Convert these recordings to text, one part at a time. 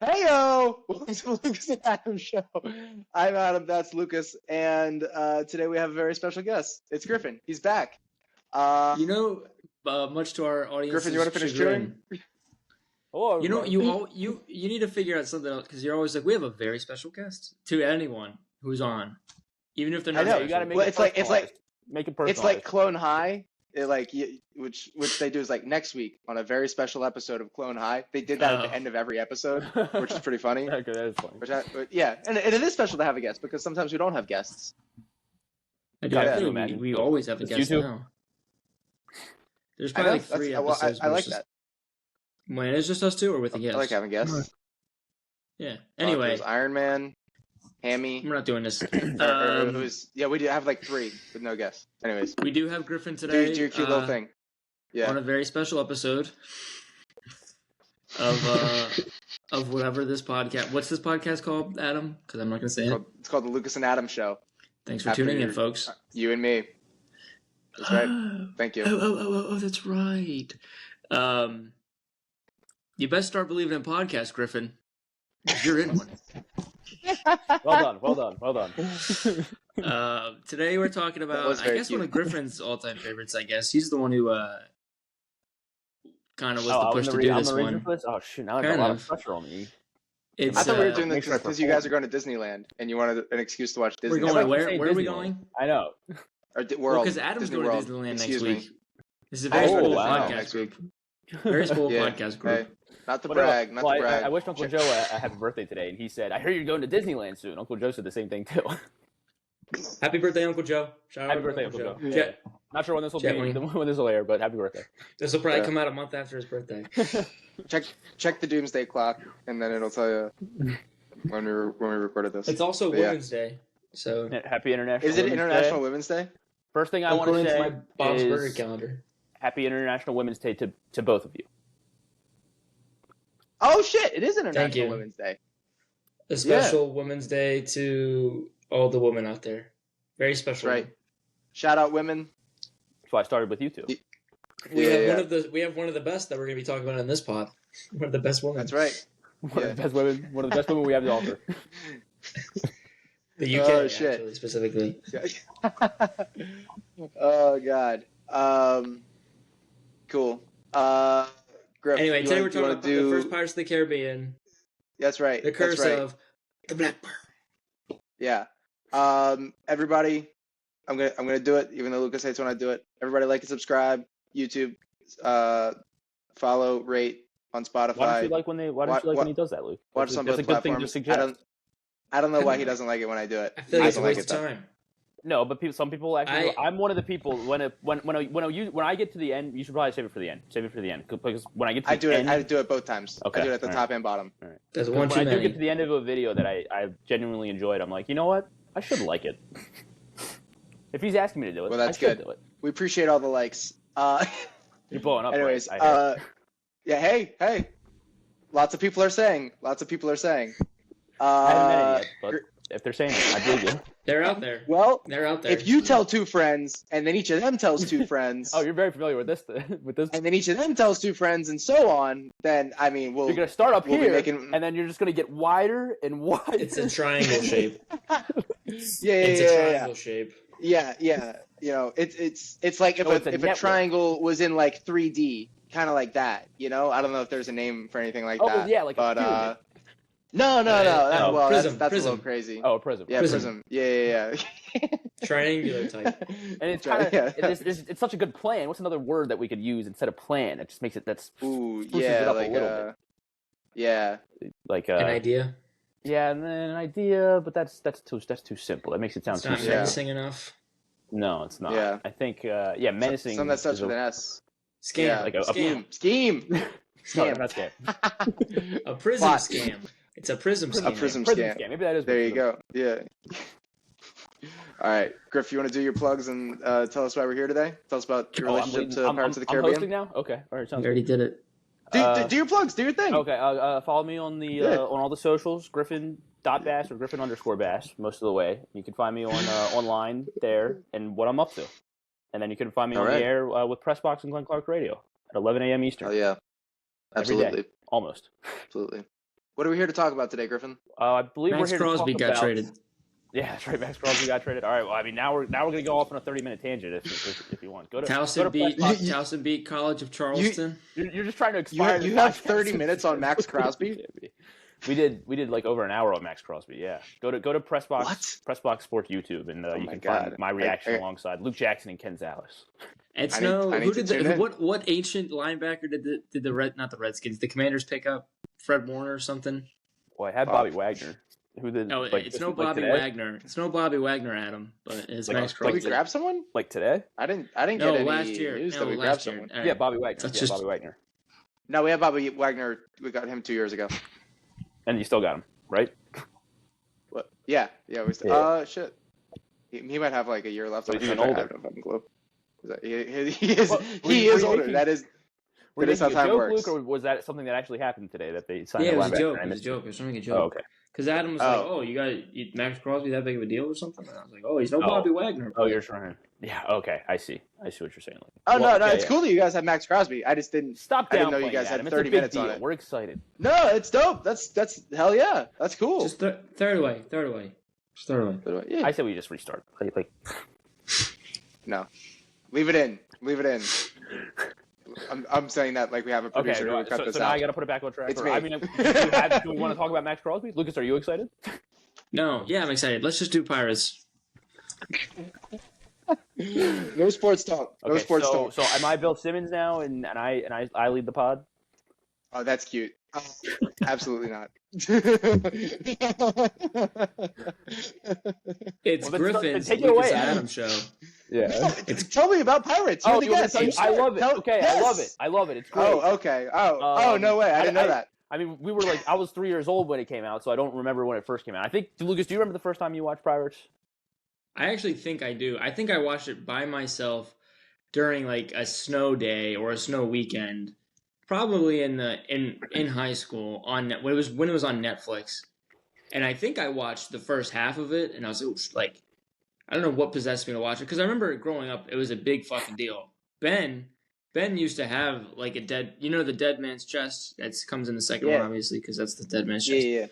Heyo! Welcome to the Lucas and Adam Show. I'm Adam, that's Lucas, and today we have a very special guest. It's Griffin. He's back. Much to our audience's Griffin, you want to finish chagrin, chewing? Hello, you need to figure out something else because you're always like, we have a very special guest to anyone who's on, even if they're not. I know. special. You gotta make Well, it it's like make it personalized. it's like Clone High, which they do is like next week on a very special episode of Clone High. They did that at the end of every episode, which is pretty funny. Okay, that is funny. But yeah, and it is special to have a guest because sometimes we don't have guests. I Yeah, think imagine. we always have a It's guest YouTube. now. There's I probably know, like three well, episodes. I like that. When it's just us two, or with a I guest. like having guests. Yeah. Anyway, there's Iron Man, Hammy. we're not doing this. We do have like three with no guests. Anyways, We do have Griffin today. do your cute little thing. Yeah. On a very special episode of whatever this podcast. What's this podcast called, Adam? Because I'm not going to say it. It's called the Lucas and Adam Show. Thanks for After tuning in, your- folks. You and me. That's right. Thank you. Oh, that's right. You best start believing in podcasts, Griffin. You're in one. Well done. Today we're talking That about, was I very guess, cute. one of Griffin's all-time favorites, I guess. He's the one who kind of was the I'm push the to re- do I'm this the reason one. for this? Oh, shoot, now I Fair got a lot enough. of pressure on me. It's, I thought we were doing make this sure I because you guys are perform. going to Disneyland and you wanted an excuse to watch Disney. We're going like to where? say Where are we Disneyland. going? I know. Or World. Because Adam's Disney going World. to Disneyland Excuse next me. week. This is a very Oh, small wow. podcast Next group. week. Very small Yeah. podcast group. Hey, not to Whatever. brag. Not Well, to brag. I wished Uncle Joe a happy birthday today, and he said, "I hear you're going to Disneyland soon." Uncle Joe said the same thing too. Happy birthday, Uncle Joe. Shout out Happy to birthday, Uncle Joe. Yeah. Yeah. Not sure when this will Gently. be, when this will air, but happy birthday. This will probably Yeah. come out a month after his birthday. Check the doomsday clock, and then it'll tell you when we recorded this. It's also But yeah. Women's Day, so Happy International. Is it Women's International Day. Women's Day? First thing I want according to to say my Bob's Burger is calendar. Happy International Women's Day to both of you. Oh shit! It is Thank International you. Women's Day. A special Women's Day to all the women out there. Very special. That's right. Shout out women. So I started with you two. We Yeah, have yeah. one of the best that we're going to be talking about in this pod. One of the best women. That's right. One of the best women we have to offer. The UK, Oh, shit. actually, specifically. Oh god. Cool. Griff, Anyway, you today wanna- we're you talking wanna about the first Pirates of the Caribbean, That's right. the curse That's right. of the Black Pearl. Yeah. Everybody, I'm gonna do it, even though Lucas hates when I do it. Everybody like and subscribe. YouTube, follow, rate on Spotify. Why don't you like when he does that, Luke? Watch us on That's both a good thing to platforms. suggest. I don't know why he doesn't like it when I do it. I feel He like it's a doesn't like waste it, of though. time. No, but some people actually. I'm one of the people when I get to the end, you should probably save it for the end. Save it for the end because when I get to I the do end, it. I do it both times. Okay, I do it at the all top and bottom. all right. There's When one too I do many. get to the end of a video that I genuinely enjoyed, I'm like, you know what? I should like it. If he's asking me to do it, Well, that's I should good. do it. We appreciate all the likes. You're blowing up. Anyways, right? I hear. yeah. Hey. Lots of people are saying. I haven't met it yet, but if they're saying it, I believe you. They're out there. Well, They're out there. if you tell two friends, and then each of them tells two friends, Oh, you're very familiar with this. With this, and then each of them tells two friends, and so on, then I mean, you're gonna start up we'll be here, making- and then you're just gonna get wider and wider. It's a triangle shape. It's It's a triangle shape. yeah. You know, it's like if Oh, it's a a network. triangle was in like 3D, kind of like that. You know, I don't know if there's a name for anything like Oh, that. yeah, like a but pyramid. no. No, Well, prism, that's a prism. little crazy. Oh, a prism. Yeah, prism. prism. Yeah. Triangular type. And it's kind of it's such a good plan. What's another word that we could use instead of plan? It just makes it Ooh, spruces yeah, it up like a little yeah. bit. Like An idea. yeah, and then an idea, but that's too simple. That makes it sound It's too not simple. menacing enough. No, it's not. Yeah. I think menacing. Something that starts is with an S. Scam. Yeah, like a- scam. Scheme. No, Scam. that's scam. A prism Plot. scam. It's a prism scam. A prism Prism scam. scam. Maybe that is. There what you go. Yeah. All right, Griff, you want to do your plugs and tell us why we're here today? Tell us about your relationship to Pirates of the I'm hosting Caribbean. now. Okay, all right, sounds We good. already did it. Do your plugs. Do your thing. Okay, follow me on the Yeah. on all the socials, Griffin.bass or Griffin_bass most of the way. You can find me on online there and what I'm up to, and then you can find me All on right. the air with Pressbox and Glenn Clark Radio at 11 a.m. Eastern. Oh yeah, Every day. absolutely, Almost. absolutely. What are we here to talk about today, Griffin? I believe Max we're here Crosby to talk got about. traded. Yeah, that's right. Max Crosby got traded. All right. Well, I mean, now we're gonna go off on a 30-minute tangent if you want. Go to Towson beat Press Box. Towson beat College of Charleston. You're just trying to You expire. you have 30 minutes on Max Crosby? We did like over an hour on Max Crosby. Yeah. Go to Press Box. What? Press Box Sports YouTube, and you my can God. find my reaction alongside Luke Jackson and Ken Zales. It's I need who to did tune in. what ancient linebacker did the not the Redskins, the Commanders pick up? Fred Warner or something? Well, I had Bobby Wagner. Who did? No, it's no Bobby today? Wagner. It's no Bobby Wagner, Adam, but it's Max Did Crosby. we grab someone? Like today? I didn't No, get any last year. news No, that we grabbed last year. someone. All right. Yeah, Bobby Wagner. That's Yeah, just- Bobby Wagner. No, we have Bobby Wagner. We got him 2 years ago. And you still got him, right? What? Yeah. Yeah. Shit. He might have like a year left So on he's his even contract. older. I don't know if I'm He is. Well, He were is you older. making- That is. Were That you is how making a time joke, works. Luke, or was that something that actually happened today that they signed Yeah, a it was a linebacker joke. and I It was a missed joke. It was making a it? joke. Oh, okay. Because Adam was like, "Oh, Max Crosby that big of a deal or something?" And I was like, "Oh, he's no Bobby Wagner." Oh, you're trying. Yeah. Okay. I see what you're saying. Like, Oh well, no, yeah, it's yeah. cool that you guys have Max Crosby. I just didn't. Stop I downplaying didn't know you guys had Adam. 30 it's a big minutes deal. on it. We're excited. No, it's dope. That's hell yeah. That's cool. Just third away. Just third away. Yeah. I say we just restart. Like No, leave it in. I'm saying that like we have a okay. producer who would cut So this now out. I got to put it back on track. It's or, me. I mean, do we want to talk about Max Crosby? Lucas, are you excited? No, yeah, I'm excited. Let's just do Pirates. No sports talk. No Okay. sports So talk. so am I Bill Simmons now, and I lead the pod? Oh, that's cute. Absolutely not. It's Well, then Griffin's take it Lucas away, Adam. Adams show. Yeah. Tell me about Pirates. You're Oh, the you want me guest. to tell you? I love it. Okay, I Yes. love it. I love it. It's great. Oh, okay. Oh, no way. I didn't know that. I mean, we were like, I was 3 years old when it came out, so I don't remember when it first came out. I think, Lucas, do you remember the first time you watched Pirates? I actually think I do. I think I watched it by myself during like a snow day or a snow weekend, probably in high school when it was on Netflix. And I think I watched the first half of it, and I was like, I don't know what possessed me to watch it because I remember growing up, it was a big fucking deal. Ben used to have like the dead man's chest that comes in the second one, obviously, because that's the dead man's chest. Yeah.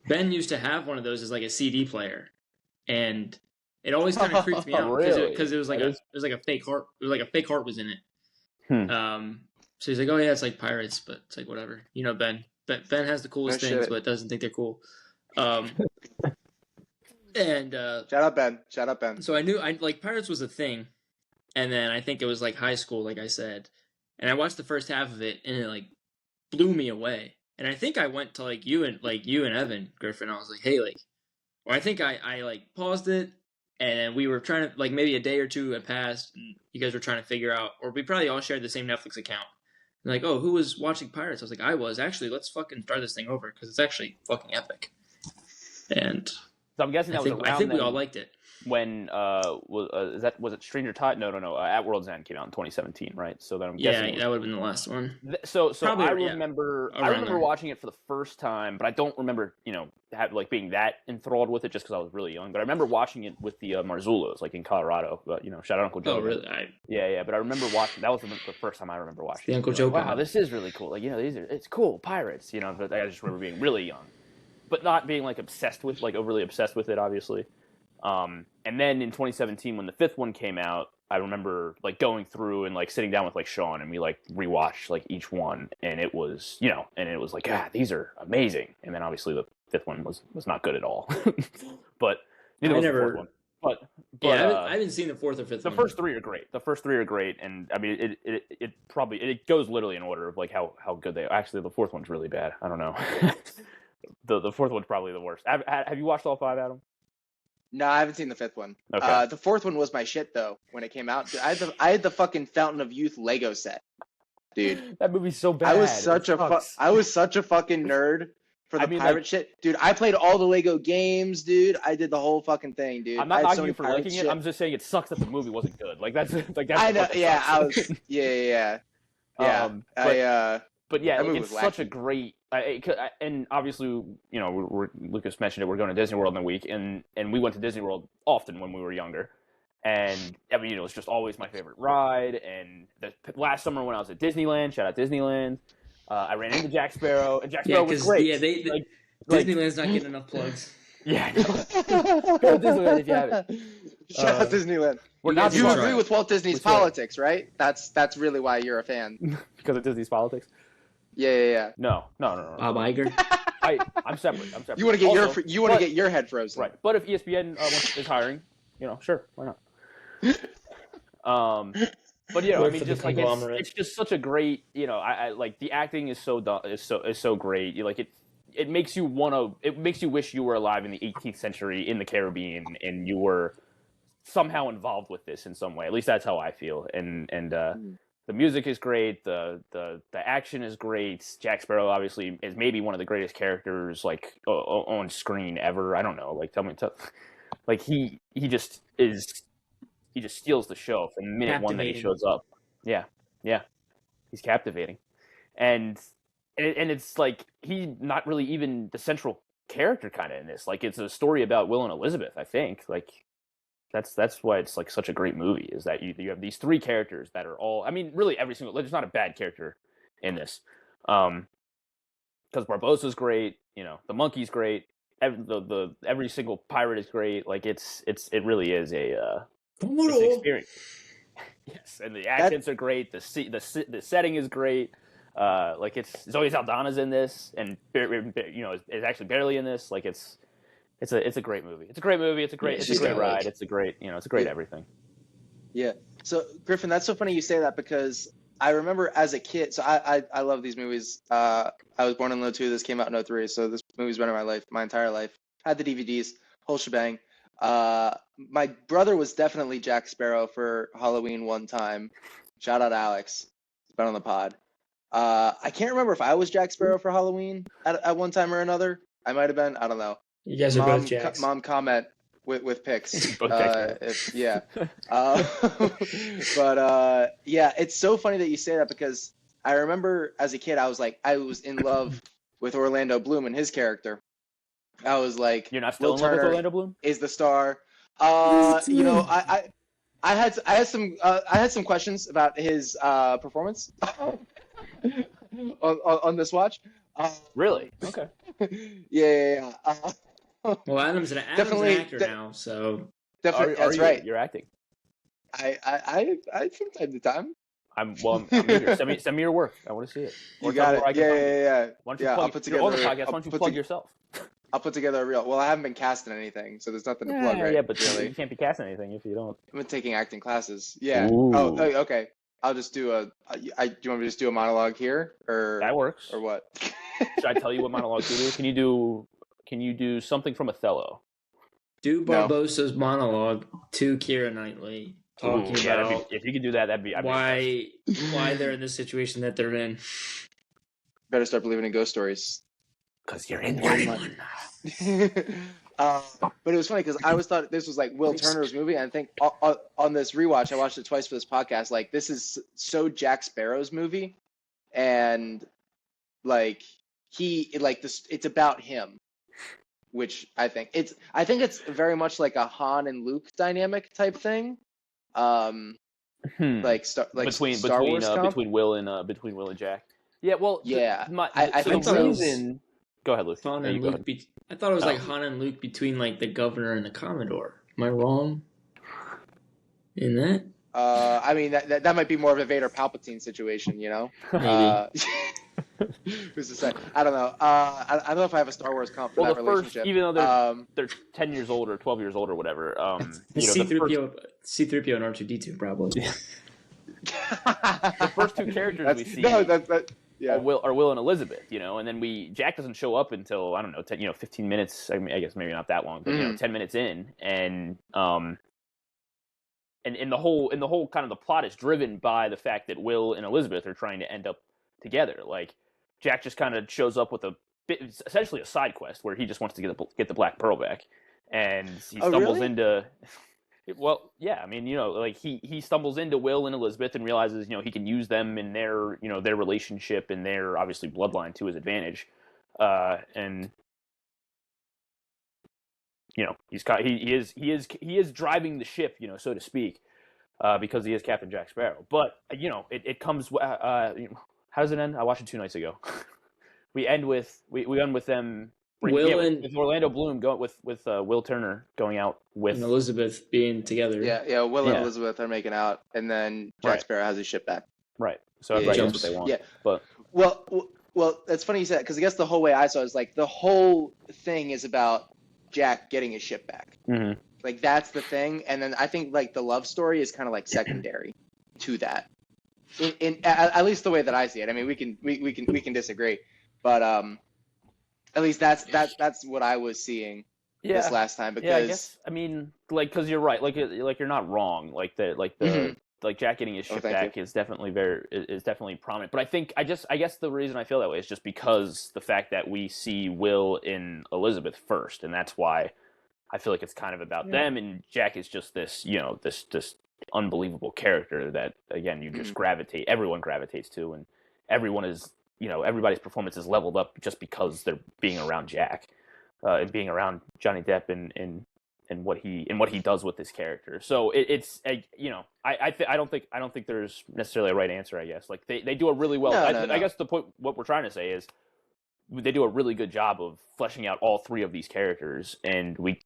Ben used to have one of those as like a CD player, and it always kind of creeped me out Really? because it was like a fake heart. It was like a fake heart was in it. Hmm. So he's like, oh yeah, it's like Pirates, but it's like whatever. You know, Ben Ben has the coolest No things, shit. but doesn't think they're cool. And Shout out Ben. so I knew like Pirates was a thing, and then I think it was like high school, like I said, and I watched the first half of it, and it like blew me away. And I think I went to like you and Evan Griffin. I was like, hey, like, or I think I like paused it, and we were trying to like maybe a day or two had passed, and you guys were trying to figure out, or we probably all shared the same Netflix account. And like, oh, who was watching Pirates? I was like, I was actually. Let's fucking start this thing over because it's actually fucking epic. And So I'm guessing that was around I think we then all liked it. when was it Stranger Tide? No. At World's End came out in 2017, right? So then I'm guessing. Yeah, that would have been the last one. So Probably, I yeah. remember Around there. watching it for the first time, but I don't remember like being that enthralled with it just because I was really young. But I remember watching it with the Marzullos, like in Colorado. But shout out Uncle Joe. Oh, really? Yeah. But I remember watching. That was the first time I remember watching. The it. Uncle Joe Wow, pod. this is really cool. Like it's cool pirates. But I just remember being really young, but not being like overly obsessed with it, obviously. And then in 2017, when the fifth one came out, I remember like going through and like sitting down with like Sean, and we like rewatched like each one, and it was like, these are amazing. And then obviously the fifth one was not good at all, but neither was the fourth one. But yeah, I haven't seen the fourth or fifth. The first three are great. And I mean it goes literally in order of like how good they are. Actually, the fourth one's really bad. I don't know. The fourth one's probably the worst. Have you watched all five, Adam? No, I haven't seen the fifth one. Okay. The fourth one was my shit though when it came out. Dude, I had the fucking Fountain of Youth Lego set, dude. That movie's so bad. I was such a fucking nerd for the pirate shit, dude. I played all the Lego games, dude. I did the whole fucking thing, dude. I'm not I had knocking you for liking shit. it. I'm just saying it sucks that the movie wasn't good. Like that's I know. Yeah, sucks. I was. Yeah. But yeah, that like, movie it's was such a wacky. great. And obviously, Lucas mentioned it. We're going to Disney World in a week, and we went to Disney World often when we were younger. And I mean, it's just always my favorite ride. And the last summer when I was at Disneyland, shout out Disneyland, I ran into Jack Sparrow, and Jack Yeah, Sparrow was because great. Disneyland's not getting enough plugs. Yeah, I know. Go to Disneyland if you haven't. Shout out Disneyland. We're You not guys You should smart agree try. with Walt Disney's We swear. politics, right? That's really why you're a fan. because of Disney's politics. Yeah. No. Bob Iger. I'm separate. You want to get Also, get your head frozen, right? But if ESPN is hiring, sure, why not? But yeah, I Work mean, for the just like conglomerate. it's just such a great, I like the acting is so great. You like it. It makes you wish you were alive in the 18th century in the Caribbean and you were somehow involved with this in some way. At least that's how I feel. And the music is great. The action is great. Jack Sparrow obviously is maybe one of the greatest characters like on screen ever. I don't know. Like like he just steals the show from minute one that he shows up. Yeah. He's captivating. And it's like he's not really even the central character kind of in this. Like it's a story about Will and Elizabeth, I think. Like that's why it's like such a great movie is that you have these three characters that are all, I mean, really every single, there's not a bad character in this. Because Barbossa's great, the monkey's great, every single pirate is great. Like it really is it's an experience. Yes, and the accents are great. The setting is great. Like Zoe Saldana's in this, and is actually barely in this. Like it's a great movie. It's a great movie. It's a great ride. It's a great everything. Yeah. So Griffin, that's so funny you say that because I remember as a kid. So I love these movies. I was born in 2002. This came out in 2003. So this movie's been in my entire life. Had the DVDs, whole shebang. My brother was definitely Jack Sparrow for Halloween one time. Shout out Alex. He's been on the pod. I can't remember if I was Jack Sparrow for Halloween at one time or another. I might have been. I don't know. You guys are both Jacks. Mom comment with pics. Both Jacks. Yeah. But yeah, it's so funny that you say that because I remember as a kid I was in love with Orlando Bloom and his character. I was like, you're not still Will in love with Turner Orlando Bloom? is the star. I had some questions about his performance on this watch. Really? Okay. Yeah. Well, Adam's an actor now, so Definitely, that's right. You're acting. I from time to time. I'm eager. Send me your work. I want to see it. You got it. Yeah. Why don't you I'll put together. Podcast, why don't you plug yourself? I'll put together a reel. Well, I haven't been casting anything, so there's nothing to plug, right? Yeah, but really, you can't be casting anything if you don't. I've been taking acting classes. Yeah. Ooh. Oh, okay. I'll just do do you want me to just do a monologue here, or that works? Or what? Should I tell you what monologue to do? Can you do something from Othello? Do Barbossa's monologue to Keira Knightley talking about if you could do that, that'd be why they're in the situation that they're in. Better start believing in ghost stories. Because you're in one. But it was funny because I always thought this was like Will Turner's movie, and I think on this rewatch, I watched it twice for this podcast. Like this is so Jack Sparrow's movie, and like it's about him, which I think it's very much like a Han and Luke dynamic type thing. Like Star Wars between Will and Jack. Yeah, well, yeah. I think the reason. Go ahead, Luke. Han and Luke. I thought it was like Han and Luke between like the governor and the Commodore. Am I wrong in that? I mean that might be more of a Vader Palpatine situation, Maybe. Who's to say? I don't know. I don't know if I have a Star Wars comp for that relationship. Even though they're 10 years old or 12 years old or whatever. C-3PO and R2-D2 probably. The first two characters we see are Will and Elizabeth, and then Jack doesn't show up until, I don't know, 10, 15 minutes. I mean, I guess maybe not that long, but 10 minutes in, and in the whole kind of the plot is driven by the fact that Will and Elizabeth are trying to end up together. Like Jack just kind of shows up with essentially a side quest where he just wants to get the Black Pearl back, and he stumbles into. Well, yeah, I mean, like he stumbles into Will and Elizabeth and realizes, he can use them in their, their relationship and their obviously bloodline to his advantage, and he is driving the ship, so to speak, because he is Captain Jack Sparrow. But it comes, How does it end? I watched it 2 nights ago. we end with them. With Orlando Bloom going with Will Turner going out with and Elizabeth being together. Yeah. Will and Elizabeth are making out, and then Jack Sparrow has his ship back. Right. So everybody knows what they want. Yeah. But well, it's funny you said that because I guess the whole way I saw it is like the whole thing is about Jack getting his ship back. Mm-hmm. Like that's the thing, and then I think like the love story is kind of like secondary to that. In at least the way that I see it. I mean, we can disagree, but at least that's what I was seeing this last time. Because I guess I mean because you're right, like you're not wrong, like Jack getting his ship back is definitely prominent. But I guess the reason I feel that way is just because the fact that we see Will and Elizabeth first, and that's why I feel like it's kind of about them, and Jack is just this this unbelievable character that again you just everyone gravitates to, and everyone is everybody's performance is leveled up just because they're being around Jack and being around Johnny Depp and what he does with this character. So I don't think there's necessarily a right answer. I guess like they do a really well. I guess the point what we're trying to say is they do a really good job of fleshing out all three of these characters, and we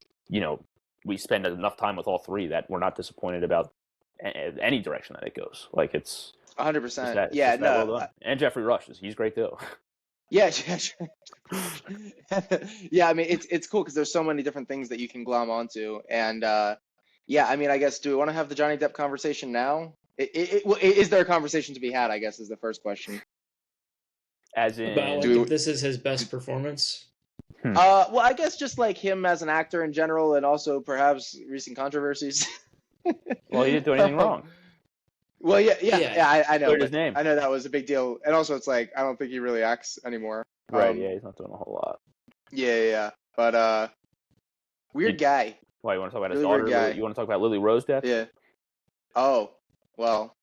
spend enough time with all three that we're not disappointed about any direction that it goes. Like it's 100%. Yeah, no. Well and Jeffrey Rush he's great too. Yeah. Yeah, I mean it's cool because there's so many different things that you can glom onto, and I mean I guess do we want to have the Johnny Depp conversation now? Is there a conversation to be had? I guess is the first question. As in, if this is his best performance. Well, I guess just like him as an actor in general, and also perhaps recent controversies. Well, he didn't do anything wrong. Well, yeah, I know. His name. I know that was a big deal, and also it's like I don't think he really acts anymore. Right? He's not doing a whole lot. Yeah. But weird guy. Why you want to talk about his daughter? You want to talk about Lily Rose death? Yeah. Oh, well,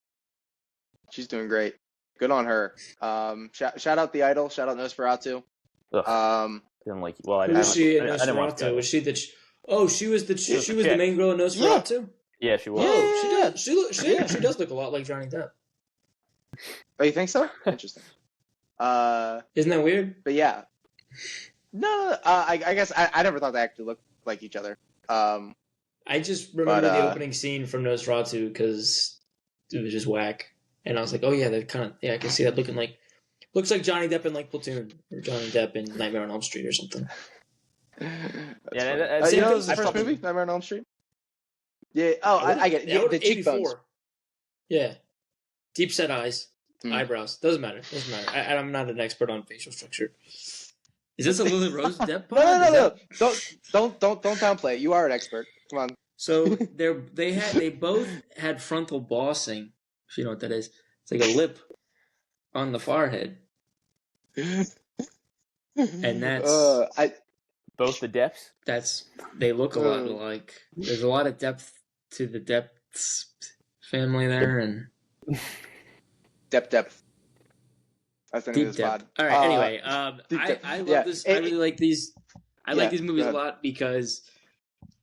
she's doing great. Good on her. Shout out The Idol. Shout out Nosferatu. Didn't like. Well, I didn't. Who was she in Nosferatu? Was she the? Oh, she was the main girl in Nosferatu. Yeah, she was. Oh, she does. She does look a lot like Johnny Depp. Oh, you think so? Interesting. Isn't that weird? But yeah. No. I guess I never thought they actually looked like each other. I just remember the opening scene from Nosferatu because it was just whack, and I was like, oh yeah, that kind of I can see that looks like Johnny Depp in like Platoon or Johnny Depp in Nightmare on Elm Street or something. That was the first movie, Nightmare on Elm Street. Yeah. Oh, I get it. Yeah, the cheekbones. Yeah. Deep set eyes, eyebrows. Doesn't matter. I'm not an expert on facial structure. Is this a Lily Rose Depp pod? No. Don't downplay it. You are an expert. Come on. So they both had frontal bossing. If you know what that is, it's like a lip on the forehead, and that's both the depths. They look a lot alike. There's a lot of depth to the Depths family there, and depth. That's the name of this pod. All right. Anyway, I love this. I really like these. I like these movies a lot because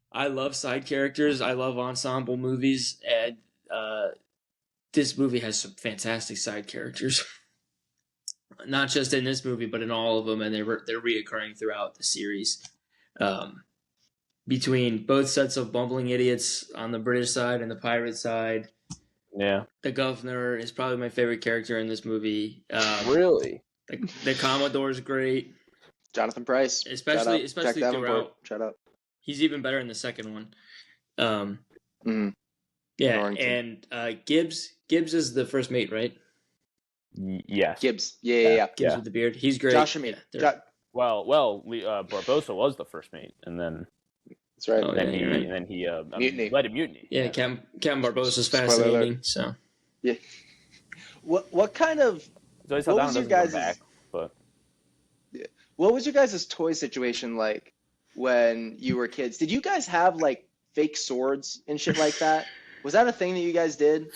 I love side characters. I love ensemble movies, and this movie has some fantastic side characters. Not just in this movie, but in all of them, and they're reoccurring throughout the series. Between both sets of bumbling idiots on the British side and the pirate side. Yeah. The governor is probably my favorite character in this movie. Really? The Commodore's great. Jonathan Pryce. Especially throughout. Shout out. He's even better in the second one. Yeah, and Gibbs is the first mate, right? Yes. Gibbs. Yeah. Gibbs with the beard. He's great. Josh Amin. Barbosa was the first mate, and then that's right. And then he led a mutiny. Yeah, Captain Barbosa's fascinating. So yeah. What kind of? What was your guys' What was your guys' toy situation like when you were kids? Did you guys have like fake swords and shit like that? Was that a thing that you guys did?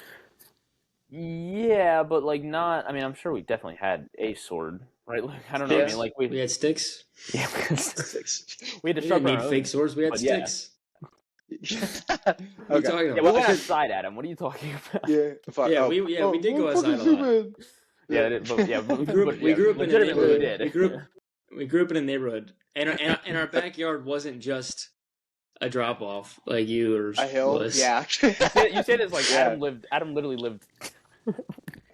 Yeah, but like not. I mean, I'm sure we definitely had a sword, right? Like, I don't know. Yes. I mean, like we had sticks. Yeah, we had sticks. We had to sharpen our fake swords. We had sticks. Yeah. What are you talking about? We went outside, Adam. What are you talking about? Yeah. We did go outside a lot. We grew up in a legitimately neighborhood. We grew up in a neighborhood, and our backyard wasn't just a drop off like you or A hill, was. yeah. You say this like Yeah. Adam literally lived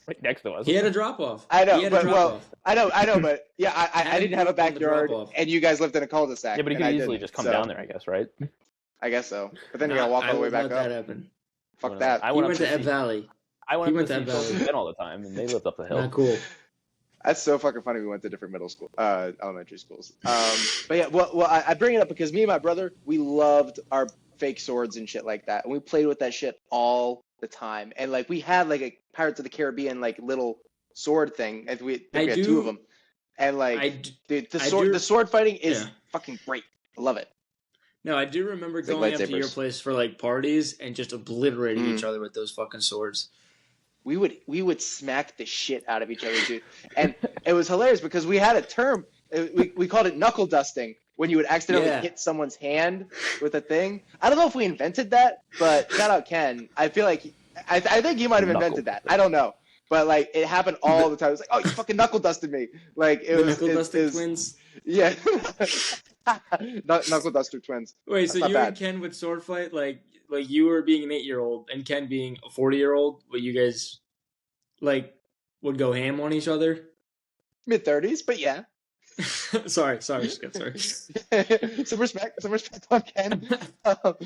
right next to us. He had a drop off. I know, He had a but drop-off. I know, but yeah, I didn't have a backyard, drop-off. and you guys lived in a cul-de-sac. Yeah, but he and could I easily didn't, just come so down there, I guess, right? I guess so. But then you gotta walk all the way back let up. that happen. Fuck that. I He went to Ebb Valley. I went He up went to to see Ebb Valley. Children's Den all the time, and they lived up the hill. Not cool. That's so fucking funny. We went to different elementary schools. But yeah, well, I bring it up because me and my brother, we loved our fake swords and shit like that, and we played with that shit all the time. And like we had like a Pirates of the Caribbean like little sword thing, and we had two of them. And like the sword fighting is fucking great. I love it. No, I do remember It's going like up to your lightsabers. place for like parties and just obliterating each other with those fucking swords. We would smack the shit out of each other, dude. And it was hilarious because we had a term. We called it knuckle dusting when you would accidentally hit someone's hand with a thing. I don't know if we invented that, but shout out Ken. I feel like I think he might have invented that. I don't know, but like it happened all the time. It was like, oh, you fucking knuckle dusted me. Like it was knuckle dusting twins. Yeah, knuckle duster twins. Wait, That's so not you bad. and Ken would sword fight like you were being an 8-year-old and Ken being a 40-year-old, but you guys like would go ham on each other? Mid-30s, but yeah. sorry. Some respect on Ken. But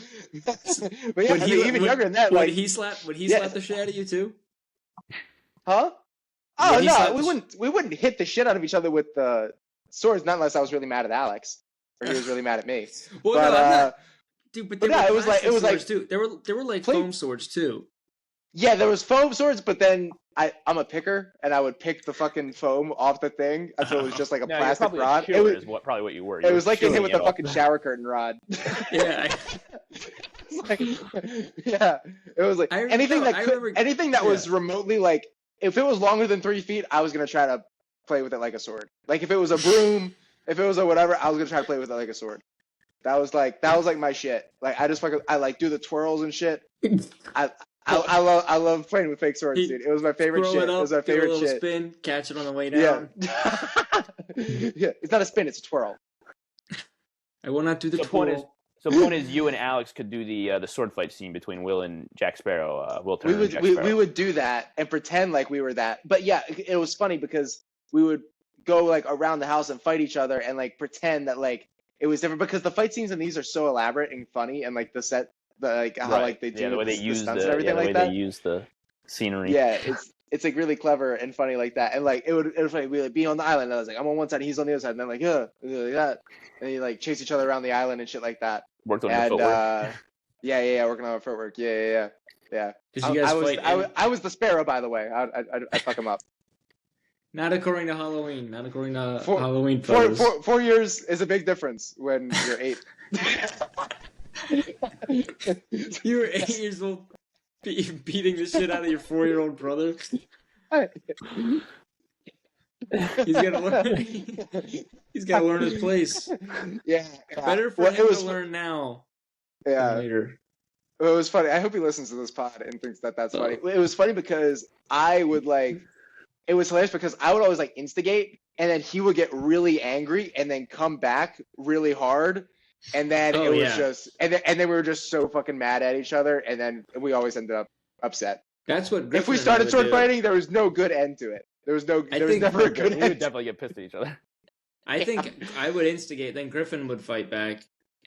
yeah, Would he, even younger than that. Would Like, he slap the shit out of you too? huh? Oh Would he no, slap we wouldn't hit the shit out of each other with swords, not unless I was really mad at Alex or he was really mad at me. Well, But no, I'm not. Dude, but but they yeah, were it was like swords too. There were like foam swords too. yeah, there was foam swords, but then I'm a picker and I would pick the fucking foam off the thing until it was just like a plastic rod. It was probably what you were. It was like getting hit with a fucking shower curtain rod. Yeah. Yeah, it was like anything that was remotely like, if it was longer than 3 feet, I was gonna try to play with it like a sword. Like if it was a broom, if it was a whatever, I was gonna try to play with it like a sword. That was like my shit. Like I like do the twirls and shit. I love playing with fake swords, dude. It was my favorite shit. It was my favorite do a little shit. spin, catch it on the way down. Yeah. Yeah, it's not a spin, it's a twirl. I will not do the The twirl. point is, you and Alex could do the sword fight scene between Will and Jack Sparrow. Will Turner and Jack Sparrow. We would do that and pretend like we were that. But yeah, it was funny because we would go like around the house and fight each other and like pretend that like it was different because the fight scenes in these are so elaborate and funny and like the set, how like they do the way they the use stunts and everything like that. They use the scenery. Yeah, it's like really clever and funny like that. And like it was funny. We like be on the island. And I was like, I'm on one side, he's on the other side, and then like like that, and you like chase each other around the island and shit like that. Worked on your footwork. Yeah, working on our footwork. Yeah. Did you guys fight? I was the Sparrow, by the way. I fuck him up. Not according to Halloween. Not according to 4 years is a big difference when you're 8. You were 8 years old, beating the shit out of your 4-year-old brother. He's gotta learn. He's gotta learn his place. Yeah. Better for him to learn now. Yeah. Than later. It was funny. I hope he listens to this pod and thinks that that's funny. It was funny because I would like. It was hilarious because I would always like instigate, and then he would get really angry, and then come back really hard, and then it was just, and then we were just so fucking mad at each other, and then we always ended up upset. That's what. Griffin if we started sword fighting, there was no good end to it. There was never a good end. We would definitely get pissed at each other. I think I would instigate, then Griffin would fight back,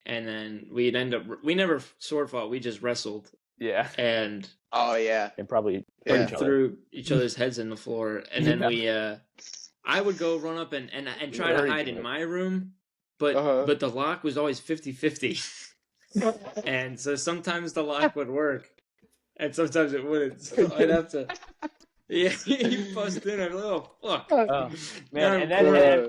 and then we'd end up. We never sword fought. We just wrestled. Yeah. And probably threw each other's heads in the floor, and then I would go run up and try to hide in my room, but the lock was always 50-50. And so sometimes the lock would work, and sometimes it wouldn't. So I'd have to. Yeah, you bust in. I'm like, oh fuck. Man, and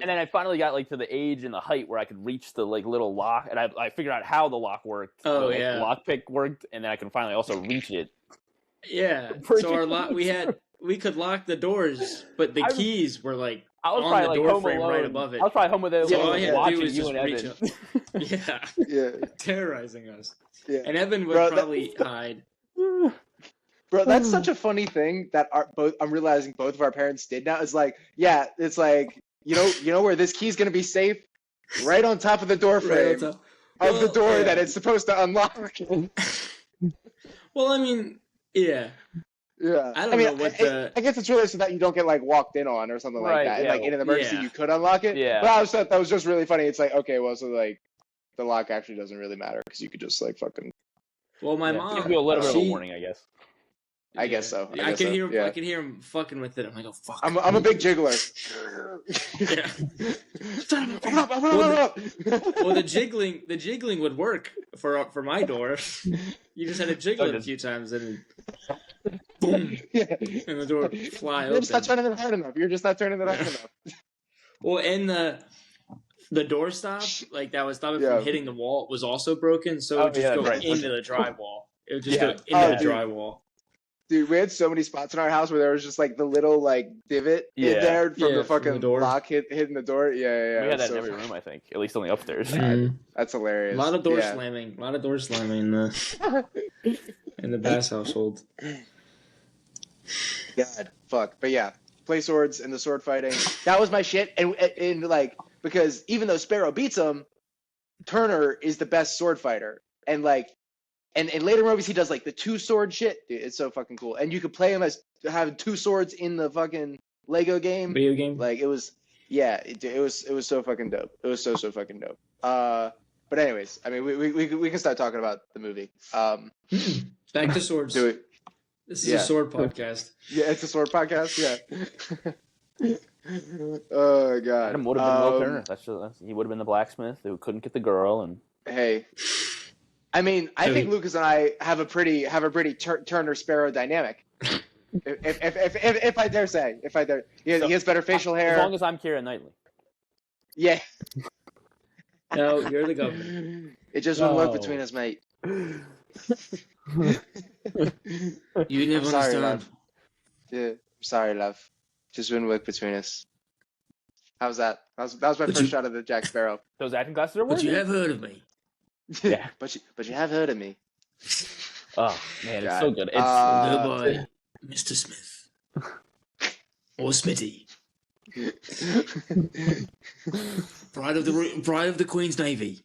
then I finally got like to the age and the height where I could reach the like little lock, and I figured out how the lock worked. Oh, the lock pick worked, and then I can finally also reach it. Yeah. So our lock, we could lock the doors, but the keys were like on the door frame right above it. I was probably home with it. So all I had to do was you just and reach Evan. up. Yeah. Terrorizing us. Yeah. And Evan would probably hide. Bro, that's such a funny thing that I'm realizing both of our parents did now. It's like, yeah, it's like, you know where this key's gonna be safe? Right on top of the door frame of the door that it's supposed to unlock. Well, I mean, yeah. Yeah. I don't know what I guess it's really so that you don't get like walked in on or something like that. Yeah. And like in an emergency you could unlock it. Yeah. But I always thought that was just really funny. It's like, okay, well, so like the lock actually doesn't really matter because you could just like fucking. Well, my mom. Give you a little bit of a warning, I guess. I guess so. I can hear. I can hear him fucking with it. I'm like, oh fuck. I'm a big jiggler. Well, the jiggling would work for my door. You just had to jiggle it a few times and boom, and the door would fly open. You're just not turning it hard enough. Well, and the door stop, like that would stop it from hitting the wall, was also broken, so it would just go into the drywall. It would just go into the drywall. Dude, we had so many spots in our house where there was just like the little like divot in there from the fucking lock hitting the door. Yeah. We had that in every room, I think, at least on the upstairs. That's hilarious. A lot of door slamming. A lot of door slamming in the Bass household. God, fuck. But yeah, play swords and the sword fighting. That was my shit. And like, because even though Sparrow beats him, Turner is the best sword fighter. And like, and in later movies, he does like the 2-sword shit. Dude, it's so fucking cool. And you could play him as having 2 swords in the fucking Lego game. Video game. Like it was, it was so fucking dope. It was so fucking dope. But anyways, I mean, we can start talking about the movie. Back to swords. Do it. This is a sword podcast. Yeah, it's a sword podcast. Yeah. Oh god. Adam would have been Will Turner. He would have been the blacksmith who couldn't get the girl. And hey. I mean, I think Lucas and I have a pretty Turner Sparrow dynamic. if I dare say, he has better facial hair. As long as I'm Keira Knightley. Yeah. No, you're the governor. It just wouldn't work between us, mate. You never understand. Love. Yeah, sorry, love. Just wouldn't work between us. How's that? That was my first shot of the Jack Sparrow. Those acting classes are working. But you have heard of me. Yeah, but you have heard of me. Oh man, it's so good. It's by Mr. Smith or Smitty, pride of the Queen's Navy.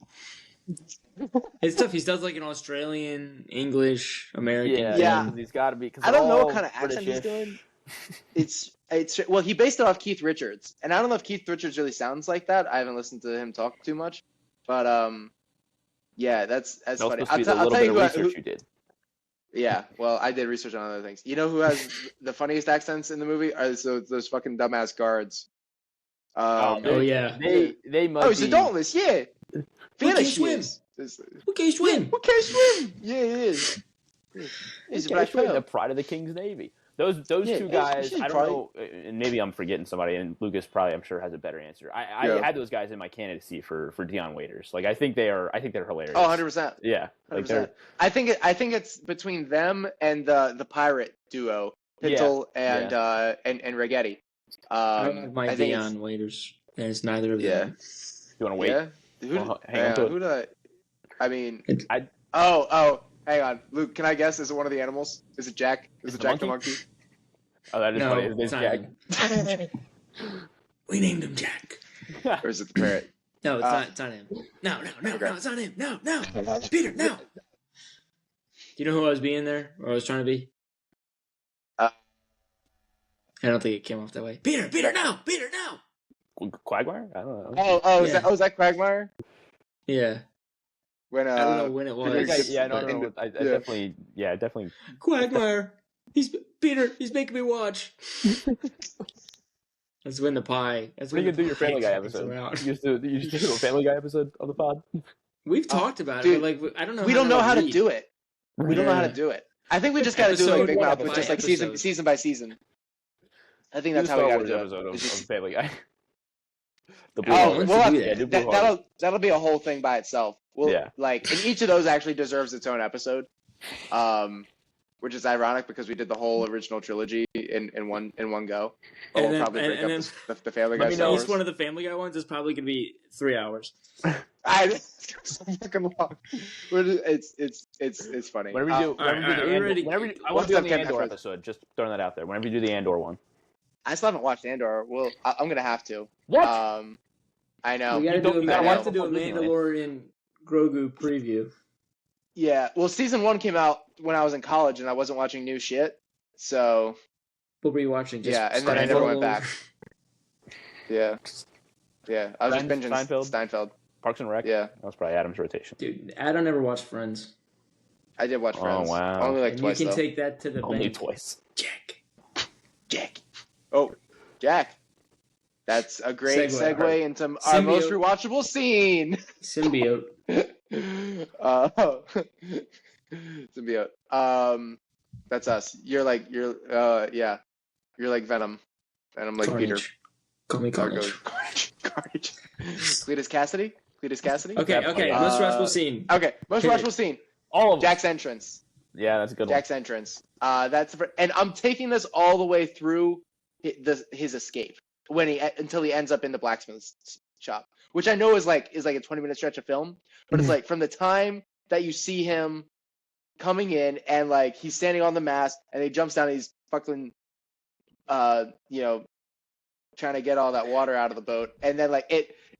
It's tough. He does like an Australian, English, American. Yeah. He's got to be. I don't know what kind of accent he's doing. It's well, he based it off Keith Richards, and I don't know if Keith Richards really sounds like that. I haven't listened to him talk too much, but yeah, that's funny. I'll tell you who you did. Yeah, well, I did research on other things. You know who has the funniest accents in the movie? Are those fucking dumbass guards? Yeah. They must. Oh, it's the Dauntless, yeah. Who can swim? Who can swim? Who can swim? Yeah, it is. He's a black the pride of the King's Navy. Those two guys, I don't know, and maybe I'm forgetting somebody, and Lucas probably, I'm sure, has a better answer. I had those guys in my candidacy for Dion Waiters. Like, I think they're hilarious. Oh, 100%. Yeah. 100%. I think it's between them and the pirate duo, Pintle and Ragetti. I don't have my Dion Waiters. There's neither of them. You want to wait? Yeah. Hang on to it. Who do hang on. Luke, can I guess? Is it one of the animals? Is it Jack? Is it Jack the monkey? Oh, that is funny. It's Jack. We named him Jack. Or is it the parrot? No, it's not him. No, it's not him. No. Peter, no. Do you know who I was being there? Or I was trying to be? I don't think it came off that way. Peter, no! Quagmire? I don't know. Is that Quagmire? Yeah. When I don't know when it was. Definitely. Quagmire. He's making me watch. That's when the pie. That's when you can do your Family Guy episode. You used to do a Family Guy episode on the pod. We've talked about it, but like I don't know. We don't know how to do it. We don't know how to do it. I think we just got to do like Big Mouth, with just like season by season. I think that's how we got to do it. Episode of Family Guy. That'll be a whole thing by itself. Like, and each of those actually deserves its own episode, which is ironic because we did the whole original trilogy in one go. But we'll probably break up the Family Guy. Each one of the Family Guy ones is probably gonna be 3 hours. It's so fucking long. It's funny. Whenever you do, All right, whenever you do all the right, Andor, ready? whenever you, I We'll want to have do to the have Andor Kevin episode. Just throwing that out there. Whenever you do the Andor one. I still haven't watched Andor. Well, I'm gonna have to. What? I know. We gotta don't- do. you We gotta have watch to do a before Disneyland. Mandalorian Grogu preview. Yeah. Well, season 1 came out when I was in college, and I wasn't watching new shit. So What were you watching? Just yeah, and then I never Seinfeld? went back. Yeah. Yeah. I was Friends, just binging Steinfeld. Parks and Rec. Yeah. That was probably Adam's rotation. Dude, Adam never watched Friends. I did watch Friends. Oh wow. Only like And twice you can though. take that to the Only bank. twice. Jack. Oh, Jack. That's a great Segue. segue into our most Symbiote. rewatchable scene. Symbiote. Symbiote. That's us. You're like yeah. You're like Venom. Venom like Peter. Carnage. Call me Carnage. Carnage. Cletus Cassidy? Okay, most watchable scene. Okay, most Hit it. watchable scene. All of them. Jack's entrance. Yeah, that's a good Jack's entrance. And I'm taking this all the way through his escape until he ends up in the blacksmith's shop, which I know is like a 20-minute stretch of film, but it's like from the time that you see him coming in and like he's standing on the mast and he jumps down and he's fucking trying to get all that water out of the boat, and then like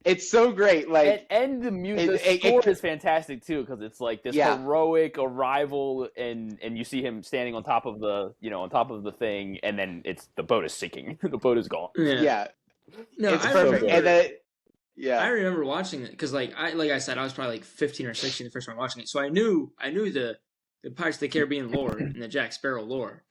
it's so great, like and the music, the score is fantastic too, because it's like this heroic arrival, and you see him standing on top of the thing, and then the boat is sinking, the boat is gone. Yeah. No, it's I perfect. remember, and then I remember watching it because like I said, I was probably like 15 or 16 the first time watching it, so I knew the Pirates of the Caribbean lore and the Jack Sparrow lore.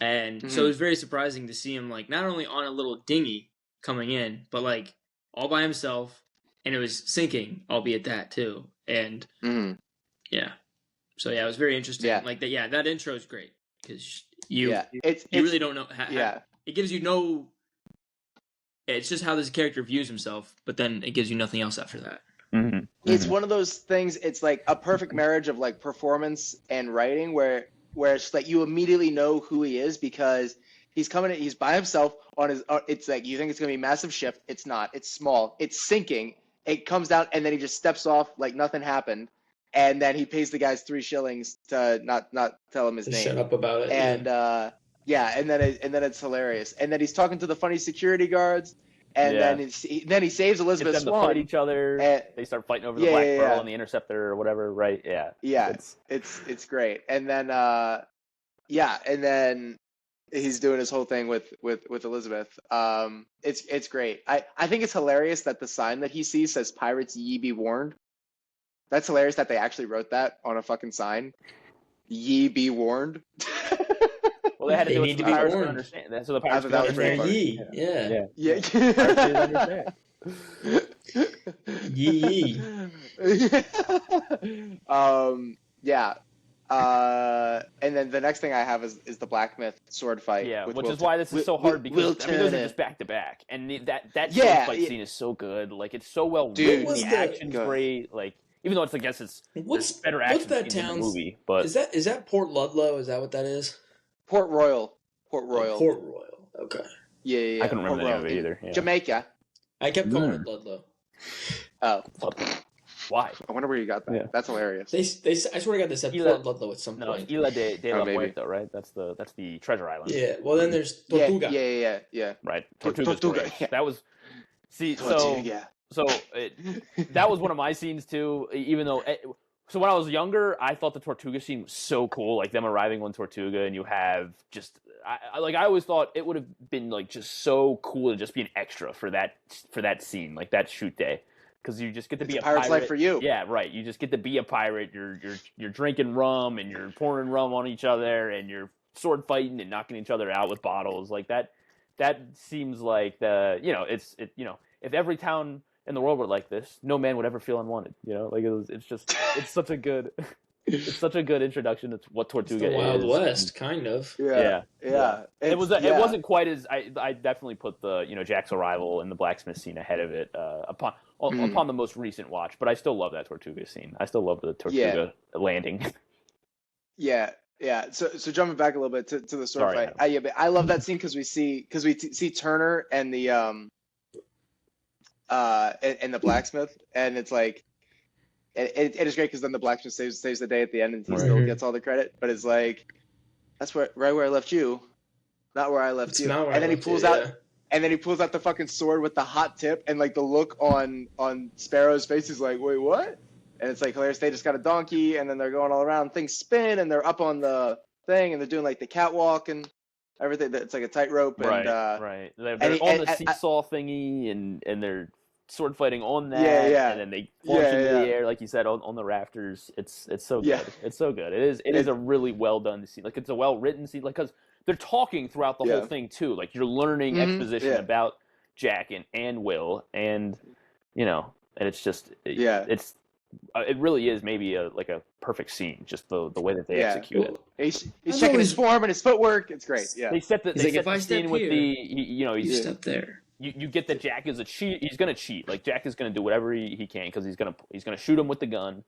And so it was very surprising to see him like not only on a little dinghy coming in, but like all by himself, and it was sinking, albeit that too. And yeah, so yeah, it was very interesting. Yeah. Like that. Yeah, that intro is great because you it's really don't know. Yeah, it gives you no. It's just how this character views himself, but then it gives you nothing else after that. It's one of those things. It's like a perfect marriage of like performance and writing, where it's like you immediately know who he is because he's coming in, he's by himself on his it's like you think it's going to be a massive ship. It's not. It's small. It's sinking. It comes down and then he just steps off like nothing happened, and then he pays the guys 3 shillings to not tell him his name. Shut up about it. And and then it's hilarious. And then he's talking to the funny security guards, and then he saves Elizabeth Gets them Swan. to fight each other. And, they start fighting over the Black Pearl and the Interceptor or whatever, right? Yeah. Yeah, it's great. And then and then he's doing his whole thing with Elizabeth. It's great. I think it's hilarious that the sign that he sees says "Pirates Ye Be Warned." That's hilarious that they actually wrote that on a fucking sign. Ye be warned. Well, they had to do it so the pirates warned. could understand. So the pirates could That was understand. pretty Ye. Yeah. Pirates didn't understand. Yeah. And then the next thing I have is the blacksmith sword fight. Yeah, which is why this is so hard because those are just back to back, and that sword fight scene is so good. Like it's so well written. The action's great. Like even though I guess it's better action that scenes in the town's movie, but is that Port Ludlow? Is that what that is? Port Royal. Okay. Yeah. I couldn't remember the name of it either. Yeah. Jamaica. I kept calling it Ludlow. Oh. Why? I wonder where you got that. Yeah. That's hilarious. They I swear to God, they said Port Ludlow at some point. Isla de la Muerta, right? That's the treasure island. Yeah. Well, then there's Tortuga. Yeah. Right. Tortuga. Yeah. That was Tortuga. That was one of my scenes too. Even though, so when I was younger, I thought the Tortuga scene was so cool. Like them arriving on Tortuga, and you have just, I always thought it would have been like just so cool to just be an extra for that scene, like that shoot day, because you just get to be a pirate's pirate. Life for you. Yeah, right. You just get to be a pirate. You're drinking rum and you're pouring rum on each other and you're sword fighting and knocking each other out with bottles like that. That seems like if every town in the world were like this, no man would ever feel unwanted. Like it's such a good, it's such a good introduction to what Tortuga is. The Wild is. West, kind of. Yeah. It wasn't quite as I definitely put the Jack's arrival and the blacksmith scene ahead of it upon the most recent watch, but I still love that Tortuga scene. I still love the Tortuga landing. Yeah. So jumping back a little bit to the sword fight. I love that scene because we see Turner and the and the blacksmith, and it's like it is great because then the blacksmith saves the day at the end, and he Right. still gets all the credit. But it's like, that's right where I left you, not where I left It's you. not where And I then he left pulls you, out, yeah. and then he pulls out the fucking sword with the hot tip, and like the look on Sparrow's face is like, wait, what? And it's like hilarious. They just got a donkey, and then they're going all around. Things spin, and they're up on the thing, and they're doing like the catwalk and everything. It's like a tightrope, and Right. They're and he- on the and- seesaw thingy, and they're sword fighting on that, Yeah. and then they launch Yeah, into yeah. the air, like you said, on the rafters. It's so good. Yeah. It's so good. It is a really well done scene. Like, it's a well written scene. Like, because they're talking throughout the whole thing too. Like, you're learning Mhm, exposition yeah. about Jack and Will, and and it's just it really is maybe a perfect scene, just the way that they execute it. He's I've checking always- his form and his footwork. It's great. Yeah. They set the He's like, set if the I step scene with here, the You step there. you get that Jack is a cheat. He's gonna cheat. Like, Jack is gonna do whatever he can because he's gonna shoot him with the gun,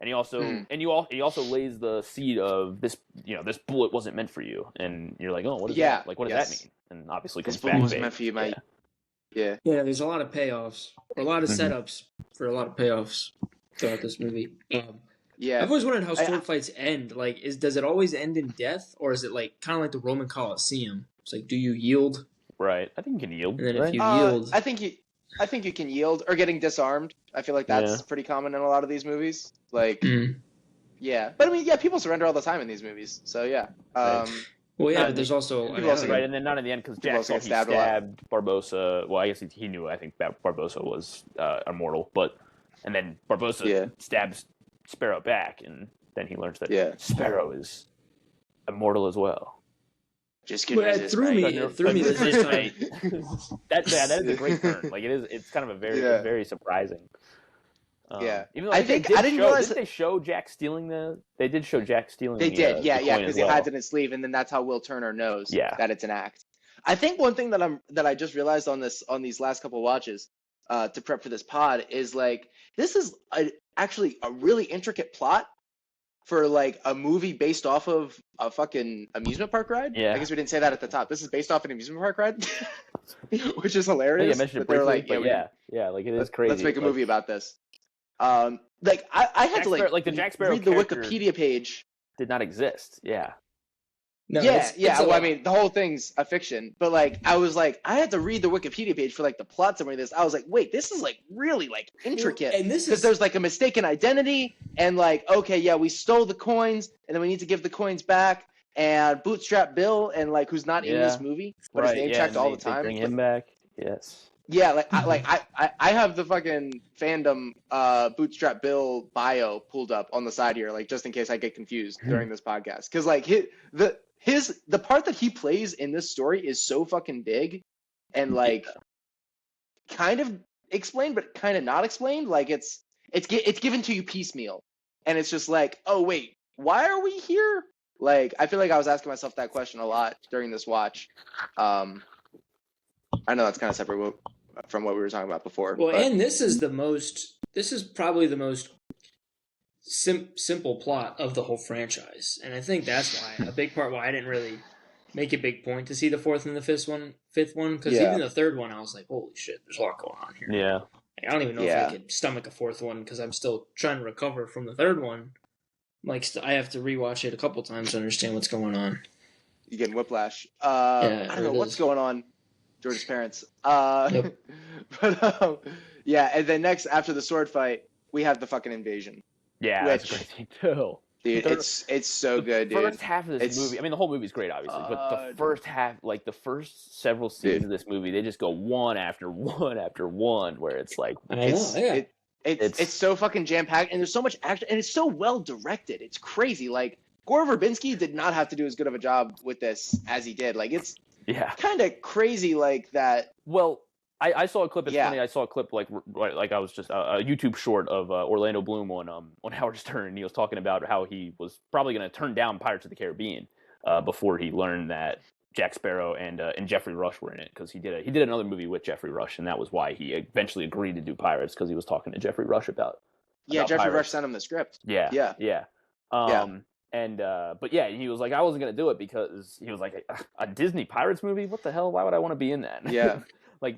and he also he also lays the seed of this this bullet wasn't meant for you, and you're like, oh, what is that? Like, what does that mean? And obviously This comes bullet back wasn't big. meant for you, mate. Yeah. Yeah, there's a lot of payoffs, or a lot of Mhm. setups for a lot of payoffs throughout this movie. Yeah. I've always wondered how sword fights end. Like, does it always end in death, or is it like kind of like the Roman Colosseum? It's like, do you yield? Right. I think you can yield. And then right? if you yield, I think you can yield or getting disarmed. I feel like that's pretty common in a lot of these movies. Like, Mm. yeah, but I mean, yeah, people surrender all the time in these movies. So yeah. Well, yeah, Not but in there's also people also right, and then not in the end because Jack also saw get he stabbed a lot. stabbed Barbosa. Well, I guess he knew. I think Barbosa was immortal, and then Barbosa stabs Sparrow back, and then he learns that Sparrow is immortal as well. Just couldn't Well, it resist, threw mate. me. It threw me the first time. That is a great turn. Like, it's kind of a very surprising. Yeah. Even though I didn't realize didn't they show Jack stealing They did show Jack stealing. They did, yeah, the coin because as he well. hides it in his sleeve, and then that's how Will Turner knows Yeah. that it's an act. I think one thing that I just realized on these last couple watches, to prep for this pod, is like this is actually a really intricate plot for like a movie based off of a fucking amusement park ride. Yeah. I guess we didn't say that at the top. This is based off an amusement park ride, which is I hilarious. think I mentioned it But they're briefly, like, but like, it is crazy. let's make a Like, movie about this. Like I had Jack to Sparrow- like the Jack Sparrow read the character Wikipedia page. did not exist. Yeah. No, Yeah. it's a Well, I lot. mean, the whole thing's a fiction, but like, I was like, I had to read the Wikipedia page for like the plot summary of this. I was like, wait, this is like really like intricate, and this because is there's like a mistaken identity, and like, okay, yeah, we stole the coins, and then we need to give the coins back, and Bootstrap Bill, and like, who's not in this movie, but his name checked all the time. They bring him back. Yes. Yeah, I have the fucking fandom Bootstrap Bill bio pulled up on the side here, like just in case I get confused during this podcast, because like the part that he plays in this story is so fucking big, and like kind of explained but kind of not explained. Like it's given to you piecemeal, and it's just like, oh wait, why are we here? Like, I feel like I was asking myself that question a lot during this watch. I know that's kind of separate from what we were talking about before. well, but, and this is probably the most simple plot of the whole franchise, and I think that's why a big part why I didn't really make a big point to see the fourth and the fifth one, because even the third one I was like, holy shit, there's a lot going on here. Yeah. Like, I don't even know if I could stomach a fourth one because I'm still trying to recover from the third one. Like, I have to rewatch it a couple times to understand what's going on. you getting whiplash. Yeah, I don't know it what's is. going on. George's parents. Yep. But yeah, and then next after the sword fight, we have the fucking invasion. Yeah, that's a great thing too. Dude, it's so good, dude. The first half of this movie, I mean, the whole movie's great, obviously, but the first half, like the first several scenes of this movie, they just go one after one after one, where it's like, it's so fucking jam packed, and there's so much action, and it's so well directed. It's crazy. Like, Gore Verbinski did not have to do as good of a job with this as he did. Like, it's kind of crazy, like that. Well, I saw a clip. It's funny. I saw a clip like I was just a YouTube short of Orlando Bloom on Howard Stern, and he was talking about how he was probably going to turn down Pirates of the Caribbean before he learned that Jack Sparrow and Jeffrey Rush were in it, because he did another movie with Jeffrey Rush, and that was why he eventually agreed to do Pirates, because he was talking to Jeffrey Rush about Jeffrey Pirates. Rush sent him the script. Yeah. And but yeah, he was like, I wasn't gonna do it because he was like, a Disney Pirates movie? What the hell? Why would I want to be in that? Yeah.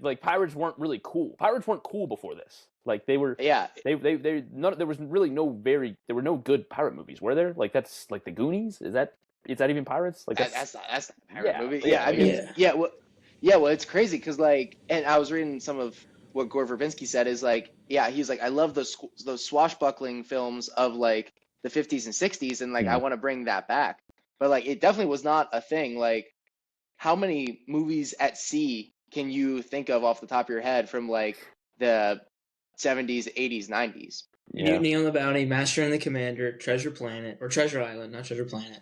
Like pirates weren't really cool. Pirates weren't cool before this. Like they were. Yeah. They none. There was really there were no good pirate movies. Were there? Like that's like the Goonies. Is that even pirates? Like That's not a pirate movie. Yeah, I mean, well, it's crazy because like, and I was reading some of what Gore Verbinski said is like, he's like, I love those swashbuckling films of like the 50s and 60s, and like I want to bring that back. But like, it definitely was not a thing. Like, how many movies at sea can you think of off the top of your head from like the 70s, 80s, 90s? Yeah. Mutiny on the Bounty, Master and the Commander, Treasure Planet, or Treasure Island, not Treasure Planet.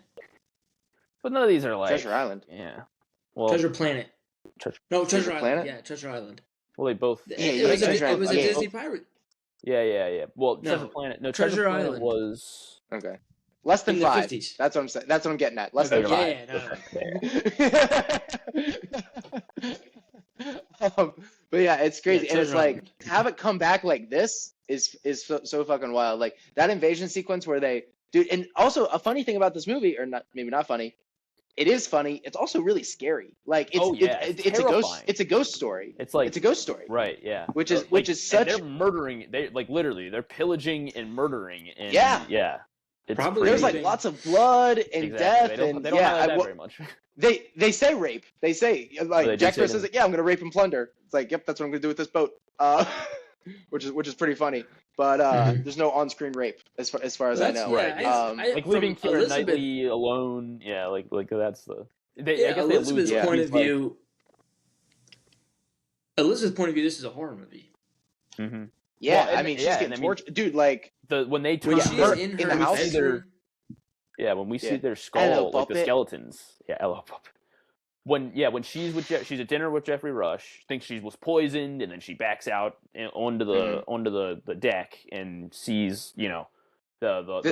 But none of these are like Treasure Island. Yeah. Well, Treasure Planet. Treasure Island. Planet? Yeah, Treasure Island. Well, they both. It was a Disney pirate. Yeah. Well, No, Treasure Planet. No, Treasure Planet Island was. Okay. Less than In the 5. 50s. That's what I'm saying. That's what I'm getting at. Less Okay, than 5. But yeah, it's crazy, and it's Treasure like Island. to have it come back like this is so fucking wild. Like that invasion sequence where they, dude, and also a funny thing about this movie, or not, maybe not funny. It is funny. It's also really scary. Like it's a ghost. It's a ghost story. It's like it's a ghost story. Right. Yeah. Which is such. They're murdering. They like literally. They're pillaging and murdering. And, Yeah. It's Probably There's crazy. like lots of blood and Exactly. death, They don't and highlight that very much. They say rape. They say like they do Jack say Sparrow that. says, "Yeah, I'm gonna rape and plunder." It's like, yep, that's what I'm gonna do with this boat. Which is pretty funny. But there's no on-screen rape as far as I know. Right. Like leaving Keira Elizabeth, Knightley alone. Yeah. Like that's the. I guess Elizabeth's they allude point to of view. Elizabeth's point of view. This is a horror movie. Mm-hmm. Yeah, Well, I mean, she's getting tortured, dude. Like when they turn When she's her in in her the house. bedroom, when we see Yeah. their Hello, skull, like the puppet. skeletons. Yeah, hello, puppet. When she's she's at dinner with Jeffrey Rush, thinks she was poisoned, and then she backs out onto the deck and sees the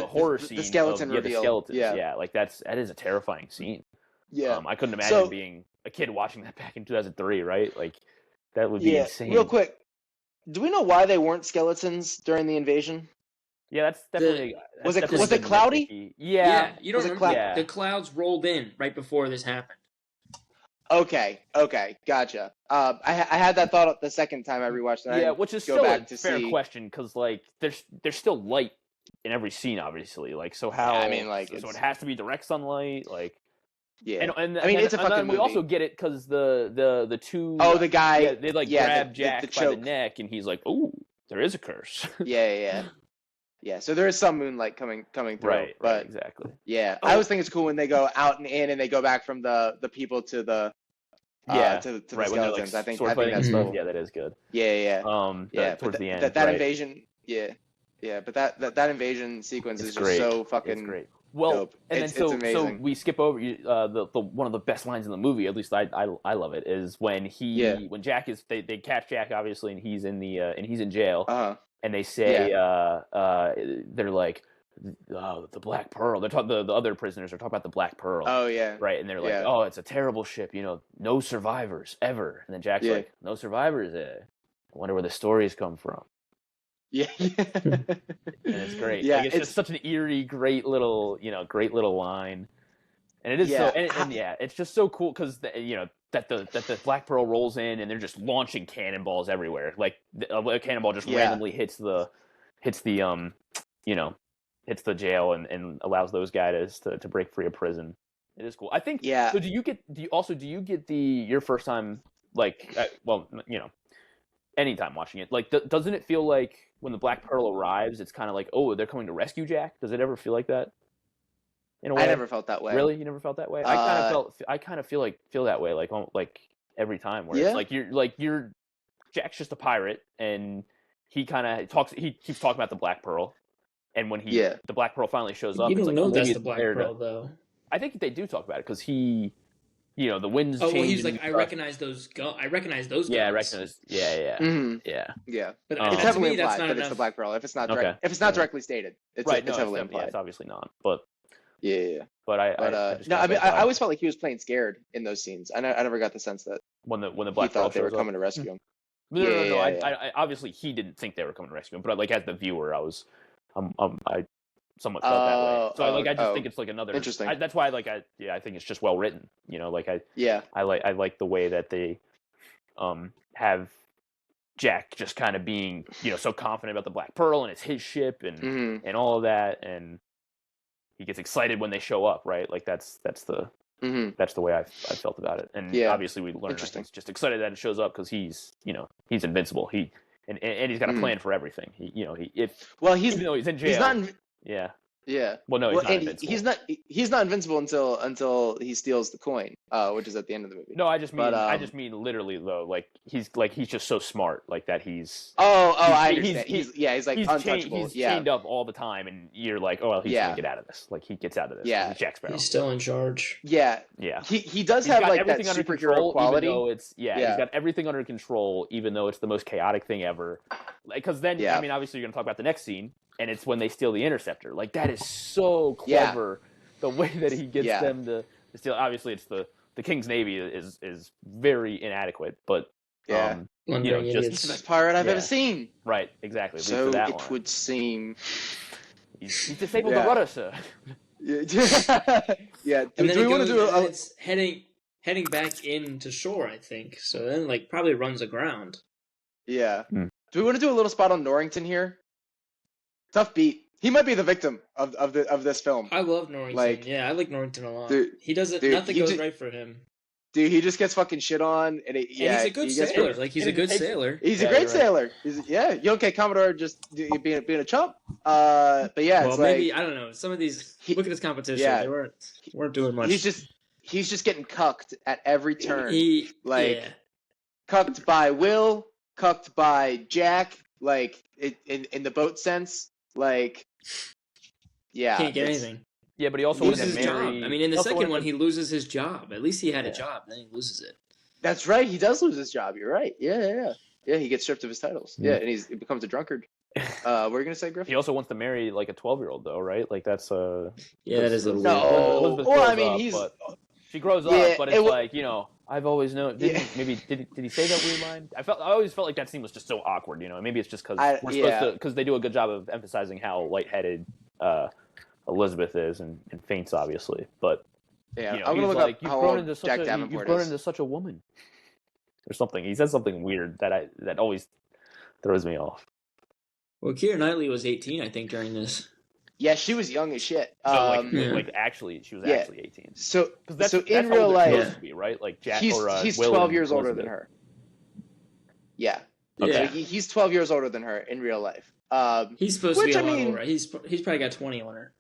horror scene. The skeleton of, reveal. the skeletons. Yeah. Like that is a terrifying scene. Yeah. I couldn't imagine being a kid watching that back in 2003, right? Like that would be insane. Real quick, do we know why they weren't skeletons during the invasion? Yeah, that's definitely. Was it definitely cloudy? nitpicky. yeah, you don't Was it remember cloud- the clouds rolled in right before this happened. Okay, gotcha. I had that thought the second time I rewatched it. Yeah, which is go still back a to fair see. question because like there's still light in every scene, obviously. Like so how? I mean, like, so it has to be direct sunlight, like. Yeah, And I mean, it's a and fucking then we movie. also get it because the two. Oh, the guy. Yeah, they like grab the Jack by the choke. neck, and he's like, "Oh, there is a curse." Yeah. So there is some moonlight coming through. right, but exactly. yeah, Oh. I always think it's cool when they go out and in, and they go back from the people to the to the right, when they're, skeletons. like, I think sword that's fighting and stuff. cool. Yeah, that is good. Yeah. Towards but the end, that right. invasion. Yeah. But that invasion sequence It's is just great. so fucking It's great. Well, dope. and It's then so amazing. we skip over the one of the best lines in the movie. At least I love it. Is when when Jack is they catch Jack obviously, and he's in jail, and they say they're like the Black Pearl. They're talking the other prisoners are talking about the Black Pearl. Oh yeah. Right, and they're like, Yeah. oh, it's a terrible ship. No survivors ever. And then Jack's Yeah. like, no survivors. I wonder where the stories come from. Yeah. And it's great. Yeah, Like, it's just such an eerie, great little line. And it is Yeah. it's just so cool because that the Black Pearl rolls in and they're just launching cannonballs everywhere. Like a cannonball just randomly hits the jail and allows those guys to break free of prison. It is cool. I think. Yeah. So do you get your first time anytime watching it, like doesn't it feel like when the Black Pearl arrives, it's kind of like, oh, they're coming to rescue Jack? Does it ever feel like that? In a way? I never felt that way. Really, you never felt that way? I kind of feel that way, like every time where it's like you're Jack's just a pirate, and he kind of keeps talking about the Black Pearl, and when the Black Pearl finally shows up, You it's don't like, know oh, that's maybe the it's Black there Pearl though. I think they do talk about it because the wind's changing. Oh well, he's like, I recognize those guns. I recognize those guns. Yeah, I recognize. Yeah. Mhm. Yeah. Yeah. But It's to heavily me, that's implied not that it's enough. the Black Pearl. If it's not Okay. directly stated, it's Right. it's No, heavily yeah, implied. it's obviously not. But Yeah. but I just No, kinda I mean, felt I always felt like he was playing scared in those scenes. I never got the sense that when the he Black Pearl thought they were shows up. coming to rescue him. No. Yeah. I obviously he didn't think they were coming to rescue him, but like as the viewer, I somewhat felt that way. So I just think it's like another. Interesting. That's why I think it's just well written. I Yeah. like the way that they have Jack just kind of being, so confident about the Black Pearl and it's his ship and all of that, and he gets excited when they show up, right? Like that's the way I felt about it. And obviously we learned that he's just excited that it shows up because he's invincible. And he's got a plan for everything. Even though he's in jail. Yeah. Well, no, he's not invincible. He's not invincible until he steals the coin, which is at the end of the movie. No, I just mean literally though. Like he's just so smart, like that he's. I understand. He's like untouchable. He's chained up all the time, and you're like, oh, well, he's gonna get out of this. Like he gets out of this. Yeah, he's Jack Sparrow. He's still in charge. Yeah. He does have like that superhero quality. Even though he's got everything under control, even though it's the most chaotic thing ever. Because then, I mean, obviously, you're gonna talk about the next scene. And it's when they steal the interceptor. Like that is so clever. The way that he gets them to steal. Obviously, it's the King's Navy is very inadequate, but just the best pirate I've ever seen. Right, exactly. So it would seem. He's disabled the rudder, sir. Yeah. And then it's heading back into shore, I think. So then, like, probably runs aground. Yeah. Do we want to do a little spot on Norrington here? Tough beat. He might be the victim of this film. I love Norrington. I like Norrington a lot. Dude, he doesn't. Nothing goes right for him. Dude, he just gets fucking shit on, and he's a good sailor. He's a good sailor. He's a great sailor. You okay, Commodore? Just being a chump. But yeah, well, maybe I don't know. Some of these look at his competition. They weren't doing much. He's just getting cucked at every turn. Cucked by Will, cucked by Jack. Like in the boat sense. Like, can't get anything. Yeah, but he also loses his job. I mean, in the second one, he loses his job. At least he had a job. Then he loses it. That's right. He does lose his job. You're right. Yeah. He gets stripped of his titles. Yeah, and he becomes a drunkard. What are you gonna say, Griffin? He also wants to marry like a 12-year-old, though, right? Like that's that is a little weird. Well, I mean, she grows up, but it's like I've always known. Maybe did he say that weird line? I always felt like that scene was just so awkward. Maybe it's just because we're supposed to, because they do a good job of emphasizing how lightheaded Elizabeth is and faints, obviously. But I'm gonna look up how old Jack Davenport is. You've grown into such a woman, or something. He says something weird that always throws me off. Well, Keira Knightley was 18, I think, during this. Yeah, she was young as shit. So, actually, she was actually 18. So in real life, right? Like Jack he's Will 12 years older than her. Yeah. Okay. So he's 12 years older than her in real life. He's supposed to be a lot older. He's probably got 20 on her.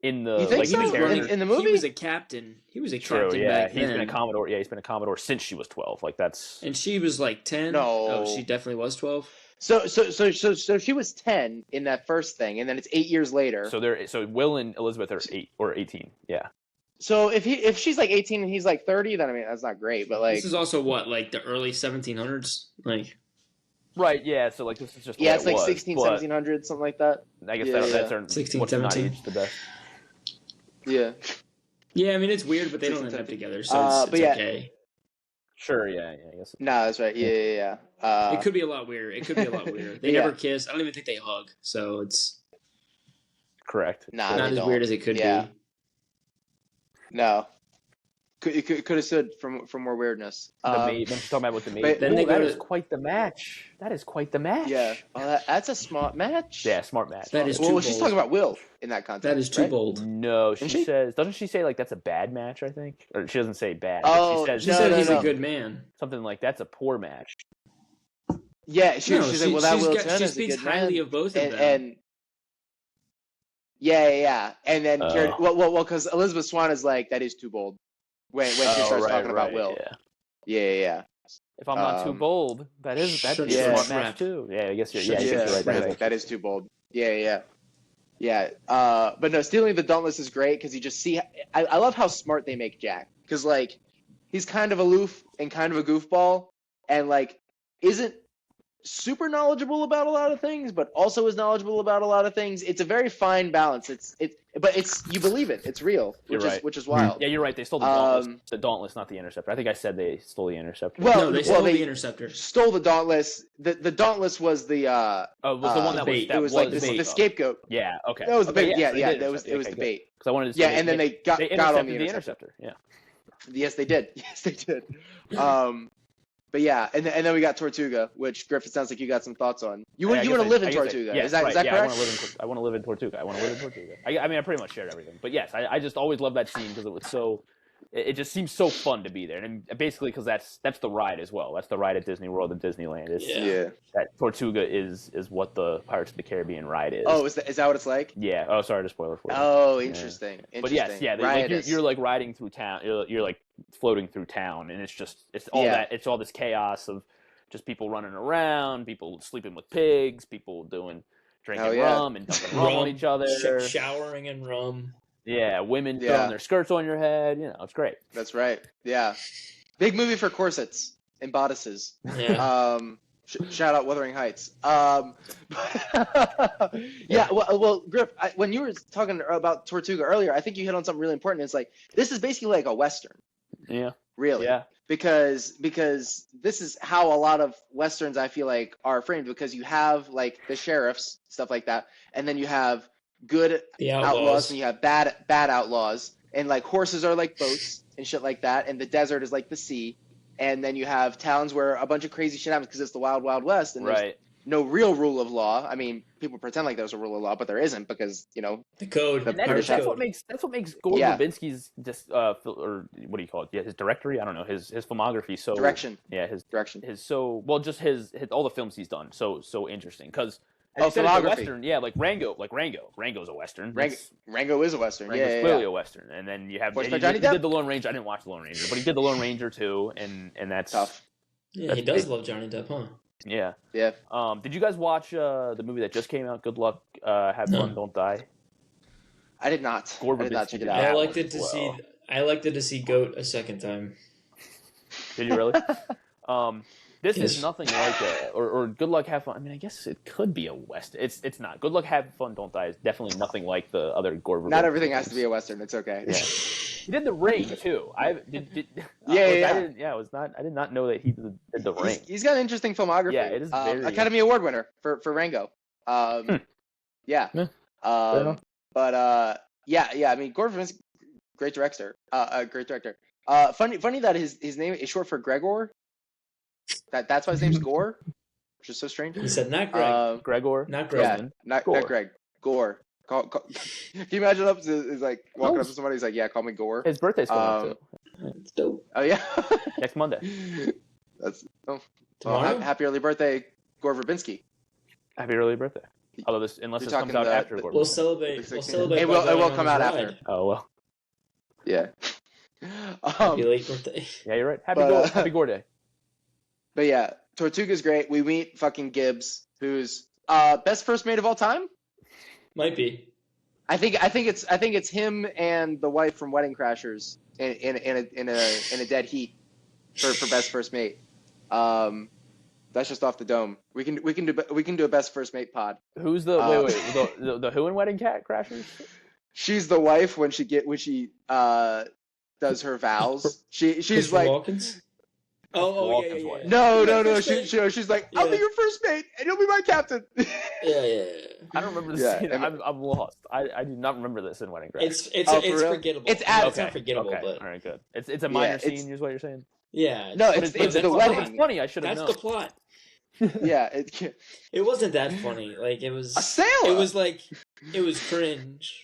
In the you think so? In the movie, he was a captain. He was a captain back then. He's been a commodore. Yeah, he's been a commodore since she was 12. Like that's. And she was like 10. No, she definitely was 12. So she was 10 in that first thing, and then it's 8 years later. So Will and Elizabeth are 8 or 18. Yeah. So if she's like 18 and he's like 30, then I mean that's not great. But like this is also what, like the early 1700s, like. Right. Yeah. So like this is just it's like 1700, something like that. I guess that's our 16, 17. The best. Yeah. Yeah, I mean it's weird, but they don't end up together, so it's okay. Sure. Yeah. I guess. No, that's right. Yeah. It could be a lot weirder. They never kiss. I don't even think they hug. So it's correct. Not as weird as it could be. No. Could have stood from more weirdness. The maid. Then she's talking about with the maid. Then that is quite the match. That is quite the match. Yeah. That's a smart match. Yeah, smart match. That is too bold. She's talking about Will in that context. That is too bold. No, she says. Doesn't she say like that's a bad match? I think, or she doesn't say bad. Oh, she said he's a good man. Something like that's a poor match. Yeah, she's like, well, that Will Turner she speaks highly of both of them. And and then because Elizabeth Swann is like that is too bold. When she starts talking about Will. Yeah. If I'm not too bold, that'd be a smart match too. Yeah, I guess you're right. That is too bold. Yeah. But no, stealing the Dauntless is great because you just see. I love how smart they make Jack because like he's kind of aloof and kind of a goofball and like isn't super knowledgeable about a lot of things, but also is knowledgeable about a lot of things. It's a very fine balance. But you believe it. It's real, which is wild. Yeah, you're right. They stole the Dauntless. The Dauntless, not the Interceptor. I think I said they stole the Interceptor. Well, they stole the Interceptor. Stole the Dauntless. The Dauntless was the was the one that was the scapegoat. Yeah. Okay. That was the bait. Yeah. It was the bait. Because I wanted to. And then they got on the Interceptor. Yeah. Yes, they did. But But yeah, and then we got Tortuga, which Griffin sounds like you got some thoughts on. You I want guess to live in I guess Tortuga? yes, Is that right. is that yeah, correct? I want to live in Tortuga. I mean, I pretty much shared everything. But yes, I just always loved that scene because it was so. It just seems so fun to be there, and basically because that's the ride as well. That's the ride at Disney World and Disneyland. Yeah. That Tortuga is what the Pirates of the Caribbean ride is. Oh, is that what it's like? Yeah. Oh, sorry to spoil it for you. Oh, interesting. But yes, yeah, you're like riding through town. You're like floating through town, and it's all that. It's all this chaos of just people running around, people sleeping with pigs, people drinking rum and dumping rum on each other, showering in rum. Yeah, women throwing their skirts on your head. It's great. That's right. Yeah, big movie for corsets and bodices. Yeah. Shout out Wuthering Heights. Yeah. Well, Griff, when you were talking about Tortuga earlier, I think you hit on something really important. It's like this is basically like a Western. Yeah. Really. Yeah. Because this is how a lot of Westerns I feel like are framed, because you have like the sheriffs, stuff like that, and then you have good outlaws and you have bad outlaws, and like horses are like boats and shit like that, and the desert is like the sea, and then you have towns where a bunch of crazy shit happens because it's the wild West, and there's no real rule of law. I mean, people pretend like there's a rule of law, but there isn't, because the code. That's what makes Gore Verbinski's just or what do you call it? Yeah, his directory. I don't know, his filmography. So direction. Yeah, his direction. His so well, just his all the films he's done. So interesting because. Filmography. Western, yeah, like Rango. Rango's a Western. Rango is a Western. Rango's clearly a Western. And then you have he did the Lone Ranger. I didn't watch the Lone Ranger, but he did the Lone Ranger too, and that's tough. Yeah, he does love Johnny Depp, huh? Yeah. Yeah. Did you guys watch the movie that just came out? Good Luck, Have Fun, Don't Die. I did not. I did not check it out. I liked it to see Goat a second time. Did you really? This is nothing like or Good Luck, Have Fun. I mean, I guess it could be a Western. It's not. Good Luck, Have Fun, Don't Die is definitely nothing like the other Gore Verbinski. Not everything has to be a Western. It's okay. Yeah. He did The Ring too. I did not know that he did The Ring. He's got an interesting filmography. Yeah, it is very Academy Award winner for Rango. Yeah. But yeah. I mean, Gore Verbinski, great director. Funny that his name is short for Gregor. That's why his name's Gore, which is so strange. He said not Greg. Gregor. Not Greg. Yeah, not Greg. Gore. Can you imagine he's like walking up to somebody, he's like, yeah, call me Gore. His birthday's coming up too. It's dope. Oh yeah. Next Monday. Tomorrow? Happy early birthday, Gore Verbinski. Happy early birthday. Although unless this comes out after Gore. We'll celebrate. It will come out after. Oh well. Yeah. Happy late birthday. Yeah, you're right. Happy Gore Day. But yeah, Tortuga's great. We meet fucking Gibbs, who's best first mate of all time. Might be. I think it's him and the wife from Wedding Crashers in a dead heat for best first mate. That's just off the dome. We can do a best first mate pod. Who's the the who in Wedding Crashers? She's the wife when she does her vows. She's like. Walkins? Oh yeah. No. She's like, I'll be your first mate, and you'll be my captain. Yeah. I don't remember this scene. I'm lost. I do not remember this in Wedding Crashers. It's forgettable. It's not forgettable, okay. but all right, good. It's a minor scene, is what you're saying. Yeah. No, it's the wedding. It's funny. I should have known. That's the plot. Yeah, it wasn't that funny. Like it was a sailor. It was like it was cringe.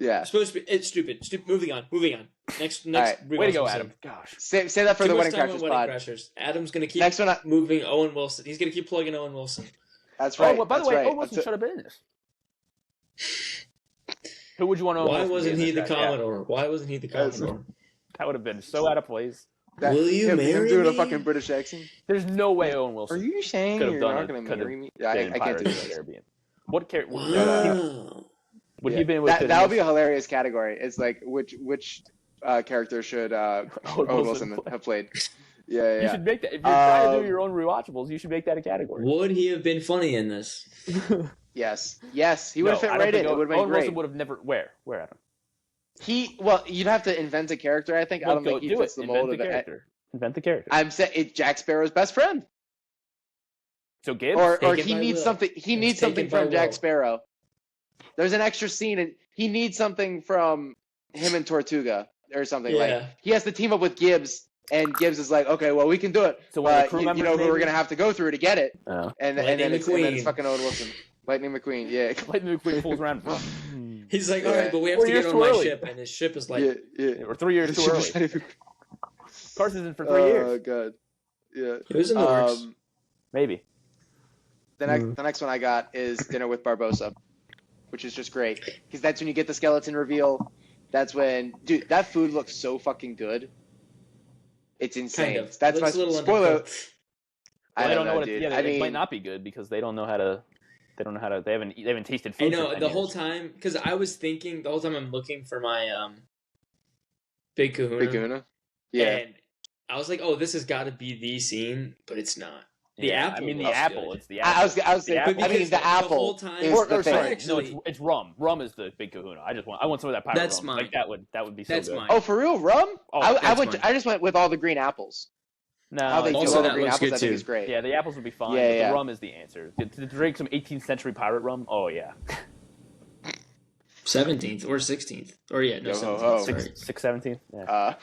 Yeah. It's supposed to be. It's stupid. Moving on. Next. Right. Way to go, Adam. Gosh. Say that for the Wedding Crashers pod. Adam's gonna keep next one moving Owen Wilson. He's gonna keep plugging Owen Wilson. That's right. Oh, well, by the way, right. Owen Wilson should have been in this. Who would you want to? Why wasn't he the Commodore? Yeah. Why wasn't he the Commodore? That would have been so out of place. Will you marry me? Doing a fucking British accent. There's no way Owen Wilson. Are you saying you're not going to marry me? Yeah, I can't do that. What character? Wow. Would he been with? That would be a hilarious category. It's like which character should Owen Wilson have played? Yeah. You should make that. If you're trying to do your own rewatchables, you should make that a category. Would he have been funny in this? Yes. He would have fit right in. It would have been Owen great. Wilson would have never. Where, Adam? You'd have to invent a character. I think. I don't think he fits the mold of it. Invent the character. I'm saying it's Jack Sparrow's best friend. So Gibbs, or he needs something. He needs something from Jack Sparrow. There's an extra scene, and he needs something from him and Tortuga or something. Like he has to team up with Gibbs And Gibbs is like, okay, well, we can do it. So one of the But crew you members, know who we're maybe? gonna have to go through to get it. Oh. And Lightning then it's McQueen. fucking Owen Wilson, Lightning McQueen. Yeah. Lightning McQueen fools around. He's like, Yeah. all right, but we have 4 to years get on too my early. ship, and his ship is like, Yeah. Or 3 years too early. Carson's in for 3 years. Oh god. Yeah. it was in the works. Maybe. The next one I got is Dinner with Barbosa, which is just great because that's when you get the skeleton reveal. That's when, dude, that food looks so fucking good. It's insane. Kind of. That's Looks my a little spoiler. undercooked. I don't know, what dude. it, I it mean, might not be good because they don't know how to. They don't know how to. They haven't tasted food. I know for 10 the whole years. time because I was thinking the whole time I'm looking for my Big Kahuna. Big Kahuna. Yeah. And I was like, oh, this has got to be the scene, but it's not. The apple. I mean, the looks apple. good. It's the apple. I was saying, apple. I mean, the whole apple time- is the Or thing. sorry, Actually- no, it's rum. Rum is the Big Kahuna. I want some of that powdered That's rum. mine. Like that would be so That's good. mine. Oh, for real, rum? Oh, I that's went. mine. I just went with all the green apples. No, How they do Also, all the that green looks apples, good I think too. is great. yeah, the apples would be fine. Yeah, but yeah. The rum is the answer. To drink some 18th century pirate rum. Oh yeah. 17th or 16th. Or yeah, no, Yo, ho, 17th. ho. Sorry. 6/17. Yeah.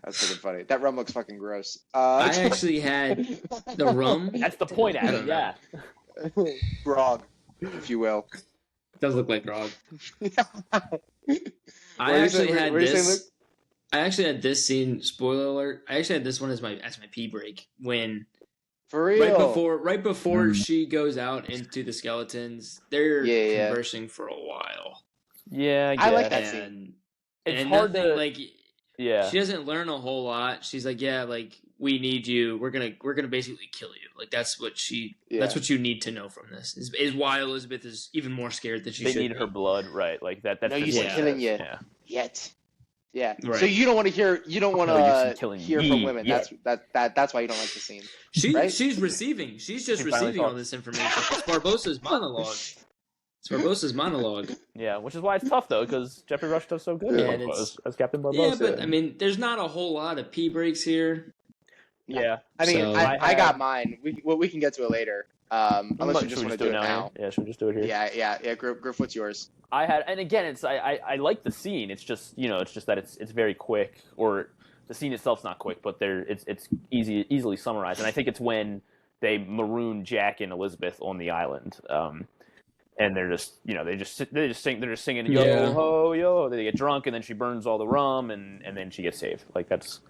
That's fucking funny. That rum looks fucking gross. I actually had the rum. That's the point, I Adam. don't know. Yeah. grog, if you will. Does look like grog. What I do you actually say- had what do you say, this. Luke? I actually had this scene. Spoiler alert! I actually had this one as my pee break when For real. right before she goes out into the skeletons. They're Yeah. conversing for a while. Yeah. I like guess. that and It's and hard nothing, to like. Yeah. She doesn't learn a whole lot. She's like, yeah, like we need you. We're gonna basically kill you. Like that's what Yeah. that's what you need to know from this. Is why Elizabeth is even more scared that she They should need be. her blood, right? Like that. That's No the use in point. killing you. Yeah. Yet. Yeah. Right. So you don't want to hear. You don't want No use in to killing hear ye from women. yet. That's why you don't like the scene. She's right? receiving. She's just She finally receiving all talks. this information. It's Barbosa's monologue. It's Barbosa's monologue. Yeah, which is why it's tough though, because Jeffrey Rush does so good Yeah, and as Captain Barbosa. Yeah, but I mean, there's not a whole lot of pee breaks here. yeah. I mean, So- I got mine. We can get to it later. Unless you just want to do it now. Yeah, should we just do it here? Yeah. Griff, what's yours? I had, and again, it's I like the scene. It's just it's just that it's very quick, or the scene itself's not quick, but it's easily summarized. And I think it's when they maroon Jack and Elizabeth on the island, and they're just they're just singing yo Yeah. ho yo. They get drunk, and then she burns all the rum, and then she gets saved. Like that's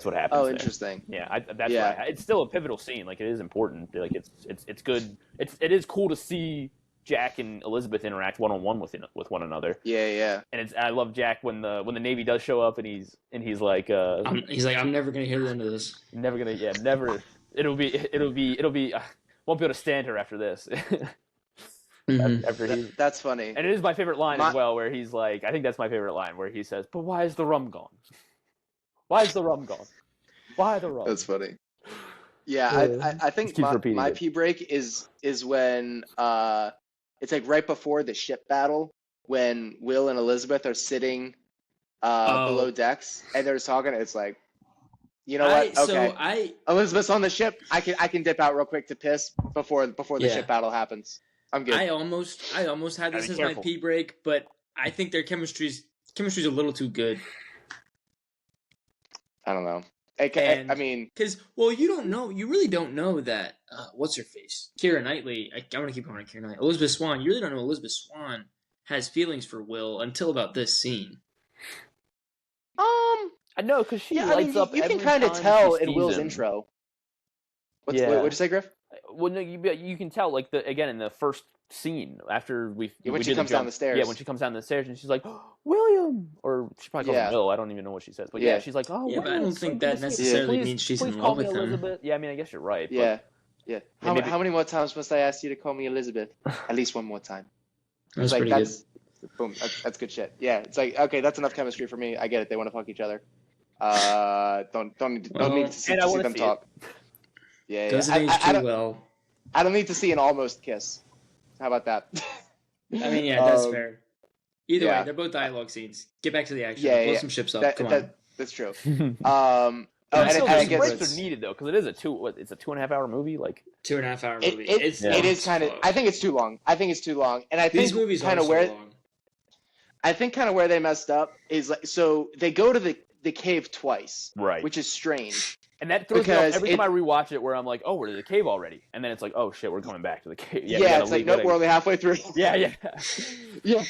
what happens. Oh, there. interesting. Yeah, that's Yeah. why it's still a pivotal scene. Like it is important. Like it's good. It is cool to see Jack and Elizabeth interact one on one with one another. Yeah. And I love Jack when the Navy does show up and he's like He's like, I'm never gonna hear the end of this. never gonna never it'll be won't be able to stand her after this. Mhm. After he's That's funny. and it is my favorite line My- as well, where he's like, I think that's my favorite line, where he says, "But why is the rum gone? Why is the rum gone? Why the rum?" That's funny. Yeah, I think Just keeps repeating my it. pee break is when it's like right before the ship battle when Will and Elizabeth are sitting below decks and they're talking. It's like, you know what? Okay, Elizabeth's on the ship. I can dip out real quick to piss before the Yeah. ship battle happens. I'm good. I almost had this Gotta as be my careful. pee break, but I think their chemistry's a little too good. I don't know. And- I mean, Because, well, you really don't know that, what's her face? Keira Knightley, I'm going to keep calling her Keira Knightley. Elizabeth Swann, you really don't know Elizabeth Swann has feelings for Will until about this scene. I know, because she yeah, I lights mean, up. you can every kind of time tell she in sees Will's him. intro. Yeah. What'd you say, Griff? Well, no, you can tell, like in the first scene after we When we she did comes down the stairs. Yeah, when she comes down the stairs and she's like, oh, William, or she probably calls Yeah. him Will. I don't even know what she says, but Yeah. yeah, she's like, oh, Yeah, but I William, don't so think good that to see you. necessarily Please- means she's please in call love me with him. Elizabeth. Yeah, I mean, I guess you're right. Yeah. Maybe- How many more times must I ask you to call me Elizabeth? At least one more time. That's It's like pretty that's boom. That's good shit. Yeah, it's like okay, that's enough chemistry for me. I get it. They want to fuck each other. Don't need to see, And I wanna them see talk. Yeah, good. Doesn't I, age I, I, too don't, well. I don't need to see an almost kiss. How about that? I mean, yeah, that's Um, fair. Either yeah. way, they're both dialogue scenes. Get back to the action. Yeah, Blow yeah. some ships up. Come on. That's true. And And still, I those guess breaks are needed though, because it is it's a 2.5 hour movie. Like 2.5 hour it, movie. it, It's it is kind of. slow. I think it's too long. And I These think movies kind are of so where long. I think kind of where they messed up is like so they go to the cave twice, Right. which is strange. And that throws me off Because every time I rewatch it, where I'm like, oh, we're to the cave already, and then it's like, oh shit, we're coming back to the cave. Yeah, it's like, nope, we're only halfway through. Yeah. Yeah.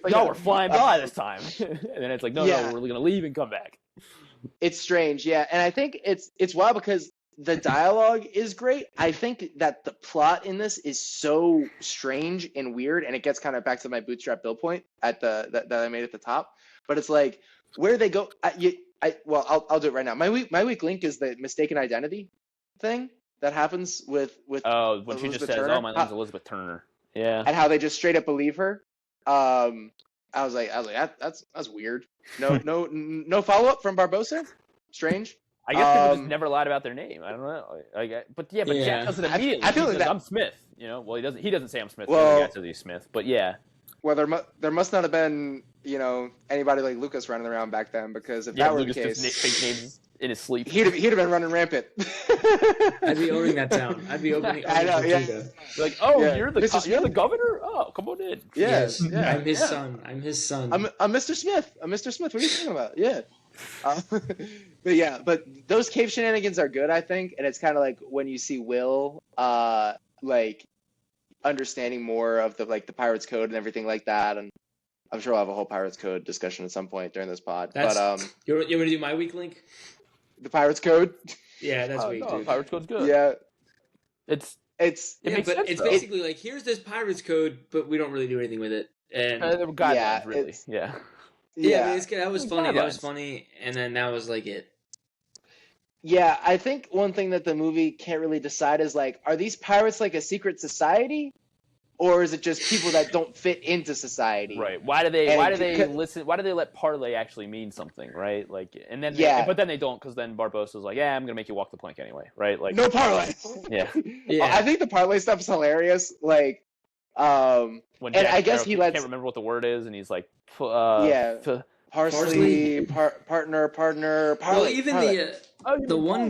Like, oh, we're flying by this time, and then it's like, no, Yeah. we're gonna leave and come back. It's strange, yeah, and I think it's wild because the dialogue is great. I think that the plot in this is so strange and weird, and it gets kind of back to my bootstrap Bill point at that I made at the top. But it's like where they go. I'll do it right now. My weak link is the mistaken identity thing that happens with Oh, when she just Elizabeth says, Turner. "Oh, my name's Elizabeth Turner." Yeah. And how they just straight up believe her. I was like that's weird. No follow up from Barbosa. Strange. I guess people just never lied about their name. I don't know. But Jack doesn't immediately. I feel he like says, that. I'm Smith. You know, well, he doesn't say I'm Smith. Well, the guy says he's Smith. But yeah. Well, there must not have been anybody like Lucas running around back then, because if that were Lucas the case, just fake names in his sleep. he'd have been running rampant. I'd be owning that town. I'd be opening. I know, yeah. Like, oh, Yeah. you're the governor? Oh, come on in. Yes, yeah. I'm his son. I'm his son. I'm Mr. Smith. I'm Mr. Smith. What are you talking about? Yeah. But those cave shenanigans are good, I think, and it's kind of like when you see Will, like understanding more of the Pirates Code and everything like that, and I'm sure we'll have a whole Pirates Code discussion at some point during this pod. You want to do my weak link? The Pirates Code. Yeah, that's weak. No, Dude. Pirates Code's good. Yeah, It's it's makes sense, it's though. basically like, here's this Pirates Code, but we don't really do anything with it. And there were guidelines, Yeah, really. it's- Yeah. yeah, I mean, that was funny. That was Guidelines. funny, and then that was like it. Yeah, I think one thing that the movie can't really decide is like, are these pirates like a secret society, or is it just people that don't fit into society? Right. Why do they And listen? Why do they let parlay actually mean something? Right. Like, and then Yeah. but then they don't, because then Barbossa's like, yeah, I'm gonna make you walk the plank anyway. Right. Like, No parlay. Yeah. Yeah. I think the parlay stuff is hilarious. Like, when and Jack I guess Sparrow he lets can't remember what the word is, and he's like, Yeah. parsley, partner, Well, parlay. even parlay. the one,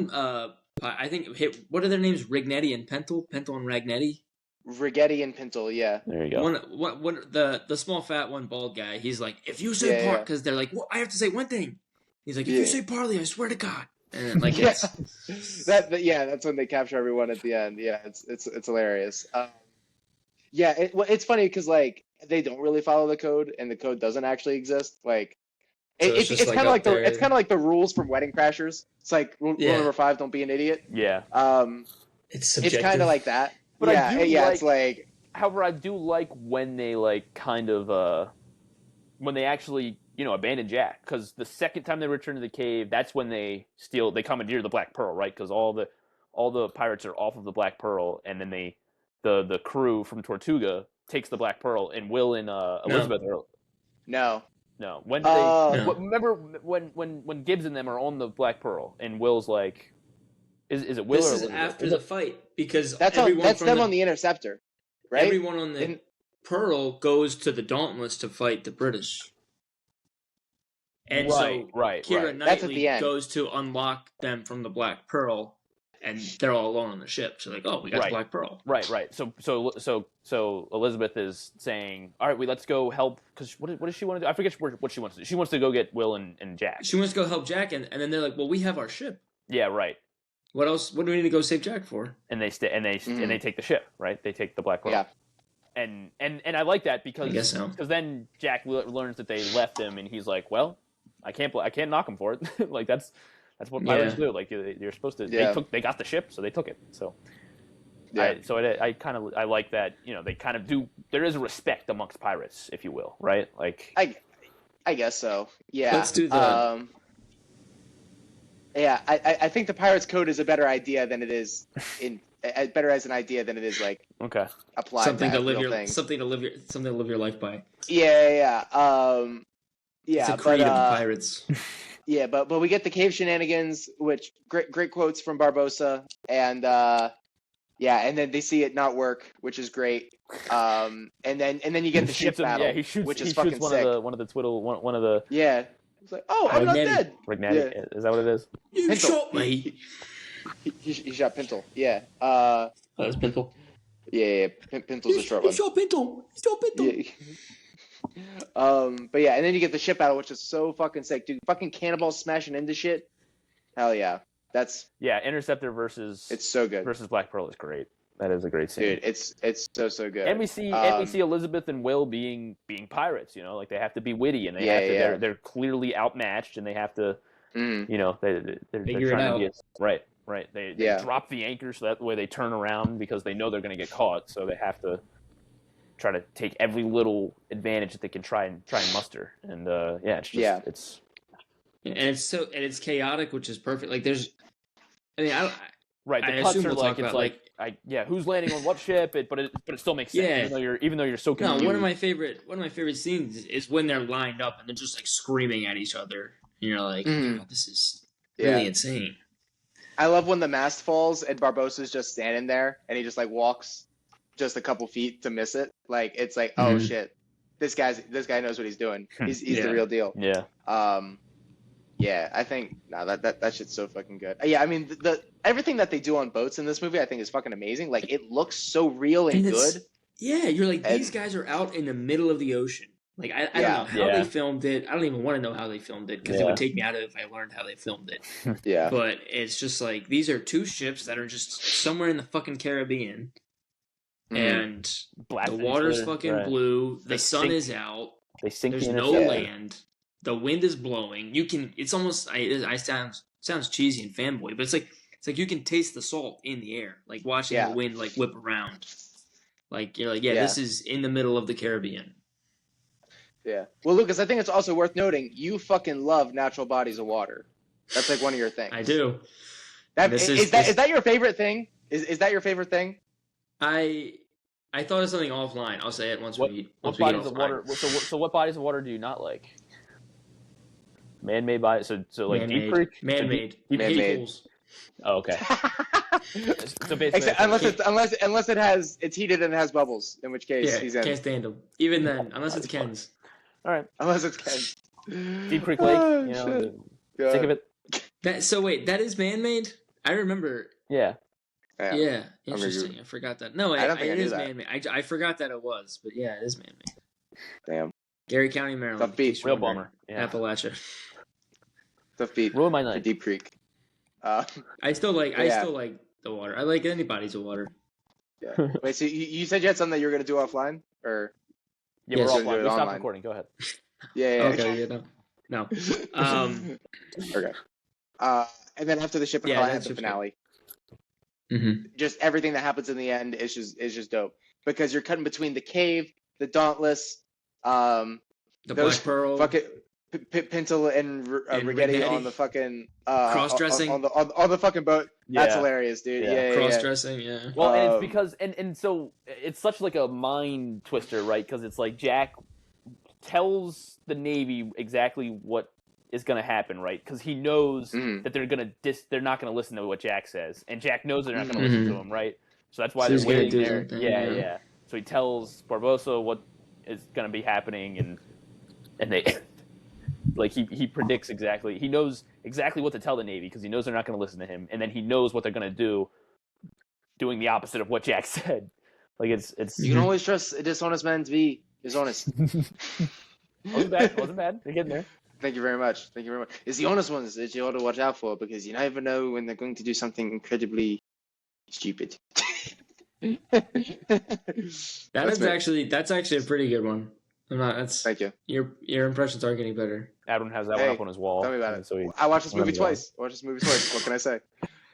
Yeah. I think, what are their names? Rignetti and Pentel and Ragnetti. Rigetti and Pintle, yeah. There you go. One, the small fat one bald guy. He's like, if you say Yeah, because they're like, well, I have to say one thing. He's like, if Yeah. you say parley, I swear to God. And then, like, Yeah. it's That's when they capture everyone at the end. Yeah, it's hilarious. It's funny because like they don't really follow the code, and the code doesn't actually exist. Like, So it's it's just, like, kind of up like there. it's kind of like the rules from Wedding Crashers. It's like rule Yeah. number 5: don't be an idiot. Yeah. it's subjective. It's kind of like that. But I yeah, do yeah. like- It's like However, I do like when they like kind of when they actually abandon Jack, because the second time they return to the cave, that's when they commandeer the Black Pearl, right? Because all the pirates are off of the Black Pearl, and then the crew from Tortuga takes the Black Pearl, and Will and Elizabeth are no. when do they? No. Remember when Gibbs and them are on the Black Pearl, and Will's like, is it Will This or is Elizabeth? after the fight, because That's them on the Interceptor, right? Everyone on the Pearl goes to the Dauntless to fight the British. And so right. Keira That's at the Knightley end. goes to unlock them from the Black Pearl, and they're all alone on the ship. So like, oh, we got Right. the Black Pearl. Right. So Elizabeth is saying, "All right, let's go help." Because what does she want to do? I forget what she wants to do. She wants to go get Will and Jack. She wants to go help Jack, and then they're like, well, we have our ship. Yeah, right. What else? What do we need to go save Jack for? And they they take the ship. Right. They take the Black Pearl. Yeah. And I like that because I guess so. Because then Jack learns that they left him, and he's like, "Well, I can't knock him for it." Like that's what pirates do. Like you're supposed to. Yeah. They got the ship, so they took it. So. Yeah. I like that, they kind of do. There is a respect amongst pirates, if you will, right? Like, I guess so. Yeah. Let's do the. Yeah, I think the Pirates Code is a better idea than it is better as an idea than it is like okay, applied Something to real live things. something to live your life by. Yeah. It's Yeah, a creed but of the pirates. yeah, but we get the cave shenanigans, which great quotes from Barbosa, and and then they see it not work, which is great. And then you get the ship battle, yeah, he shoots, which is he fucking shoots one sick. of the twiddle one of the Yeah, it's like, oh, I'm not Ragnetti. dead. Ragnetti. Yeah. Is that what it is? You Pintle. shot me. He shot Pintle. Yeah. That's Pintle. Yeah. Pintle's a short one. shot Pintle. You shot Pintle. Yeah. But yeah, and then you get the ship battle, which is so fucking sick, dude. Fucking cannonballs smashing into shit. Hell yeah, Interceptor versus so good, versus Black Pearl is great. That is a great scene, dude. It's so good. And we see Elizabeth and Will being pirates. You know, like they have to be witty, and they have to. They're clearly outmatched, and they have to. You know, they're trying to be right. They drop the anchor so that way they turn around because they know they're going to get caught. So they have to try to take every little advantage that they can try and muster. And it's it's chaotic, which is perfect. Like there's, I mean, right. The cuts are like who's landing on what ship? But it still makes sense. Even though you're so confused. No, one of my favorite scenes is when they're lined up and they're just like screaming at each other. You're like, God, this is really insane. I love when the mast falls and Barbossa's just standing there and he just like walks just a couple feet to miss it. Like it's like, oh shit, this guy knows what he's doing. He's the real deal. Yeah. I think that shit's so fucking good. Yeah, I mean the everything that they do on boats in this movie I think is fucking amazing. Like it looks so real and good. Yeah, you're like these guys are out in the middle of the ocean. Like I don't know how they filmed it. I don't even want to know how they filmed it because it would take me out of it if I learned how they filmed it. Yeah. But it's just like these are two ships that are just somewhere in the fucking Caribbean, and the water's fucking blue. The sun is out. There's no land. The wind is blowing. You can. It's almost. I sounds cheesy and fanboy, but it's like you can taste the salt in the air. Like watching the wind like whip around. Like you're like this is in the middle of the Caribbean. Yeah. Well, Lucas, I think it's also worth noting you fucking love natural bodies of water. That's like one of your things. I do. Is that your favorite thing? Is that your favorite thing? I thought of something offline. I'll say it once we get offline. So what bodies of water do you not like? Man-made bodies. So like man-made. Deep Creek. Man-made. Man-made. Oh, okay. So basically, unless it's heated and it has bubbles, in which case he's in. Can't stand them. Even then, unless it's Ken's. All right. Unless it's Ken's. Deep Creek Lake. Think of it. That is man-made. I remember. Yeah. Yeah. Interesting. I forgot that. No, it is man-made. I forgot that it was, but yeah, it is man-made. Damn. Gary County, Maryland. Tough beat. Real bummer. Yeah. Appalachia. Tough beat. Ruin my night. Deep Creek. I still like the water. I like any bodies of water. Yeah. Wait, so you said you had something that you were gonna do offline, or? Yeah, we're offline. We stopped recording. Go ahead. Yeah. Okay. Yeah. No. Okay. And then after the ship and I had the finale. Just everything that happens in the end is just dope because you're cutting between the cave, the Dauntless, the Black Pearl, fucking Pintel and Rigetti on the fucking cross-dressing on the fucking boat. Yeah. That's hilarious, dude. Yeah. Cross-dressing, yeah. Well, and it's because and so it's such like a mind twister, right? Because it's like Jack tells the Navy exactly what is going to happen, right? Because he knows that they're not going to listen to what Jack says, and Jack knows they're not going to listen to him, right? So that's why they're waiting there. Yeah. So he tells Barbossa what is going to be happening, and they like he predicts exactly. He knows exactly what to tell the Navy because he knows they're not going to listen to him, and then he knows what they're going to do, doing the opposite of what Jack said. Like it's. You can always trust a dishonest man to be dishonest. Wasn't bad. You're getting there. Thank you very much. It's the honest ones that you ought to watch out for because you never know when they're going to do something incredibly stupid. That's actually a pretty good one. Thank you. Your impressions are getting better. Adam has that one up on his wall. Tell me about it. So I watched this movie twice. What can I say?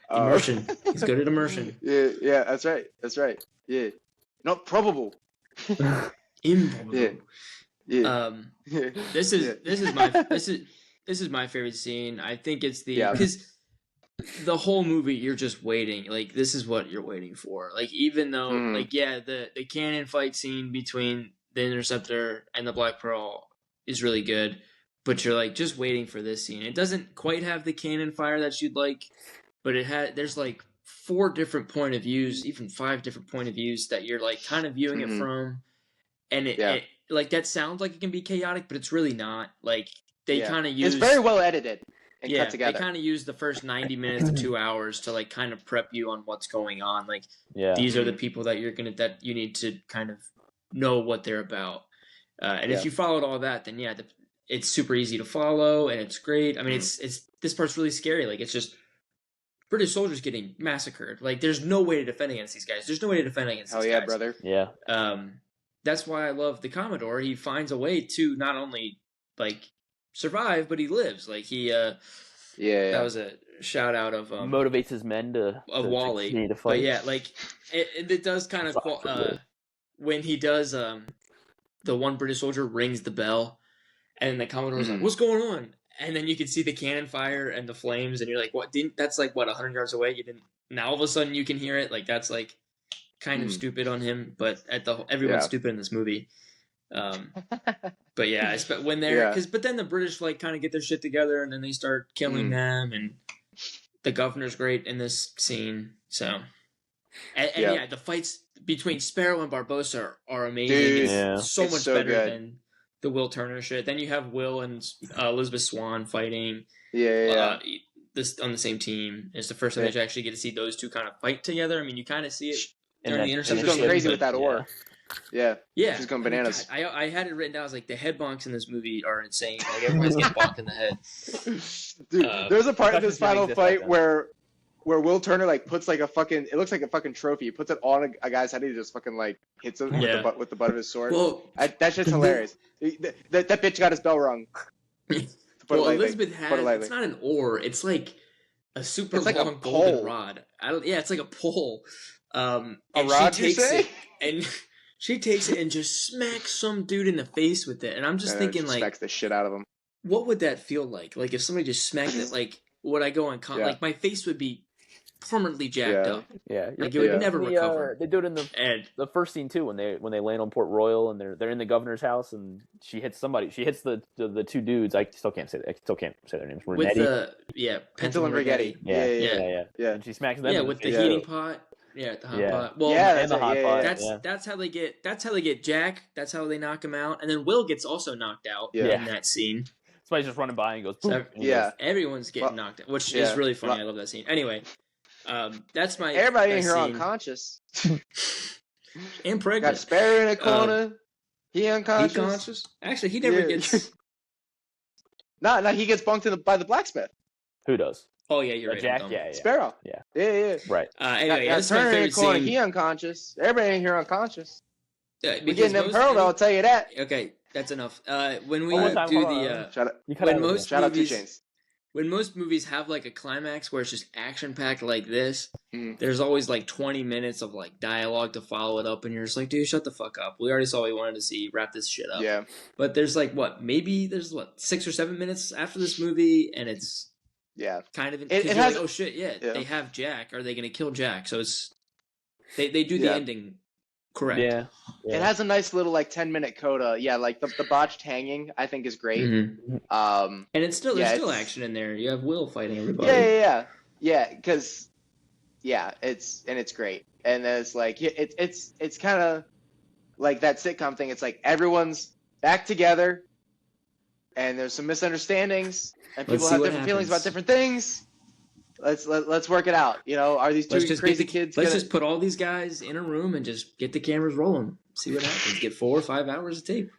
Immersion. He's good at immersion. Yeah, that's right. Yeah. Not probable. Improbable. Yeah. This is my favorite scene. I think it's because the whole movie you're just waiting. Like this is what you're waiting for. Like even though the cannon fight scene between the Interceptor and the Black Pearl is really good, but you're like just waiting for this scene. It doesn't quite have the cannon fire that you'd like, but there's like 4 different point of views, even 5 different point of views that you're like kind of viewing it from, and it like that sounds like it can be chaotic, but it's really not. Like they kind of use. It's very well edited and cut together. They kind of use the first 90 minutes to 2 hours to like kind of prep you on what's going on. Like these are the people that you need to kind of know what they're about. And if you followed all that, then yeah, it's super easy to follow and it's great. I mean, it's this part's really scary. Like it's just British soldiers getting massacred. Like there's no way to defend against these guys. There's no way to defend against these guys. brother. Yeah. That's why I love the Commodore. He finds a way to not only like survive, but he lives. Like he that was a shout out of motivates his men to Wally. To fight. But yeah, like it does kind of when he does the one British soldier rings the bell and the Commodore's like, what's going on? And then you can see the cannon fire and the flames and you're like, what? That's like what 100 yards away. You didn't. Now all of a sudden you can hear it. Like that's like kind of stupid on him, but everyone's stupid in this movie. But yeah, when they're but then the British like kind of get their shit together and then they start killing them, and the governor's great in this scene. So and the fights between Sparrow and Barbossa are amazing. Dude, it's so much better good. than the Will Turner shit. Then you have Will and Elizabeth Swann fighting. This on the same team. It's the first time that you actually get to see those two kind of fight together. I mean, you kind of see it during the Interceptor. She's going crazy with that oar. Yeah. She's going bananas. God, I had it written down. I was like, the head bonks in this movie are insane. Like everybody's getting bonked in the head. Dude, there's a part in this final fight where Will Turner like puts like it looks like a fucking trophy. He puts it on a guy's head. He just fucking like hits him with the butt of his sword. Well, that shit's hilarious. That bitch got his bell rung. Well, Elizabeth has. It's not an oar. It's like a super long golden rod. It's like a pole. A rod, you say? She takes it and just smacks some dude in the face with it. And I'm just thinking, like, smacks the shit out of him. What would that feel like? Like if somebody just smacked it, like would I go on? Like my face would be permanently jacked up. Yeah, like it would never recover. They do it in the first scene too when they land on Port Royal and they're in the governor's house and she hits somebody. She hits the two dudes. I still can't say their names. With Pencil and Rigetti. Yeah. And she smacks them. Yeah, with the heating pot. Yeah, the hot pot. Well, and the hot pot. That's how they get. That's how they get Jack. That's how they knock him out. And then Will gets also knocked out in that scene. Somebody's just running by and goes, boom. Everyone's getting knocked out, which is really funny. I love that scene. Anyway, that's my. Everybody in here unconscious. And pregnant. Got Sparrow in a corner. He unconscious. Actually, he never gets. No, he gets bunked by the blacksmith. Who does? Oh yeah, you're right. Jack, yeah. Sparrow. Yeah. Right. Anyway, that's my favorite scene. He unconscious. Everybody in here unconscious. We're getting them pearled, I'll tell you that. Okay, that's enough. When we when most movies have like a climax where it's just action packed like this, there's always like 20 minutes of like dialogue to follow it up, and you're just like, dude, shut the fuck up. We already saw what we wanted to see. Wrap this shit up. Yeah. But there's like 6 or 7 minutes after this movie, and it's kind of it has like, oh shit, they have Jack. Are they going to kill Jack? So it's they do the ending correct. Yeah. It has a nice little like 10-minute coda. Yeah, like the botched hanging I think is great. Mm-hmm. And it's still there's still action in there. You have Will fighting everybody. Yeah, because it's great. And it's like it's kind of like that sitcom thing. It's like everyone's back together and there's some misunderstandings and people have different feelings about different things. Let's work it out. You know, are these two crazy kids? Let's just put all these guys in a room and just get the cameras rolling. See what happens. Get 4 or 5 hours of tape.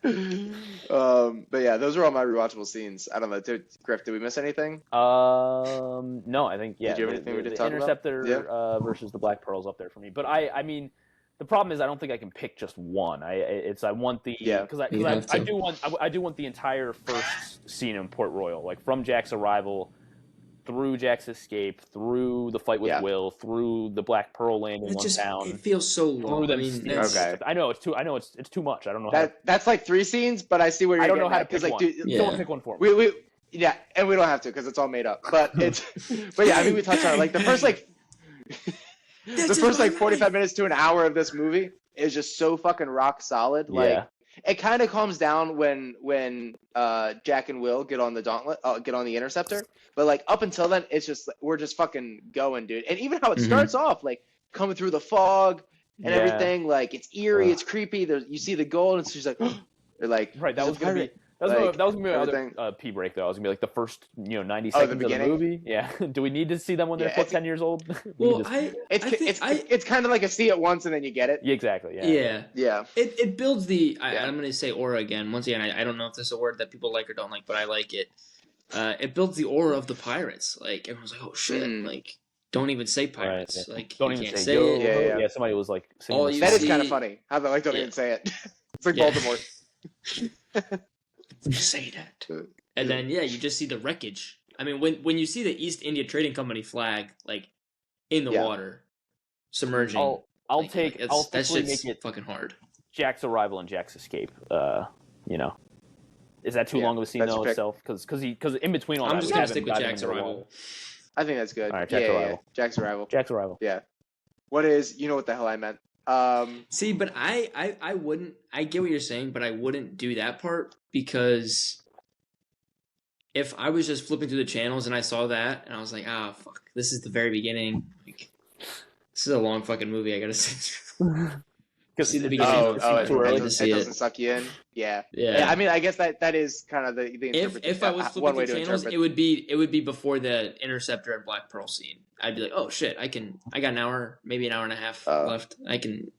But yeah, those are all my rewatchable scenes. I don't know, Griff, did we miss anything? No, I think Did you have anything we did talk about? Interceptor versus the Black Pearl's up there for me. But I mean, the problem is I don't think I can pick just one. I want the because I do want the entire first scene in Port Royal, like from Jack's arrival through Jack's escape, through the fight with Will, through the Black Pearl landing on town. It feels so long. I know it's too much. I don't know. That's like 3 scenes, but I see where you're. I don't know how to pick one. Don't pick one for me. And we don't have to because it's all made up. But yeah, I mean we touched on it. Like the first the first 45 minutes to an hour of this movie is just so fucking rock solid. Like it kind of calms down when Jack and Will get on the Gauntlet, get on the Interceptor. But like up until then, it's just we're just fucking going, dude. And even how it starts off, like coming through the fog and everything, like it's eerie, it's creepy. You see the gold, and it's just like they're like, right. That was Like, that was gonna be my everything. other pee break though. I was gonna be like the first 90 Oh, the seconds of the beginning? movie. Yeah. Do we need to see them when they're Yeah, 10 years old? Well, It's kind of like a see it once and then you get it. Yeah, exactly. Yeah. yeah. Yeah. It builds the. Yeah. I'm going to say aura again. Once again, I don't know if this is a word that people like or don't like, but I like it. It builds the aura of the pirates. Like everyone's like, oh shit! Mhm. Like, don't even say pirates. Right, yeah. Like, Don't you even can't say say yo. it. Yeah. Somebody was like singing All the you song. That is see- kind of funny. How they like don't Yeah. even say it. It's like Yeah. Baltimore. Say that. And then you just see the wreckage. I mean, when you see the East India Trading Company flag like in the Yeah. water, submerging. I'll like, take. like, I'll that officially shit's make it fucking hard. Jack's arrival and Jack's escape. You know, is that too Yeah, long of a scene that's though your pick. itself? Because in between all I'm that, just we gonna have stick him with diving Jack's into the arrival. water. I think that's good. All right, Jack's arrival. Jack's arrival. Jack's arrival. Yeah. What is? You know what the hell I meant? See, but I wouldn't. I get what you're saying, but I wouldn't do that part because if I was just flipping through the channels and I saw that and I was like, ah, fuck, this is the very beginning. Like, this is a long fucking movie. I gotta sit through. See the beginning. it, too early to doesn't, see it it. doesn't suck you in. Yeah. Yeah. I mean, I guess that is kind of the If I was one flipping way through to channels, interpret. it would be before the Interceptor and Black Pearl scene. I'd be like, oh shit, I got an hour, maybe an hour and a half left. I can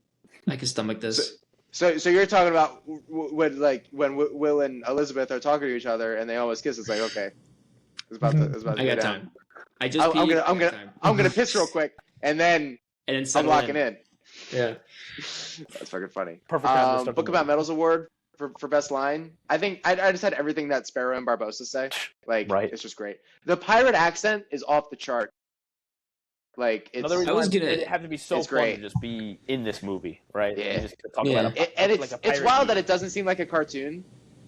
stomach this. So you're talking about when Will and Elizabeth are talking to each other and they almost kiss. It's like, okay, it's about to I go got down. time. I just peed. I'm gonna piss real quick and then I'm locking in. Yeah. That's fucking funny. Perfect time to start Book the About movie. Medals award for best line. I think I just had everything that Sparrow and Barbossa say. Like, Right. It's just great. The pirate accent is off the chart. Like, it's Another reason I was why gonna- it had to be so it's fun great. to just be in this movie, right? Yeah. You just talk Yeah. about and like it's a it's pirate wild that movie. it doesn't seem like a cartoon.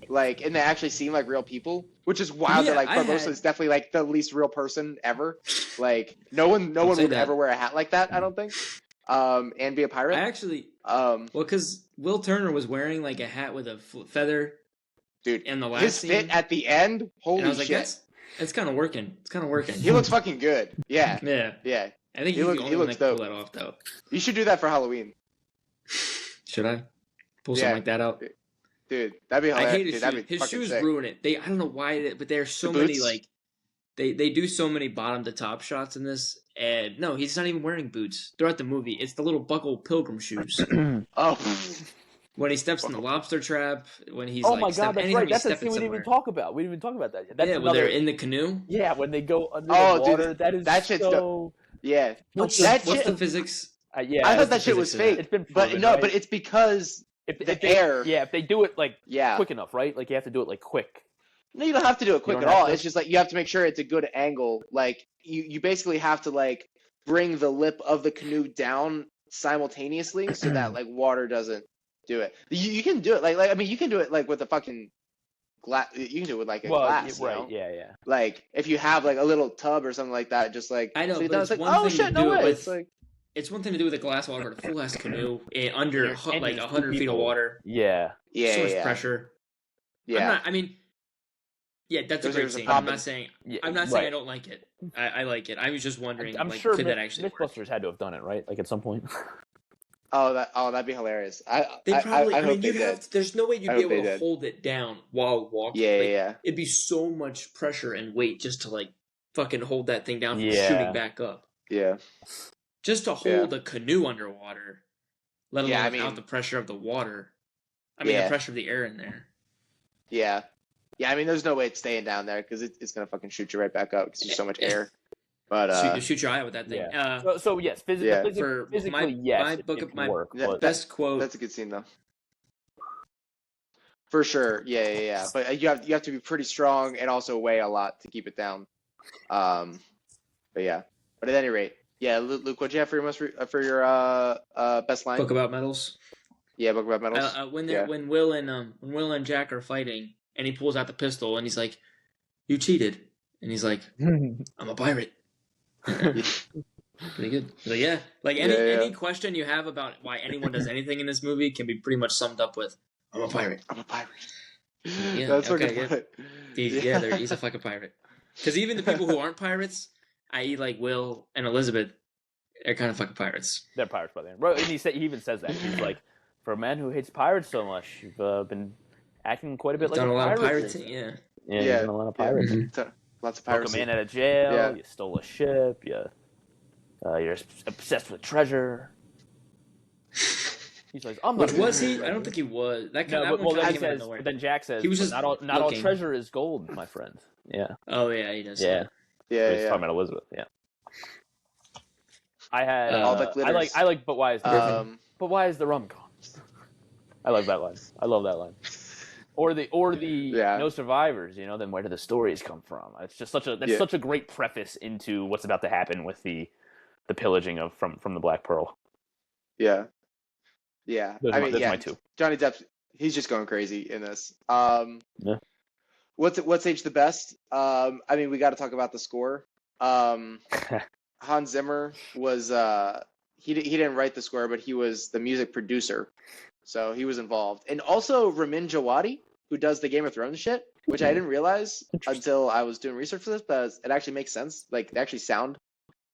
Like, and they actually seem like real people, which is wild. Yeah, that like I Barbossa had- is definitely like the least real person ever. Like, no one say would that. ever wear a hat like that. I don't think. And be a pirate. I actually, Um, well, because Will Turner was wearing like a hat with a feather dude, in the last his scene, fit at the end. Holy and I was like, shit! it's kind of working. It's kind of working. He looks fucking good. Yeah, Yeah, yeah. I think He he's look- the he only one looks that can dope. pull that off, though. You should do that for Halloween, Should I pull Yeah. something like that out? dude. That'd be hilarious. I hate Dude, his that'd shoes. be His fucking shoes sick. ruin it. I don't know why, but there's so The many boots? like they do so many bottom to top shots in this. And no, he's not even wearing boots throughout the movie. It's the little buckle pilgrim shoes. Oh, When he steps in the lobster trap, when he's Oh like, my god, that's right. That's a stepping scene we didn't even somewhere. talk about. We didn't even talk about that. That's Yeah, when another. they're in the canoe. Yeah, when they go under Oh, the dude, water, that that shit's so. yeah. What's That the shit- physics? Yeah, I thought the that shit was physics of that? fake. It's been But proven, no, right? but it's because if the they, air. Yeah, if they do it like Yeah. quick enough, right? Like you have to do it like quick. No, you don't have to do it quick don't at have all. to? It's just like you have to make sure it's a good angle. Like you basically have to like bring the lip of the canoe down simultaneously so that like water doesn't do it. You can do it like I mean you can do it like with a fucking glass. You can do it with like a glass. right? You know? Yeah. Like if you have like a little tub or something like that, just like I know, so you but know, it's like one oh thing shit, to no do it way. with- It's like It's one thing to do with a glass water, but a full ass canoe under And like these 100 feet of people- water, Yeah. yeah, so much yeah, pressure. yeah. Yeah, that's a Those great are scene. poppin'. I'm not saying right. I don't like it. I like it. I was just wondering, I'm like, sure could that actually work? Mythbusters had to have done it, right? Like at some point. That'd be hilarious. They probably. I I hope mean, they you'd did. have. There's no way you'd I be hope able they to did. hold it down while walking. Yeah, Like, yeah. It'd be so much pressure and weight just to like fucking hold that thing down from Yeah. shooting back up. Yeah. Just to hold a canoe underwater, let alone Yeah, I without mean- the pressure of the water. I mean, Yeah. the pressure of the air in there. Yeah. Yeah, I mean, there's no way it's staying down there because it's going to fucking shoot you right back up because there's so much air. But, Shoot your eye out with that thing. Yeah. So yes, Yeah. For physically, my- yes, my it book can of my work. Yeah, but Best quote. that's a good scene, though. For sure. Yeah. But you have to be pretty strong and also weigh a lot to keep it down. But yeah. But at any rate, yeah, Luke, what'd you have for your best line? Book about medals. Yeah, book about medals. When Will and Jack are fighting, and he pulls out the pistol, and he's like, "You cheated," and he's like, "I'm a pirate." Pretty good. So yeah, like any question you have about why anyone does anything in this movie can be pretty much summed up with, "I'm a pirate." I'm a pirate. Yeah, That's okay, fucking yeah. funny. He's a fucking pirate. Because even the people who aren't pirates, i.e., like Will and Elizabeth, are kind of fucking pirates. They're pirates by the end. Right, and he even says that. He's like, for a man who hates pirates so much, you've been acting quite a bit He's like done a lot of pirate. pirating, yeah. Yeah, he's done a lot of pirating. Lots of Broke a piracy. man out of jail. Yeah. You stole a ship. You're obsessed with treasure. He's like, I'm not. Which was he? I don't think he was. That kind of well, then, came out of nowhere. but then Jack says, He was just not all looking. treasure is gold, my friend. Yeah. Oh yeah, he does. Yeah. Yeah, He's talking about Elizabeth. Yeah. I had. All that glitters. I like, but why is the rum gone? I like that line. I love that line. Or the no survivors. Then where do the stories come from? It's just such a great preface into what's about to happen with the pillaging from the Black Pearl. Yeah. Yeah. Those are my two. Johnny Depp, he's just going crazy in this. Yeah. What's aged the best? We got to talk about the score. Hans Zimmer was he didn't write the score, but he was the music producer, so he was involved. And also Ramin Djawadi, who does the Game of Thrones shit, which I didn't realize until I was doing research for this, but it actually makes sense. Like they actually sound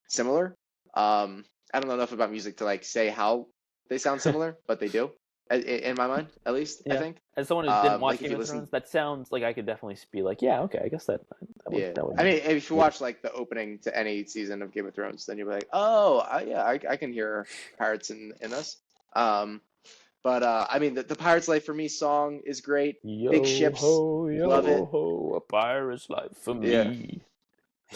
similar. I don't know enough about music to like say how they sound similar, but they do, in my mind, at least. Yeah. I think. As someone who didn't watch Game of Thrones, that sounds like I could definitely be like, yeah, okay, I guess that would. If you watch like the opening to any season of Game of Thrones, then you'll be like, oh, I can hear pirates in this. The Pirate's Life for Me song is great. Big ships, love it. A pirate's life for me. Yeah.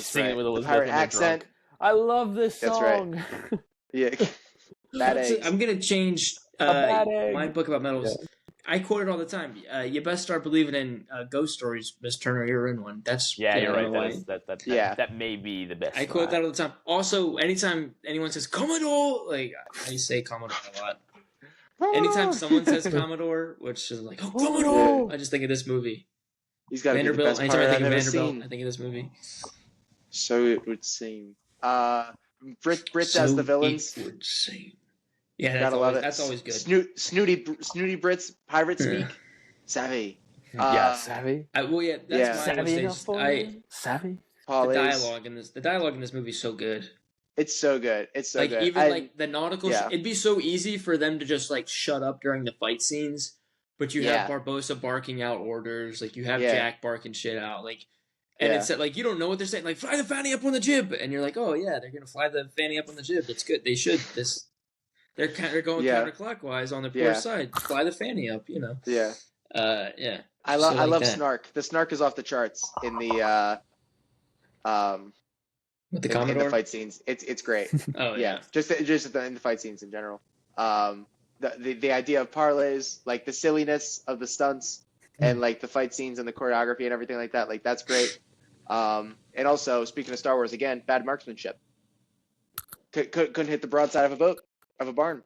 Sing it with Elizabeth. The pirate accent. Drunk. I love this song. That's right. Yeah. Bad eggs. I'm gonna change my book about metals. Yeah. I quote it all the time. You best start believing in ghost stories, Miss Turner. You're in one. That's you're right. That may be the best. I quote that all the time. Also, anytime anyone says Commodore, like I say Commodore a lot. Anytime someone says Commodore, which is like Commodore, I just think of this movie. He's got Vanderbilt. Anytime I think of Vanderbilt, I think of this movie. So it would seem. Brits as the villains. It would seem. Yeah, that's always good. Snooty Brits, pirate speak. Savvy. Savvy. That's my Savvy. The dialogue in this movie is so good. It's so good. It's so good. Even like the nautical, it'd be so easy for them to just like shut up during the fight scenes, but you have Barbossa barking out orders, like you have Jack barking shit out, like, and it's like you don't know what they're saying, like fly the fanny up on the jib, and you're like, oh yeah, they're gonna fly the fanny up on the jib. That's good. They should. They're going counterclockwise on the port side. Fly the fanny up, Yeah. Yeah. I love Snark. The Snark is off the charts in the with the Commodore? In the fight scenes. It's great. Oh yeah. Just in the fight scenes in general. The idea of parlays, like the silliness of the stunts and like the fight scenes and the choreography and everything like that, like that's great. And also speaking of Star Wars again, bad marksmanship. Couldn't hit the broadside of a barn.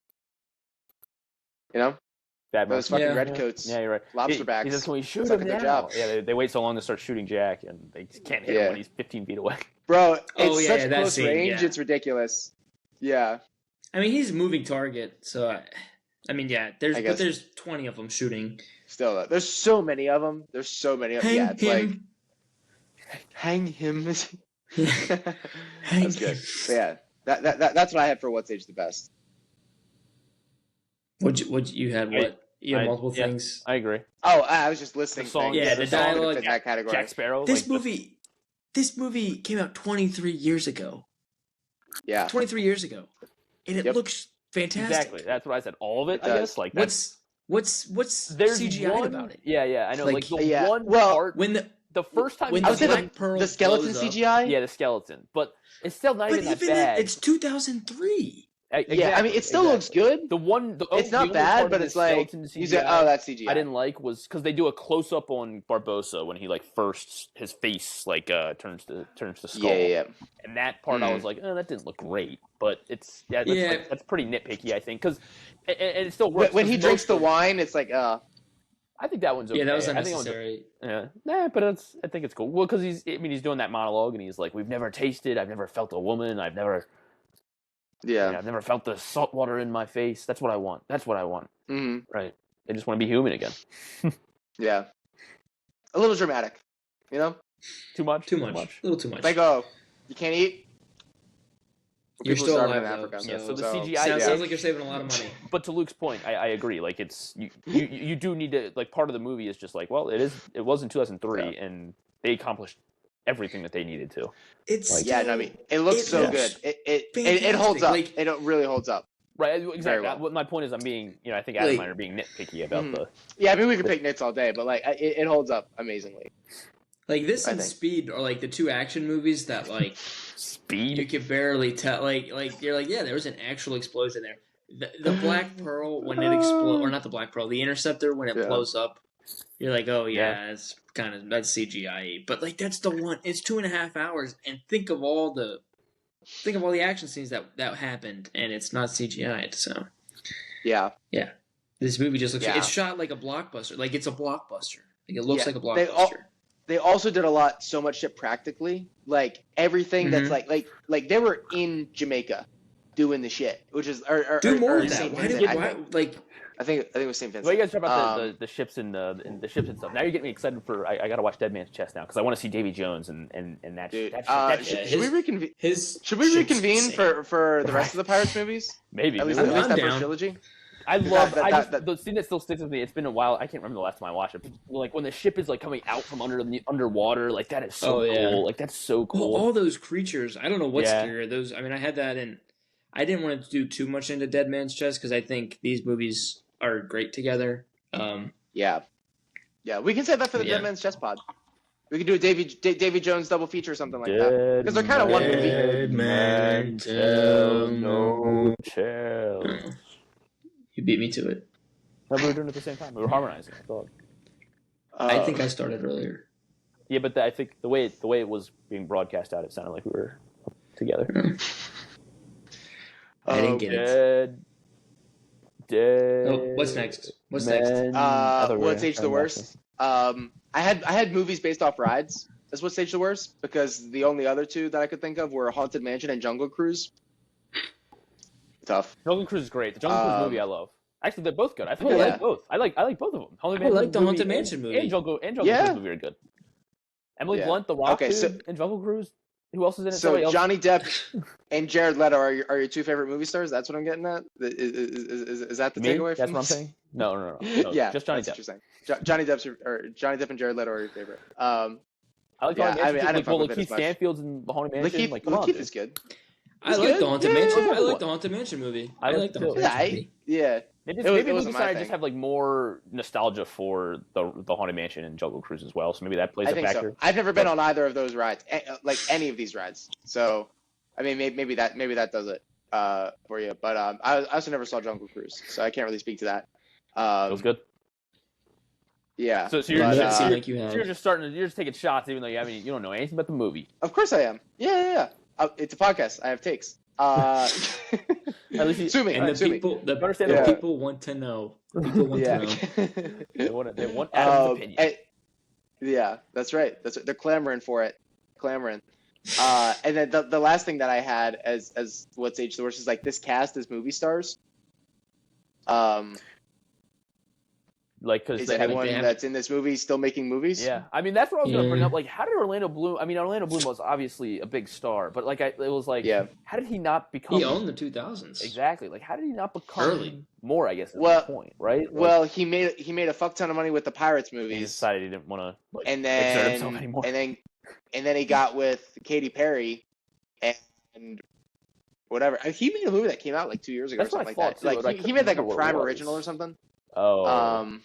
Bad those fucking redcoats. Yeah, you're right. Lobsterbacks. He says, "Can we shoot him now?" Job. Yeah, they wait so long to start shooting Jack, and they can't hit him when he's 15 feet away. Bro, it's such close range. It's ridiculous. Yeah. I mean, he's a moving target, so there's 20 of them shooting. Still, there's so many of them. There's so many of them. Yeah, it's like hang him. That's good. But yeah, that's what I had for what's aged the best. What you had? What you had multiple things. I agree. Oh, I was just listening. The song, the dialogue in that category. Jack Sparrow. This movie came out 23 years ago. Yeah, 23 years ago, and it looks fantastic. Exactly. That's what I said. All of it. I guess. Like what's CGI about it? Yeah. I know. Like the one part when the first time I was saying the skeleton CGI. Yeah, the skeleton, but it's still not even that bad. It's 2003. Exactly, yeah, I mean, it still looks good. It's not bad, but it's like CGI, that's CGI. I didn't like was because they do a close up on Barbossa when he like first his face like turns to skull. Yeah. And that part I was like, oh, that didn't look great, but it's that's pretty nitpicky, I think, because and it still works. When he drinks the wine, it's like I think that one's okay. Yeah, that was unnecessary. But I think it's cool. Well, because he's doing that monologue and he's like, we've never tasted, I've never felt a woman, I've never felt the salt water in my face. That's what I want. Mm-hmm. Right. They just want to be human again. Yeah. A little dramatic, Too much. A little too much. Like, oh, you can't eat? You're People still starving alive, in Africa. though. Yeah, so the So CGI sounds like you're saving a lot of money. But to Luke's point, I agree. Like it's you do need to like part of the movie is just like, well, it was in 2003 and they accomplished everything that they needed to. It's Like, Yeah, no, I mean, it looks so good. It holds up. Like, it really holds up. Right, exactly. well. What my point is, I'm being, I think Adam and I are being nitpicky about the. Yeah, I mean, we could pick nits all day, but like, it holds up amazingly. Like this I and think. Speed are like the two action movies that like Speed. you can barely tell. Like you're like, yeah, there was an actual explosion there. The Black Pearl when it explodes, or not the Black Pearl, the Interceptor when it blows up. You're like, oh yeah, it's that's CGI. But like that's the one. It's 2.5 hours, and think of all the action scenes that happened, and it's not CGI. So Yeah. this movie just looks. Yeah. It's shot like a blockbuster. Like it's a blockbuster. Like it looks like a blockbuster. They also did so much shit practically. Like everything that's like they were in Jamaica doing the shit, which is do more or of that. St. Why Vincent, I think it was St. Vincent. Well, you guys talk about the ships and the ships and stuff. Now you're getting me excited for. I got to watch Dead Man's Chest now because I want to see Davy Jones and that. Dude, that shit. should we reconvene? Should we reconvene for the rest of the Pirates movies? Maybe. At least I'm that down. first trilogy. I love that- the scene that still sticks with me. It's been a while. I can't remember the last time I watched it. But, like when the ship is like coming out from underwater, like that is so cool. Like that's so cool. Well, all those creatures. I don't know what's scarier. Those. I mean, I had that in. I didn't want to do too much into Dead Man's Chest because I think these movies are great together. Yeah, we can save that for the Dead Man's Chest pod. We could do a Davy Jones double feature or something like that because they're kind of one movie. Dead Man Tell No Tales. You beat me to it. No, we were doing it at the same time. We were harmonizing. I thought. I think I started earlier. Yeah, but I think the way it was being broadcast out, it sounded like we were together. I didn't get it. Dead. Oh, what's next? What's next? What's Age the Worst? I had movies based off rides. That's what's Age the Worst because the only other two that I could think of were Haunted Mansion and Jungle Cruise. Tough. Jungle Cruise is great. The Jungle Cruise movie I love. Actually, they're both good. I think I like both. I like both of them. I like the Haunted Mansion movie and Jungle Cruise movie are good. Emily Blunt, The Rock, and Jungle Cruise. Who else is in it? So Johnny Depp and Jared Leto are your two favorite movie stars. That's what I'm getting at. Is that the takeaway? That's what I'm saying. No. Yeah, just Johnny Depp. What you're saying. Johnny Depp and Jared Leto are your favorite. I like Haunted Mansion. I didn't fuck with it Lakeith as much. Stanfield's in the Haunted Mansion. Lakeith is good. I like the Haunted Mansion. I like the Haunted Mansion movie. I like the Haunted Mansion movie. Yeah. Maybe It Luke wasn't and my I thing. just have like more nostalgia for the Haunted Mansion and Jungle Cruise as well. So maybe that plays I a think factor. so. I've never been on either of those rides, like any of these rides. So, I mean, maybe that does it for you. But I also never saw Jungle Cruise, so I can't really speak to that. It was good. Yeah. So you're, But, just, like you have. you're just taking shots, even though you don't know anything about the movie. Of course I am. Yeah. It's a podcast. I have takes. At least sue me. And sue me. the people want to know. People want to know. They want Adam's opinion. Yeah, that's right. They're clamoring for it. And then the last thing that I had as what's Age the Worst is like this cast as movie stars. Like, because is anyone that's in this movie still making movies? Yeah, I mean that's what I was gonna bring up. Like, how did Orlando Bloom? I mean, Orlando Bloom was obviously a big star, but like, it was like, how did he not become? He owned the 2000s. Exactly. Like, how did he not become early more? I guess at that point, right? Like, well, he made a fuck ton of money with the Pirates movies. He decided he didn't want to and exert himself anymore. And then he got with Katy Perry, and whatever. He made a movie that came out like 2 years ago or something like that. Like he made like a Prime original or something. Oh.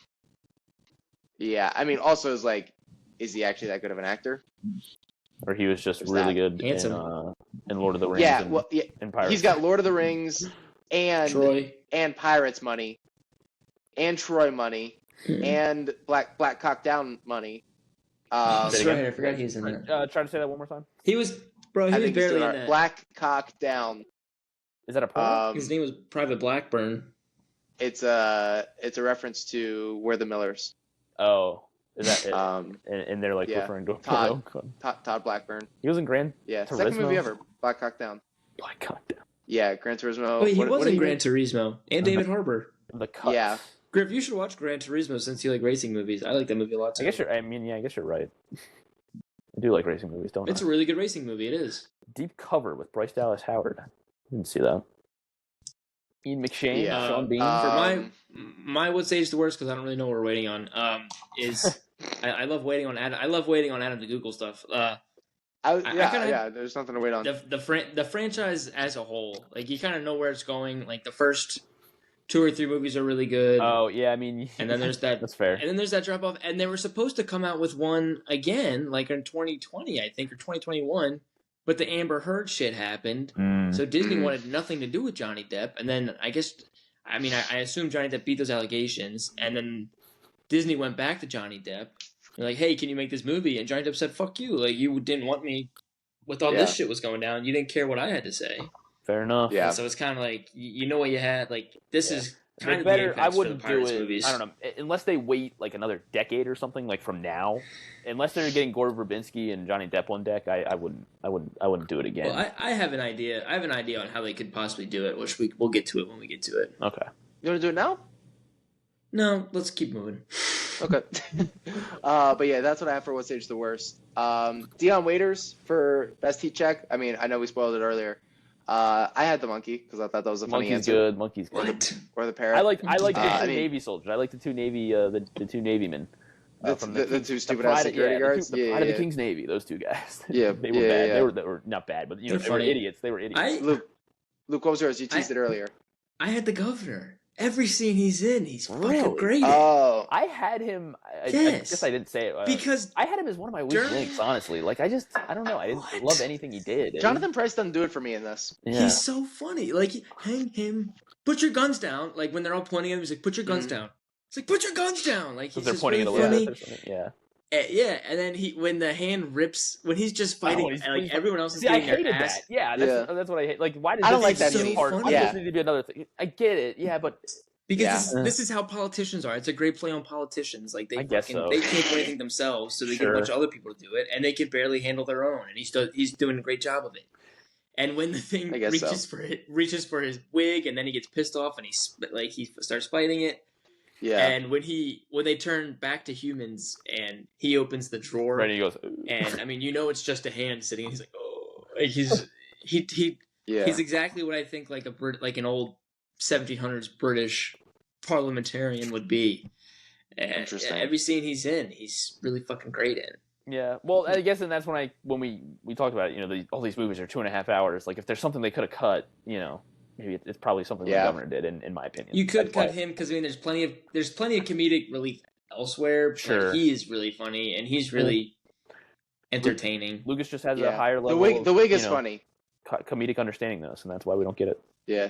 Yeah, I mean, also is like, is he actually that good of an actor? Or he was just really good in Lord of the Rings. Yeah, and Pirates. He's got Lord of the Rings and Troy and Pirates money, and Troy money, and Black Cock Down money. That's right. I forgot he's in there. Try to say that one more time. He was barely in that. Black Cock Down. Is that a porno? His name was Private Blackburn. It's a reference to We're the Millers. Oh, is that it? And they're like referring to a porno. Todd Blackburn. He was in Gran Turismo. Second movie ever. Black Cock Down. Black Cock Down. Yeah, Gran Turismo. Wait, he was in Gran Turismo and David Harbour. The Cuts. Yeah. Griff, you should watch Gran Turismo since you like racing movies. I like that movie a lot too. I guess you're right. I do like racing movies, don't I? It's a really good racing movie. It is. Deep Cover with Bryce Dallas Howard. Didn't see that. Ian McShane, Yeah. Sean Bean. For my what's age the worst, because I don't really know what we're waiting on. Is I love waiting on Adam. I love waiting on Adam to Google stuff. There's nothing to wait on. The franchise as a whole, like you kind of know where it's going. Like the first 2 or 3 movies are really good. Oh yeah, I mean, and then there's that. That's fair. And then there's that drop off, and they were supposed to come out with one again, like in 2020, I think, or 2021. But the Amber Heard shit happened, so Disney wanted nothing to do with Johnny Depp. And then I assume Johnny Depp beat those allegations, and then Disney went back to Johnny Depp. They're like, hey, can you make this movie? And Johnny Depp said, fuck you. Like, you didn't want me with all this shit was going down. You didn't care what I had to say. Fair enough. Yeah. And so it's kind of like, you know what you had. Like, this is kind of better. the I impact wouldn't for the Pirates do it. movies. I don't know, unless they wait like another decade or something, like from now. Unless they're getting Gore Verbinski and Johnny Depp on deck, I wouldn't do it again. Well, I have an idea. I have an idea on how they could possibly do it, which we'll get to it when we get to it. Okay. You want to do it now? No, let's keep moving. Okay. But yeah, that's what I have for what's age the worst. Dion Waiters for best heat check. I mean, I know we spoiled it earlier. I had the monkey because I thought that was a funny answer. Good. Monkey's good. What? Or the parrot. I like the two mean, Navy soldiers. I like the two Navy the two Navy men. The two stupid ass security guards. The Pride of the King's Navy. Those two guys. Yeah, they were bad. Yeah. They were not bad, but they were idiots. They were idiots. Luke, what was yours? You teased it earlier. I had the governor. Every scene he's in, he's fucking great. Oh, I had him. I guess I didn't say it because I had him as one of my weak links. Honestly, like I don't know. I didn't love anything he did. Jonathan Pryce doesn't do it for me in this. Yeah. He's so funny. Like hang him, put your guns down. Like when they're all pointing at him, he's like, "Put your guns down." It's like, "Put your guns down." Like he's they're just pointing really at the funny. left or something. Yeah. Yeah, and then when the hand rips, when he's just fighting, and like everyone else is getting their ass. That. Yeah, that's what I hate. Like, why does I don't this like that need to be part? Why does this need to be another thing? I get it. Yeah, but because this is how politicians are. It's a great play on politicians. Like they can't do anything themselves, so they get a bunch of other people to do it, and they can barely handle their own. And he's doing a great job of it. And when the thing reaches for his wig, and then he gets pissed off, and he starts fighting it. Yeah. And when they turn back to humans, and he opens the drawer, right, he goes, and I mean, it's just a hand sitting, and he's like, oh, like he's exactly what I think like an old 1700s British parliamentarian would be. Interesting. Every scene he's in, he's really fucking great in. Yeah, well, I guess, and that's when we talked about it, all these movies are 2.5 hours. Like, if there's something they could have cut, maybe it's probably something the governor did, in my opinion. You could cut him because there's plenty of comedic relief elsewhere. Sure, like, he is really funny and he's really entertaining. Lucas just has a higher level. The wig is funny. Comedic understanding this, and that's why we don't get it. Yeah,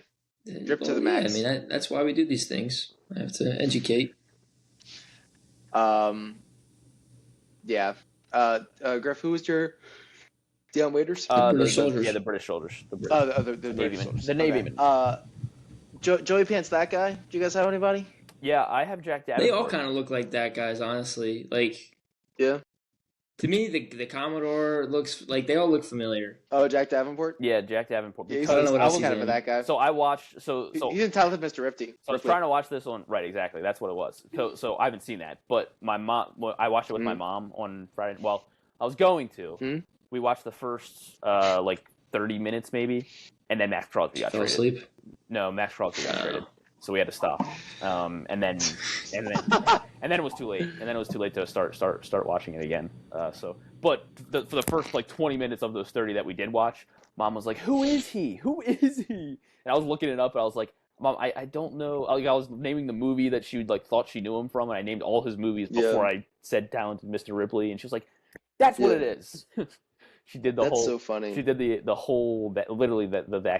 drip to the max. I mean, that's why we do these things. I have to educate. Yeah. Griff, who was your Dion Waiters? The British soldiers. Yeah, the British soldiers. The Navy men. The Navy men. Joey Pants, that guy. Do you guys have anybody? Yeah, I have Jack Davenport. They all kind of look like that guys, honestly. Like, yeah. To me, the Commodore looks like they all look familiar. Oh, Jack Davenport. Yeah, Jack Davenport. Yeah, I was kind of that guy. So I watched. So he's in Talented Mr. Rifty. So I was trying to watch this on. Right, exactly. That's what it was. So I haven't seen that, but my mom. I watched it with my mom on Friday. Well, I was going to. We watched the first 30 minutes maybe, and then Max Crosby got traded. Asleep? No, Max Crosby got traded. So we had to stop, and then it was too late. And then it was too late to start watching it again. But for the first 20 minutes of those 30 that we did watch, Mom was like, "Who is he? Who is he?" And I was looking it up, and I was like, "Mom, I don't know." Like, I was naming the movie that she thought she knew him from, and I named all his movies before I said Talented Mr. Ripley, and she was like, "That's what it is." She did the whole. That's so funny. She did the whole that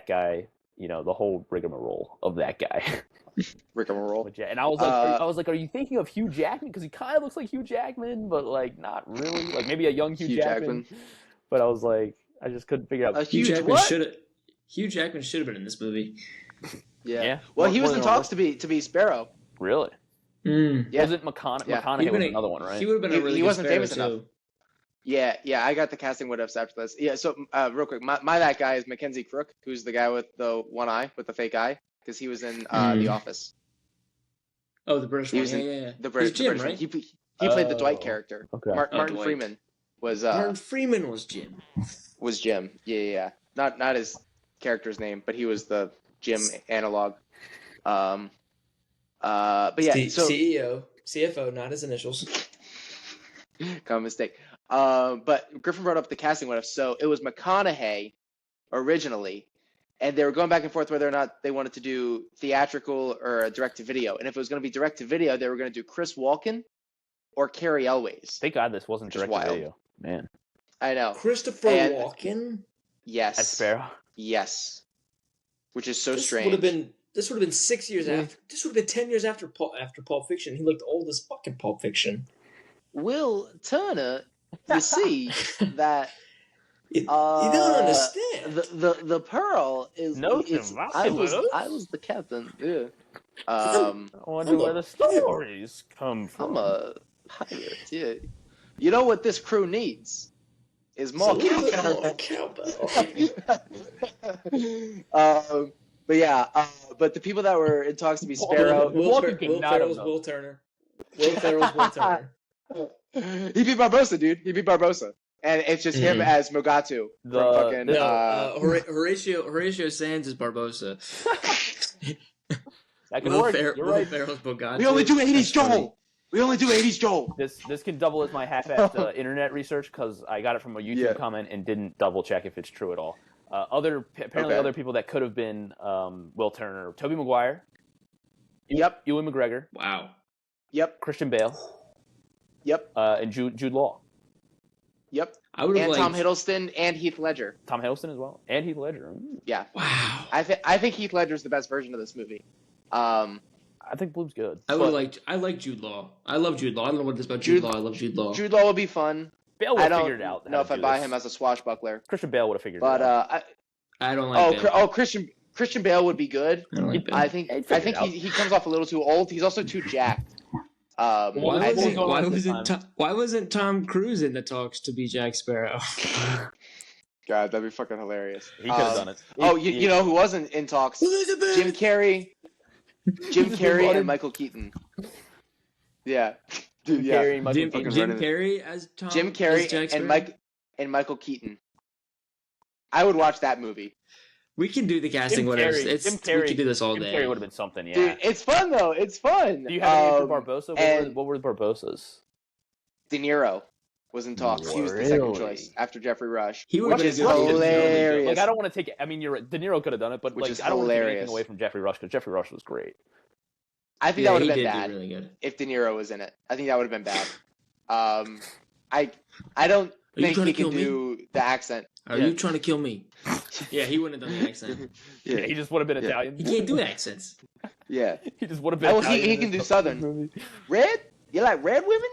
guy. The whole rigmarole of that guy. Rigmarole. And I was like, are you thinking of Hugh Jackman? Because he kind of looks like Hugh Jackman, but not really. Like maybe a young Hugh Jackman. But I was like, I just couldn't figure out. Hugh Jackman should have been in this movie. Yeah. Well, he was in talks to be Sparrow. Really? Yeah. Wasn't McConaughey? Yeah. McConaughey was another one, right? He would have been a really. He wasn't famous enough. Yeah, I got the casting what-ifs after this. Yeah, so real quick, my that guy is Mackenzie Crook, who's the guy with the one eye, with the fake eye, because he was in The Office. Oh, the British one, yeah. The British, Jim, right? Right? He played the Dwight character. Okay. Martin Freeman was. Martin Freeman was Jim. Was Jim? Yeah. Not as character's name, but he was the Jim analog. But yeah, so CEO, CFO, not his initials. common mistake. But Griffin brought up the casting what if. So it was McConaughey originally, and they were going back and forth whether or not they wanted to do theatrical or direct to video. And if it was going to be direct to video, they were going to do Chris Walken or Carrie Elways. Thank God this wasn't Just direct to wild. video, man. I know. Christopher And- Walken. Yes. As Sparrow. Yes. Which is so This strange. would have been 6 years after. This would have been 10 years after Pulp Fiction. He looked old as fucking Pulp Fiction. Will Turner, you see that You don't understand. the pearl is No, is, Tim, I that's was the captain. Yeah. I wonder where the stories come from. I'm a pirate. Yeah. You know what this crew needs is more Cowbell. but yeah, but the people that were in talks to be Sparrow, Will Walken cannot have Ferrell's known. Will Turner. Will Ferrell's Will Turner. he beat Barbosa, dude. He beat Barbosa, and it's just him as Mogatu from fucking. No, Horatio Sands is Barbosa. That could work. You're Will right. Ferrell's Bogatti. We only do 80s That's funny. Joel. We only do 80s Joel. This can double as my half-assed internet research because I got it from a YouTube Yeah. comment and didn't double check if it's true at all. Apparently, Okay. other people that could have been Will Turner, Tobey Maguire, Yep. Ewan McGregor, Wow. Yep. Christian Bale, Yep. and Jude Law, Yep. I would have And liked. Tom Hiddleston and Heath Ledger. Tom Hiddleston as well, and Heath Ledger. Yeah. Wow. I think Heath Ledger's the best version of this movie. I think Bloom's good. I but would like. I like Jude Law. I love Jude Law. I don't know what it is about Jude Law. I love Jude Law. Jude Law would be fun. Bale would I have don't figured it out. know how if to I do buy this. him as a swashbuckler, Christian Bale would have figured but it out. I don't like. Bale. Christian Bale would be good. I don't like Bale. I think He'd figure it out. he comes off a little too old. He's also too jacked. Why I wasn't, think, going why, on at the wasn't time? why wasn't Tom Cruise in the talks to be Jack Sparrow? God, that'd be fucking hilarious. He could have done it. Oh, you know who wasn't in talks? Jim Carrey. Jim Carrey and Michael Keaton. Yeah. Dude, yeah. Carrey, Michael Jim, Keaton. Jim running- Carrey as Tom. Jim as Carrey Jack and Sparrow? Michael Keaton. I would watch that movie. We can do the casting. Jim Whatever. Carrey- It's Jim we Carrey- can do this all Jim day. Carrey would have been something, yeah. Dude, it's fun though. It's fun. Do you have any for Barbosa? and- What were the Barbosas? De Niro was in talks. He was the second Really? choice after Jeffrey Rush. He would Which have is been good. hilarious. Like, I don't want to take. I mean, you're right. De Niro could have done it, but Which like, is I don't want to take hilarious. anything away from Jeffrey Rush because Jeffrey Rush was great. I think Yeah, that would he have been did bad do really good. if De Niro was in it. I think that would have been bad. I don't Are you think trying he to can kill me? do the accent. Are Yeah. you trying to kill me? Yeah, he wouldn't have done the accent. Yeah, he just would have been Yeah. Italian. He can't do accents. Yeah. He just would have been. Oh, Italian he in can this do Southern. movie. Red? You like red women?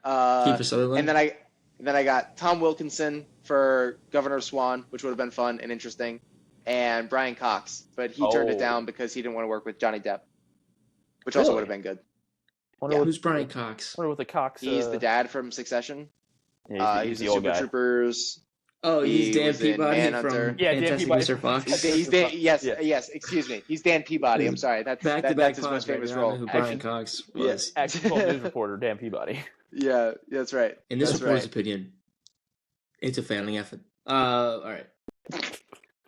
Kiefer Sutherland. And then I got Tom Wilkinson for Governor Swan, which would have been fun and interesting, and Brian Cox, but he turned it Oh. down because he didn't want to work with Johnny Depp, which also Really? would have been good. Wonder Yeah. what, Who's Brian Cox? wonder what the Cox. He's the dad from Succession. Yeah, He's he's the the old Super guy. Troopers. Oh, He he's Dan was in Peabody Manhunter. from Yeah, Dan Fantastic Peabody. Mr. Fox. He's Dan. Yes, Yeah. yes. Excuse me. He's Dan Peabody. I'm sorry. That's Back-to-back that's his pods most right famous now. I don't know role. who Brian Action- Cox Yeah. was. Action 12 news reporter Dan Peabody. Yeah, that's right. In this That's reporter's right. opinion, it's a failing effort. All right. those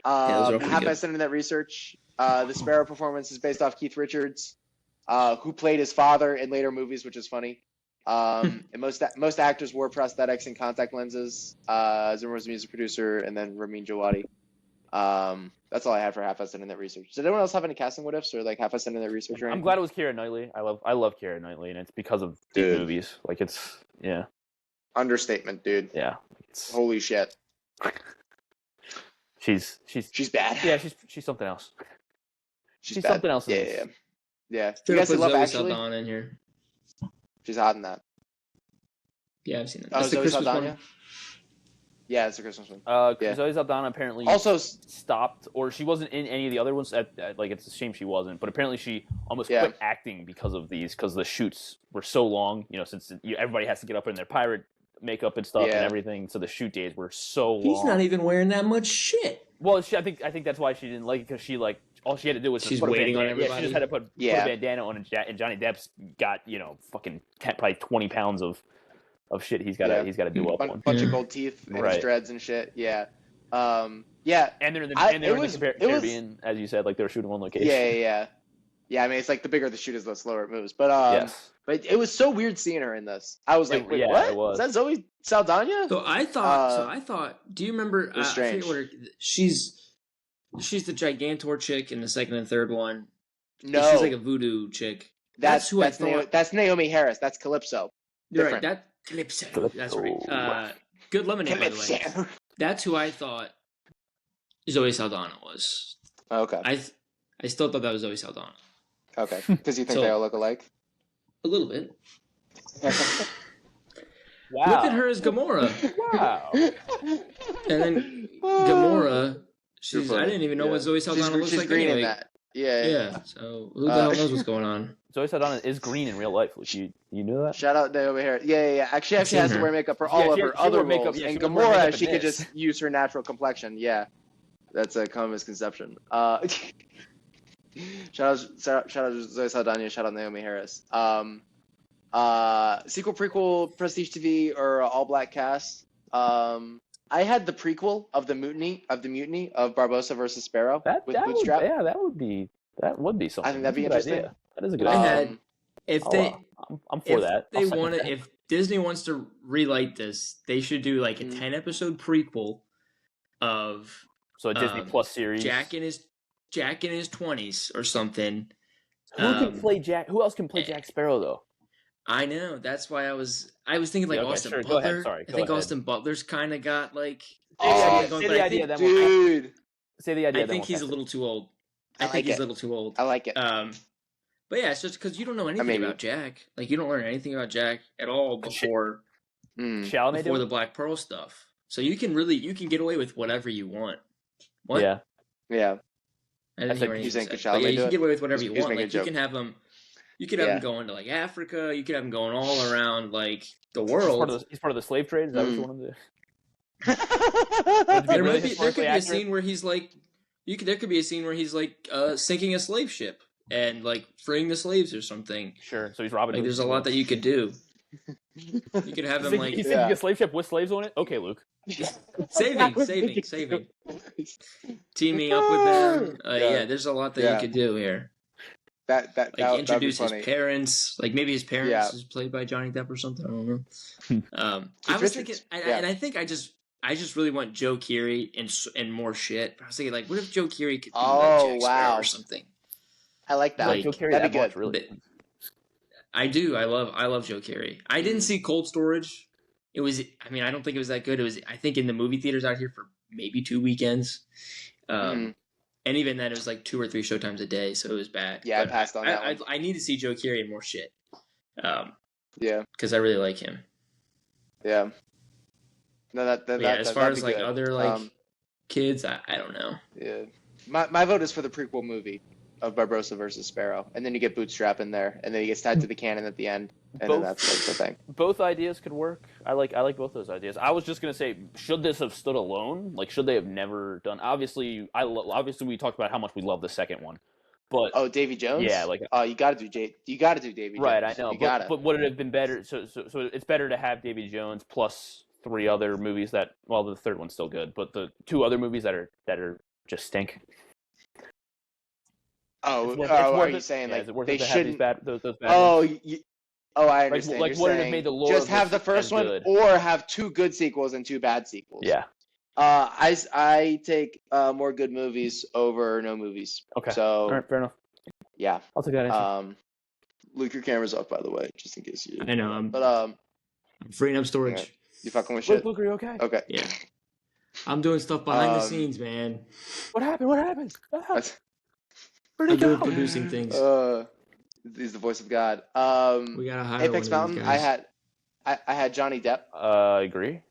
are all pretty Half good. I Internet Research. The Sparrow performance is based off Keith Richards, who played his father in later movies, which is funny. And most actors wore prosthetics and contact lenses. Zimmer was the music producer, and then Ramin Djawadi. That's all I had for Half I Internet Research. Did anyone else have any casting what ifs or like Half I Internet Research? Or I'm anything? glad it was Keira Knightley. I love Keira Knightley, and it's because of these Dude. movies. Like it's Understatement, dude. yeah. It's, Holy shit. she's She's bad. yeah she's something else. She's bad. something else in Yeah, this. yeah, yeah. You Should guys have see put Love Zoe Actually? Saldana in here. She's hot in that. Yeah, I've seen that. Oh, That's the Zoe Christmas Saldana? one. Yeah, it's a Christmas one. Yeah. Zoe Saldana apparently Also, stopped, or she wasn't in any of the other ones. Like it's a shame she wasn't, but apparently she almost Yeah. quit acting because of these, because the shoots were so long. You know, since everybody has to get up in their pirate makeup and stuff Yeah. and everything, so the shoot days were so long. He's not even wearing that much shit. Well, I think that's why she didn't like it, because she like all she had to do was She's put a waiting on bandana. Yeah, she everybody. just had to put Yeah. a bandana on, and Johnny Depp's got fucking probably 20 pounds of shit he's got to do up on. bunch Yeah. of gold teeth and Right. his dreads and shit. Yeah. Yeah. And they're in the, it was Caribbean, as you said, like they were shooting one location. Yeah. I mean, it's like the bigger the shoot is, the slower it moves. But Yes. but it was so weird seeing her in this. I was like, wait, Yeah, what? it was. Is that Zoe Saldana? So I thought. Do you remember? It was I forget strange. what she's the Gigantor chick in the second and third one. No, she's like a voodoo chick. That's who I thought. That's Naomi Harris. That's Calypso. You're Different. right. That Calypso. That's right. Good lemonade, by the way. That's who I thought Zoe Saldana was. Okay. I still thought that was Zoe Saldana. Okay. Because you think they all look alike? A little bit. Wow. Look at her as Gamora. Wow. And then Gamora, I didn't even know what Zoe Saldana looks she's like green anyway. in that. Yeah. So who the hell knows what's going on? Zoe Saldana is green in real life. You knew that? Shout out Naomi Harris. Yeah. Actually, she has to wear makeup for all of her other roles. And Gamora, she could just use her natural complexion. Yeah. That's a common misconception. Shout out Zoe Saldana. Shout out Naomi Harris. Sequel, prequel, Prestige TV, or all black cast. I had the prequel of the mutiny of Barbossa versus Sparrow with Bootstrap. That would be something. I think that'd be interesting. Idea. That is a good idea. I'm for that. If Disney wants to relight this, they should do like a 10-episode prequel of a Disney Plus series. Jack in his 20s or something. Who can play Jack? Who else can play Jack Sparrow though? I know. That's why I was thinking like Austin Butler. Go ahead. Sorry, I think Austin Butler's kind of got like. Say the idea, dude. Say the idea. I think he's a little too old. I think he's a little too old. I like it. But yeah, it's just because you don't know anything about Jack. Like you don't learn anything about Jack at all before the Black Pearl stuff. So you can get away with whatever you want. What? Yeah. I didn't hear you think you can get away with whatever you want. Like you can have them. You could have him going to like Africa. You could have him going all around like the world. He's part of the slave trade. Is that what you want to do? There could be a scene where he's like, there could be a scene where he's like sinking a slave ship and like freeing the slaves or something. Sure. So he's robbing. Like there's a lot that you could do. You could have him like he's sinking a slave ship with slaves on it. Okay, Luke. saving. Teaming up with them. There's a lot that you could do here. That introduce his parents, like maybe his parents is played by Johnny Depp or something. I don't know. I was thinking, and I think I just really want Joe Keery and more shit. But I was thinking, like, what if Joe Keery could be like Jack Sparrow or something? I like that. Like, Joe Keery, that'd be good. Really. I do. I love Joe Keery. I didn't see Cold Storage. It was. I mean, I don't think it was that good. It was. I think in the movie theaters out here for maybe 2 weekends. And even then, it was like 2 or 3 showtimes a day, so it was bad. Yeah, I passed on that one. I need to see Joe Keery and more shit. Because I really like him. Yeah. No, as far as like good. Other like kids, I don't know. Yeah. My vote is for the prequel movie of Barbossa versus Sparrow, and then you get Bootstrap in there, and then he gets tied to the cannon at the end, and then that's like the thing. Both ideas could work. I like both those ideas. I was just gonna say, should this have stood alone? Like, should they have never done? Obviously, we talked about how much we love the second one, but Davy Jones. Yeah, like you got to do Davy Jones. Right, I know. But would it have been better? So it's better to have Davy Jones plus 3 other movies that. Well, the third one's still good, but the 2 other movies that are just stink. Are you saying like they shouldn't? Those bad I understand. Like what would it have made the lore just have the first one, good. or have 2 good sequels and 2 bad sequels? Yeah. I take more good movies over no movies. Okay. So all right, fair enough. Yeah. I'll take that answer. Luke, your camera's off, by the way, just in case you. I know. I'm freeing up storage. Yeah. You fucking with shit. Luke, are you okay? Okay. Yeah. I'm doing stuff behind the scenes, man. What happened? I'm doing producing things. He's the voice of God. We gotta hire Apex Mountain. I had Johnny Depp. I agree.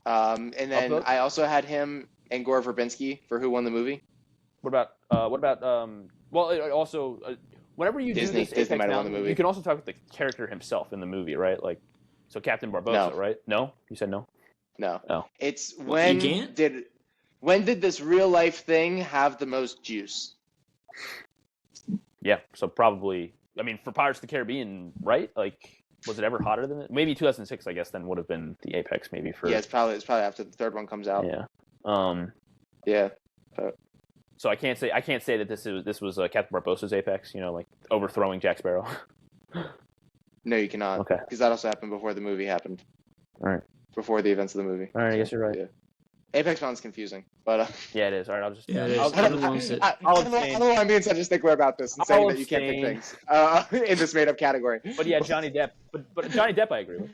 And then I also had him and Gore Verbinski for Who Won the Movie. What about also whenever you Disney, do this Disney Apex might have won the Mountain, movie. you can also talk with the character himself in the movie, right? Like, so Captain Barbossa, No. right? No, you said no. No. Oh. It's you can't? when did this real life thing have the most juice? Yeah, so probably. I mean, for Pirates of the Caribbean, right? Like, Was it ever hotter than it? Maybe 2006, I guess, then would have been the apex, maybe for. Yeah, it's probably after the third one comes out. Yeah. Yeah. So I can't say that this was Captain Barbossa's apex. Like overthrowing Jack Sparrow. No, you cannot. Okay. Because that also happened before the movie happened. All right. Before the events of the movie. All right. I guess you're right. Yeah. Apex Mountain's confusing, but yeah, it is. All right, I'll just. Yeah, it is. I don't know why I'm being such a stickler about this and saying that you can't pick things in this made-up category. But yeah, Johnny Depp. But Johnny Depp, I agree with.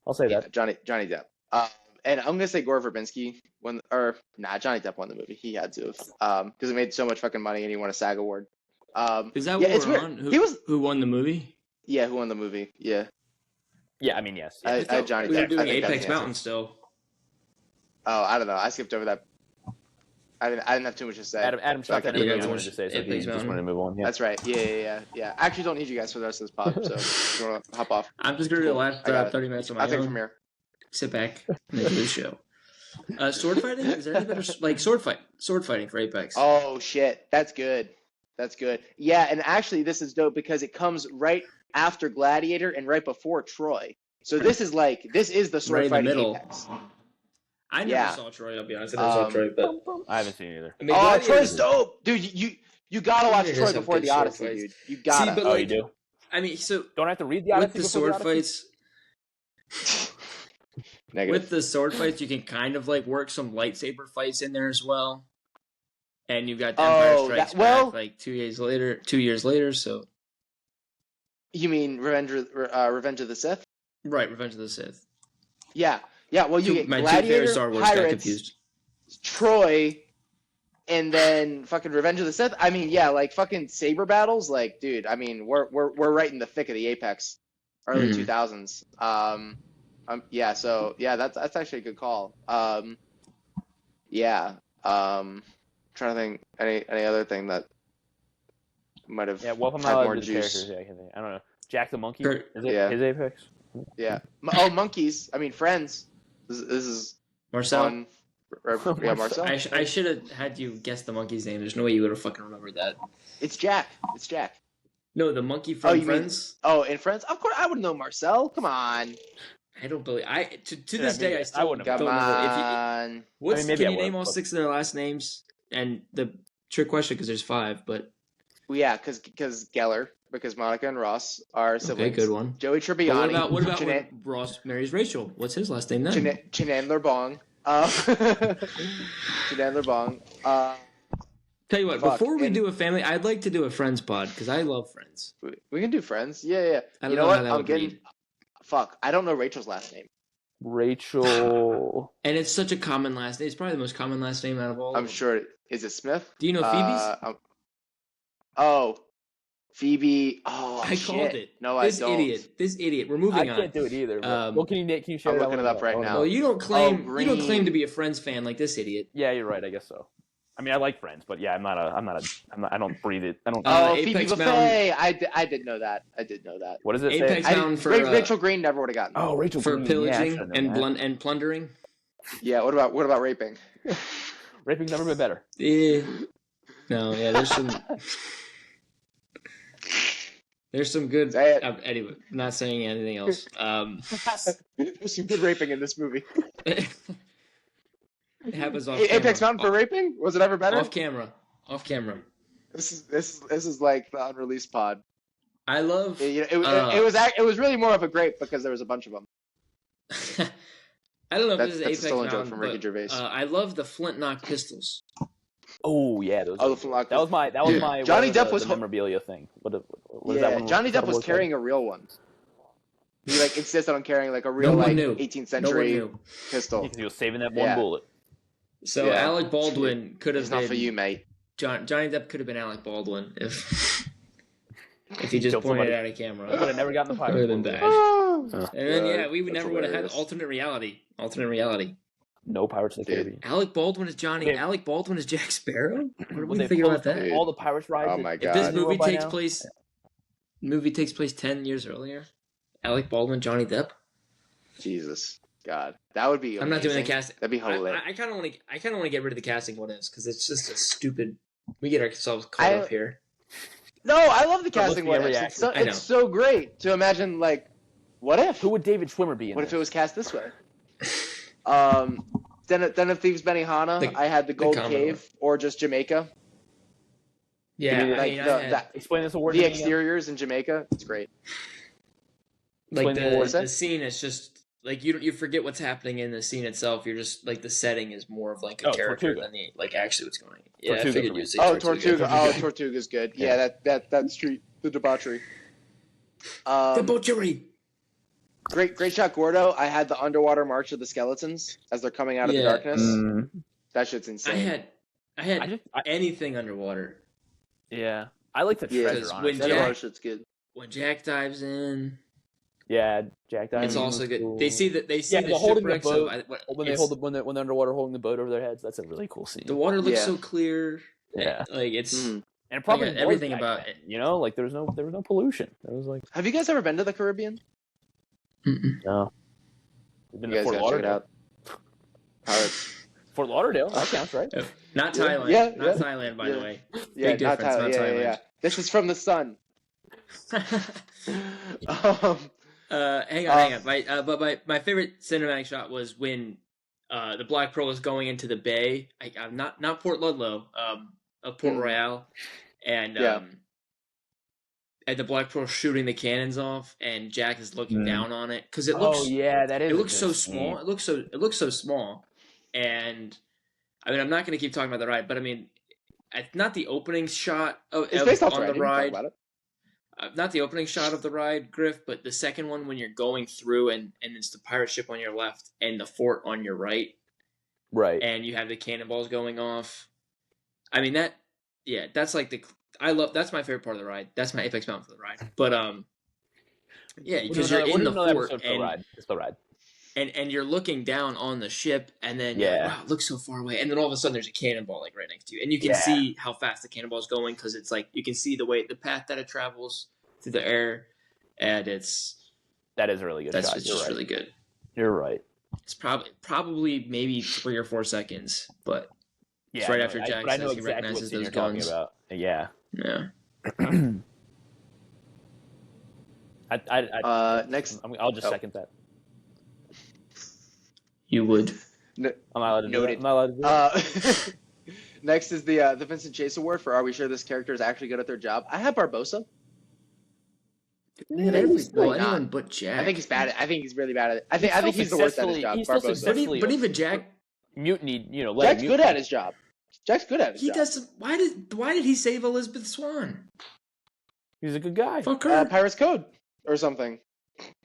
I'll say that. Johnny Depp. And I'm gonna say Gore Verbinski Johnny Depp won the movie. He had to have, because it made so much fucking money and he won a SAG award. Is that what we're on? Who won the movie? Yeah, who won the movie? Yeah. Yeah, I mean, yes. I Johnny Depp. We were doing Apex Mountain still. Oh, I don't know. I skipped over that. I didn't have too much to say. Adam stopped at everything I wanted to say, so he Apex just wanted to move on. Yeah. That's right. Yeah. I actually don't need you guys for the rest of this pod, so if you want to hop off. I'm just going to do the last 30 minutes on my I'll take own. from here. Sit back and enjoy the show. Sword fighting? Is there any better sword fighting for Apex? Oh shit, that's good. Yeah, and actually this is dope because it comes right after Gladiator and right before Troy. So this is the sword right fighting middle. Apex. I never saw Troy. I'll be honest. I never saw Troy, but I haven't seen it either. I mean, Oh, Troy's dope, dude. You gotta watch Troy before the Odyssey, dude. You gotta. See, but you do. I mean, so don't I have to read the Odyssey with the sword fights. Negative. With the sword fights, you can kind of work some lightsaber fights in there as well. And you've got Empire Strikes Back 2 years later. So you mean Revenge of the Sith? Right, Revenge of the Sith. Yeah. Well, you get my Gladiator, two favorite Star Wars got Pirates, confused. Troy, and then fucking Revenge of the Sith. I mean, yeah, fucking saber battles. Dude, I mean, we're right in the thick of the Apex, early 2000s. Yeah. So yeah, that's actually a good call. Yeah. Trying to think any other thing that might have had more juice. Yeah, I don't know. Jack the Monkey. Is it his Apex? Yeah. Oh, monkeys. I mean, Friends. This is Marcel. Fun. Yeah, Marcel. I should have had you guess the monkey's name. There's no way you would have fucking remembered that. It's Jack. No, the monkey from Friends. In Friends? Of course, I would know Marcel. Come on. I don't believe. To this day, I still don't Come know. on. Can you name all 6 of their last names? And the trick question, because there's 5, but well, yeah, because Geller, because Monica and Ross are siblings. Okay, good one. Joey Tribbiani. But what about when Ross marries Rachel? What's his last name then? Chenandler Bong. Chenandler Bong. Tell you what, before we do a family, I'd like to do a Friends pod because I love Friends. We can do Friends. Yeah. I don't know what? I'm getting. Read. Fuck, I don't know Rachel's last name. Rachel. And it's such a common last name. It's probably the most common last name out of all. I'm sure. Is it Smith? Do you know Phoebe's? Phoebe. Oh, I called it. No, this I don't. This idiot. We're moving on. I can't do it either. Well, can you share? I'm looking it up right now. Well, you don't claim to be a Friends fan like this idiot. Yeah, you're right. I guess so. I mean, I like Friends, but yeah, I don't breathe it. I don't. Phoebe Buffay. I did know that. What does it Apex say? Mountain for Rachel Green never would have gotten. Oh, Rachel for Green. pillaging and plundering. Yeah. What about raping? Raping's never been better. Yeah. No. Yeah. There's some good. Anyway, I'm not saying anything else. There's some good raping in this movie. It happens off Apex camera. Mountain for raping? Was it ever better? Off camera. This is like the unreleased pod. I love. It was really more of a grape because there was a bunch of them. I don't know if that's this is a Apex stolen Mountain, joke from Ricky Gervais. I love the flintlock pistols. Oh yeah, those. Oh, the flintlock. That was my. Johnny Depp was the memorabilia thing. What is that one? Johnny Depp was carrying a real one. He insisted on carrying a real 18th century pistol. Because he was saving that one bullet. So Alec Baldwin could have been. It's not for you, mate. Johnny Depp could have been Alec Baldwin if he just pointed at a camera. Would have never gotten the pirate. Would have been bad. And then we would never would have had alternate reality. No Pirates of the Caribbean. Alec Baldwin is Johnny. Yeah. Alec Baldwin is Jack Sparrow. What do we figure about that? Dude. All the Pirates rides. Oh my god! If this movie takes place 10 years earlier, Alec Baldwin, Johnny Depp. Jesus God, that would be. I'm not doing the casting. That'd be hilarious. I kind of want to get rid of the casting. What is because it's just a stupid. We get ourselves caught up here. No, I love the But casting. looking at What ifs. every It's so, actor. I know. it's so great to imagine. Like, what if? Who would David Schwimmer be in What this? if it was cast this way? Den of Thieves Benihana. I had the Gold Commodore. Cave or just Jamaica. Yeah, Give me I Like mean, the, I had, that, Explain this award the to me again. exteriors in Jamaica. It's great. like explain the award. the scene is just like you forget what's happening in the scene itself. You're just like the setting is more of like a character Tortuga. than the like actually what's going on. Yeah, Tortuga I figured for me. you'd say Oh, Tortuga. Tortuga. Oh, Tortuga's good. Yeah, that street, the debauchery. Debauchery. Great shot, Gordo. I had the underwater march of the skeletons as they're coming out of the Yeah. darkness. Mm, That shit's insane. I had anything underwater. yeah, I like the Yeah, treasure. because Honestly. when That underwater Jack- shit's good. When Jack dives in, Yeah, Jack Diamond. it's also was good. cool. They see the Yeah, the the holding the shipwrecks boat. of when they it's- hold the when they're underwater holding the boat over their heads. That's a really cool scene. the water looks Yeah. so clear. Yeah. like it's Mhm. And it probably yeah, was everything back about then, it. you know, like there was no pollution. It was like Have you guys ever been to the Caribbean? no. We've been You to guys Fort gotta check it Lauderdale. out. Pirates. Fort Lauderdale, that counts, right? not Yeah. Thailand. Yeah, not yeah. Thailand, by Yeah. the way. Yeah, Big difference, Thailand. not Yeah, Thailand. yeah. This is from the sun. Hang on. My favorite cinematic shot was when the Black Pearl was going into the bay. I'm not Port Ludlow, of Port Mm. Royale, and Yeah. and the Black Pearl shooting the cannons off, and Jack is looking Mm. down on it because it looks yeah, that is. it a looks good so scene. small. It looks so small, and I mean I'm not going to keep talking about the ride, but I mean not the opening shot It's based off on Ride. the You can talk ride. about it. Not the opening shot of the ride, Griff, but the second one when you're going through and it's the pirate ship on your left and the fort on your right, Right. and you have the cannonballs going off. I mean that's like that's my favorite part of the ride. That's my apex mountain for the ride. But yeah, because you're in the fort It's the ride. and you're looking down on the ship, and then you're like, wow, it looks so far away, and then all of a sudden there's a cannonball like right next to you, and you can see how fast the cannonball is going because it's like you can see the path that it travels through the air, and That is a really good that's shot. just You're right. really good. You're right. It's probably maybe 3 or 4 seconds, but Yeah, it's right after Jack but I know says he exactly what recognizes scene those you're talking guns. about. Yeah. Yeah. Next, I'll just Oh. second that. You would. I'm not allowed to do that. Noted. I'm not allowed to do that. next is the Vincent Chase Award for Are We Sure This Character is Actually Good at Their Job? I have Barbosa. Anyone but Jack. I think he's bad. I think he's really bad at it. I think he's the worst at his job. He's still Barbosa. successfully but even Jack, mutiny. You know, Jack's good at his job. Jack's good at his he job. does. Why did he save Elizabeth Swan? He's a good guy. Fuck her. Pirates Code or something.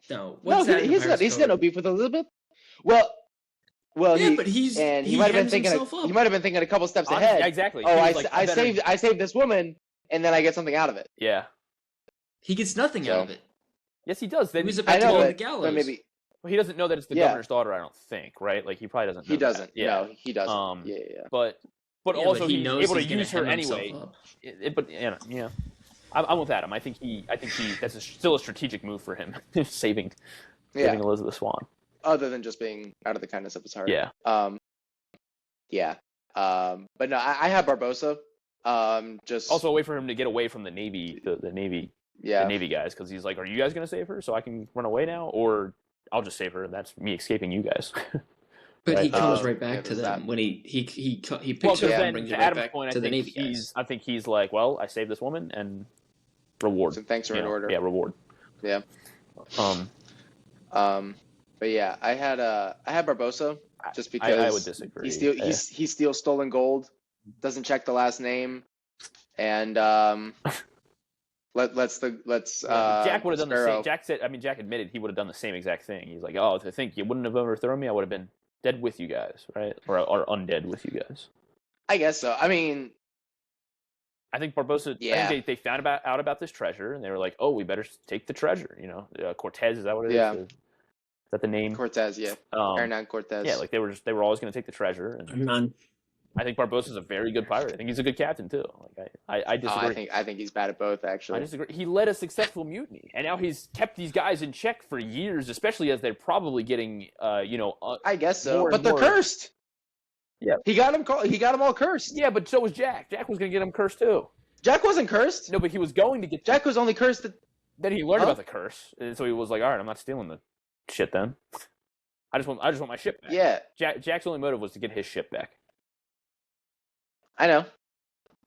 No, No, what's that in he's Pirates got no Code? beef with Elizabeth. Well, Yeah, but he might have been hems thinking. himself up. He might have been thinking a couple steps Honestly, ahead. exactly. Oh, He was like, I better- saved this woman, and then I get something out of it. Yeah. He gets nothing out of it. Yes, he does. Then He was I about to know, go on the but gallows. maybe well, he doesn't know that it's the Yeah. governor's daughter. I don't think. Right? Like he probably doesn't. Know he doesn't. That. Yeah. No, he doesn't. Yeah. But Yeah, also he he's knows able to he's gonna use her hem himself anyway. up. But yeah. I'm with Adam. I think he. That's still a strategic move for him, saving Elizabeth Swan. Other than just being out of the kindness of his heart. Yeah. Yeah. But no, I have Barbosa. Just Also, a way for him to get away from the Navy, the Navy guys, because he's like, "Are you guys going to save her so I can run away now, or I'll just save her and that's me escaping you guys." But he Right. comes right back Yeah, to there's them that. when he picks Well, her because up then and brings to her right Adam's back point, to the Navy guys. I think he's like, "Well, I saved this woman and reward." some thanks are in order. Yeah, reward. Yeah. But yeah, I had Barbosa just because I would disagree. he steals stolen gold, doesn't check the last name, and let's Jack would have done the Sparrow. same. Jack said, Jack admitted he would have done the same exact thing. He's like, "Oh, to think you wouldn't have overthrown me, I would have been dead with you guys, right? Or undead with you guys." I guess so. I mean, I think Barbosa. Yeah. I think they found out about this treasure, and they were like, "Oh, we better take the treasure." You know, Cortez, is that what it is? Yeah. Is that the name? Cortez, yeah, Hernan Cortez. Yeah, like they were always going to take the treasure, and None. I think Barbosa's a very good pirate. I think he's a good captain too. Like I disagree. I think he's bad at both, I actually. disagree. He led a successful mutiny, and now he's kept these guys in check for years, especially as they're probably getting, I guess so, more but and they're more- cursed. Yeah. He got them all cursed. Yeah, but so was Jack. Jack was going to get him cursed too. Jack wasn't cursed. No, but he was going to get. Jack was only cursed. Then he learned about the curse, and so he was like, "All right, I'm not stealing the shit then. I just want my ship back." Yeah, Jack's only motive was to get his ship back. I know.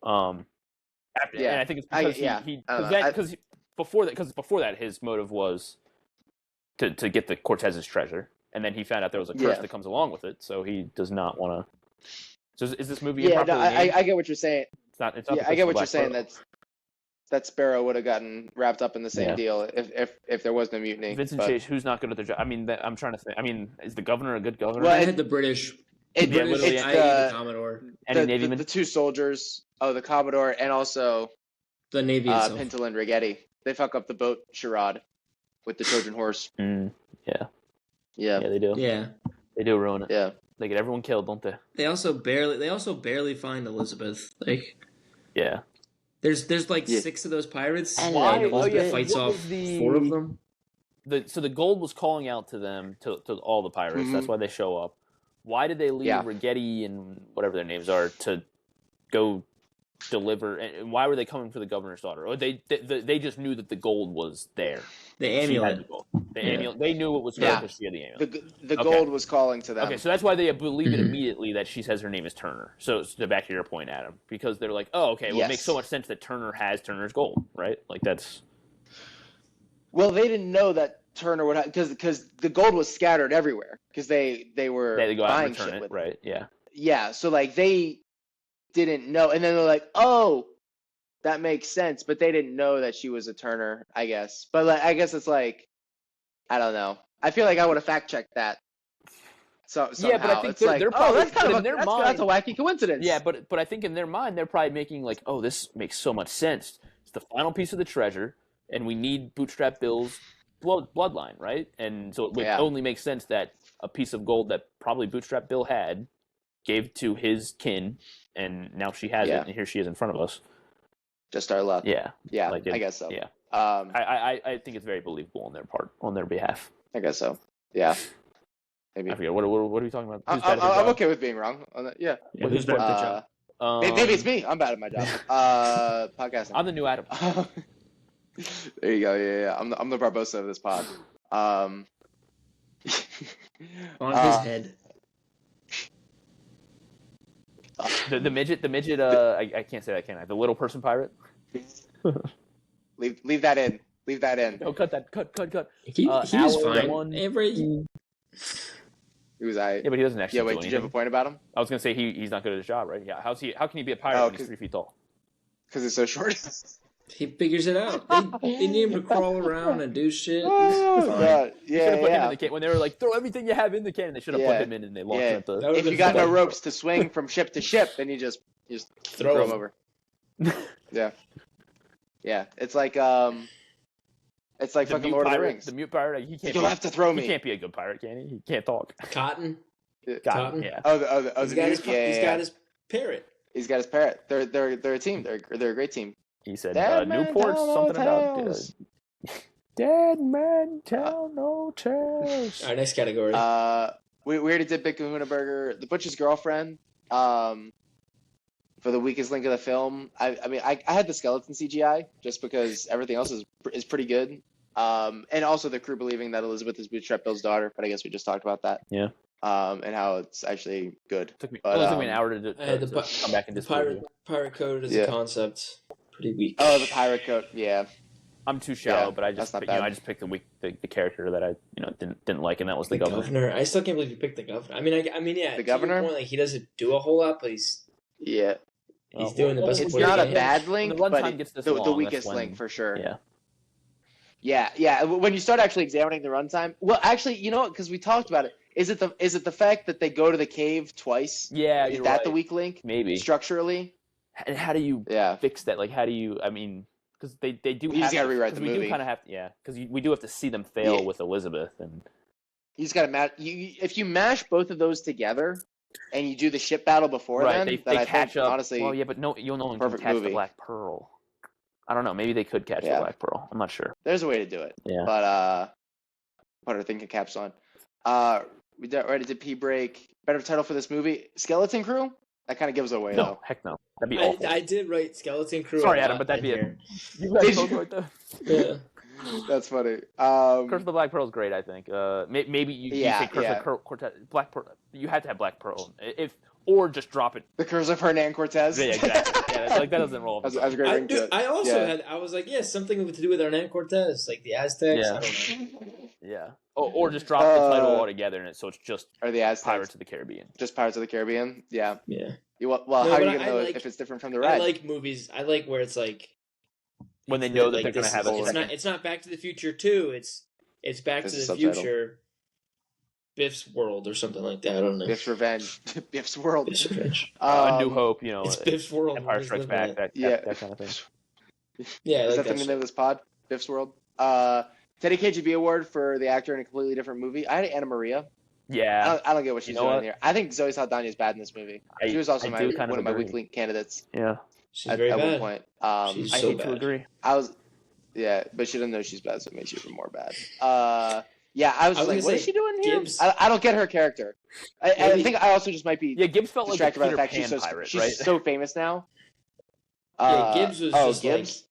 And I think it's because before that his motive was to get the Cortez's treasure, and then he found out there was a curse that comes along with it, so he does not want to. So is this movie? Yeah, no, I get what you're saying. It's not. I get what you're saying. That Sparrow would have gotten wrapped up in the same deal if there was no mutiny. Vincent Chase, who's not good at their job? I mean, I'm trying to think. I mean, is the governor a good governor? Well, I had the British. It's the Commodore. The two soldiers. Oh, the Commodore, and also the Navy itself. Pintle and Rigetti. They fuck up the boat charade with the Trojan horse. Yeah, they do. Yeah, they do ruin it. Yeah, they get everyone killed, don't they? They also barely find Elizabeth. Like, yeah. There's like 6 of those pirates. Why? And Elizabeth fights off 4 of them. So the gold was calling out to them, to all the pirates. Mm-hmm. That's why they show up. Why did they leave Rigetti and whatever their names are to go deliver? And why were they coming for the governor's daughter? Or they just knew that the gold was there. The amulet. Amulet. They knew it was her because she had the amulet. The gold was calling to them. Okay, so that's why they believe it immediately that she says her name is Turner. So back to your point, Adam, because they're like, oh, okay, well, it makes so much sense that Turner has Turner's gold, right? Like that's. Well, they didn't know that Turner would have because the gold was scattered everywhere because they were they go out buying and return shit it, with right? Yeah. Yeah, so like they didn't know, and then they're like, oh. That makes sense, but they didn't know that she was a Turner, I guess. But like, I guess it's like, I don't know. I feel like I would have fact checked that. So somehow. But I think it's they're probably, that's kind of that's a wacky coincidence. Yeah, but I think in their mind they're probably making like, oh, this makes so much sense. It's the final piece of the treasure, and we need Bootstrap Bill's bloodline, right? And so it would only make sense that a piece of gold that probably Bootstrap Bill had gave to his kin, and now she has it, and here she is in front of us. Just our luck. Yeah. Like I guess so. Yeah. I think it's very believable on their part, on their behalf. I guess so. Yeah. Maybe. I forget. What are we talking about? I'm okay with being wrong on that. Yeah. Who's better at the job? Maybe it's me. I'm bad at my job. Podcasting. I'm the new Adam. There you go. Yeah. I'm the Barbosa of this pod. On his head. The midget. I can't say that, can I? The little person pirate. Leave that in. Leave that in. No, cut that. Cut. He was fine. He was Yeah, but he doesn't actually. Yeah, wait. Did you have a point about him? I was gonna say he's not good at his job, right? Yeah. How can he be a pirate when he's 3 feet tall? Because he's so short. He figures it out. They need him to crawl around and do shit. Oh, God. Yeah. Put him in the can. When they were like, throw everything you have in the can, they should have put him in and they launched him at the. If you got no ropes to swing from ship to ship, then you just throw him over. Yeah. Yeah. It's like fucking Lord of the Rings. The mute pirate, he can't. You'll have to throw me. He can't be a good pirate, can he? He can't talk. Cotton. Yeah. He's got his parrot. He's got his parrot. They're a team. They're a great team. He said Newport's something about dead men tell no tales. All right, next category. We already did Big Kahuna Burger. The Butcher's Girlfriend. For the weakest link of the film, I had the skeleton CGI just because everything else is pretty good. And also the crew believing that Elizabeth is Bootstrap Bill's daughter, but I guess we just talked about that. Yeah. And how it's actually good. It took me an hour to come back and pirate code as a concept. Pretty weak. Oh, the pirate code. Yeah. I'm too shallow, but I just picked the character that I didn't like, and that was the governor. I still can't believe you picked the governor. I mean, yeah. The governor. Point, like, he doesn't do a whole lot, but he's doing the best. It's not a bad link, but the weakest link for sure. Yeah. Yeah. When you start actually examining the runtime, well, actually, you know what? Because we talked about it. Is it the fact that they go to the cave twice? Yeah. Is that the weak link? Maybe structurally. And how do you fix that? Like, how do you? I mean, because they do. You just gotta rewrite the movie. We do kind of have, because we do have to see them fail with Elizabeth, and you just gotta match. If you mash both of those together, and you do the ship battle before then, they catch up. Honestly, well, yeah, but you'll know when catch the Black Pearl. I don't know. Maybe they could catch the Black Pearl. I'm not sure. There's a way to do it. Yeah. But put our thinking caps on. We already did P break. Better title for this movie: Skeleton Crew. That kind of gives it away, No, though. heck no. That'd be awful. I did write Skeleton Crew. Sorry, a Adam, lot but that'd in be here. You guys Did both you? wrote that? Yeah. That's funny. Curse of the Black Pearl is great, I think. Maybe you say Curse of Cortez. Black Pearl. You had to have Black Pearl. Or just drop it. The Curse of Hernan Cortez. Yeah, exactly. Yeah, like that doesn't roll. That's a great ring to it. I also had. I was like, something to do with Hernan Cortez, like the Aztecs. Yeah. I don't know. Yeah. Or just drop the title altogether, and so it's just the Aztecs. Pirates of the Caribbean. Just Pirates of the Caribbean. Yeah. Yeah. Well, how are you gonna know if it's different from the ride? I like movies. I like where it's like when they know that like, they're gonna have it. It's not Back to the Future 2. It's Back to the Future. Biff's World or something like that. I don't know. Biff's Revenge. Biff's World. Biff's Revenge. A New Hope. It's Biff's World. Empire Strikes Back. That kind of thing. Yeah, is that the name of this pod? Biff's World. Teddy KGB Award for the actor in a completely different movie. I had Anna Maria. Yeah. I don't get what she's doing here. I think Zoe Saldana is bad in this movie. She was also one of my weak link candidates. Yeah. She's very bad. One point. She's I so hate bad. to agree. But she doesn't know she's bad, so it makes you even more bad. Yeah, I was like, what is she doing here? Gibbs, I don't get her character. I think I also just might be Gibbs felt like a distracted by the Peter fact Pan she's so famous now. Gibbs was just Gibbs?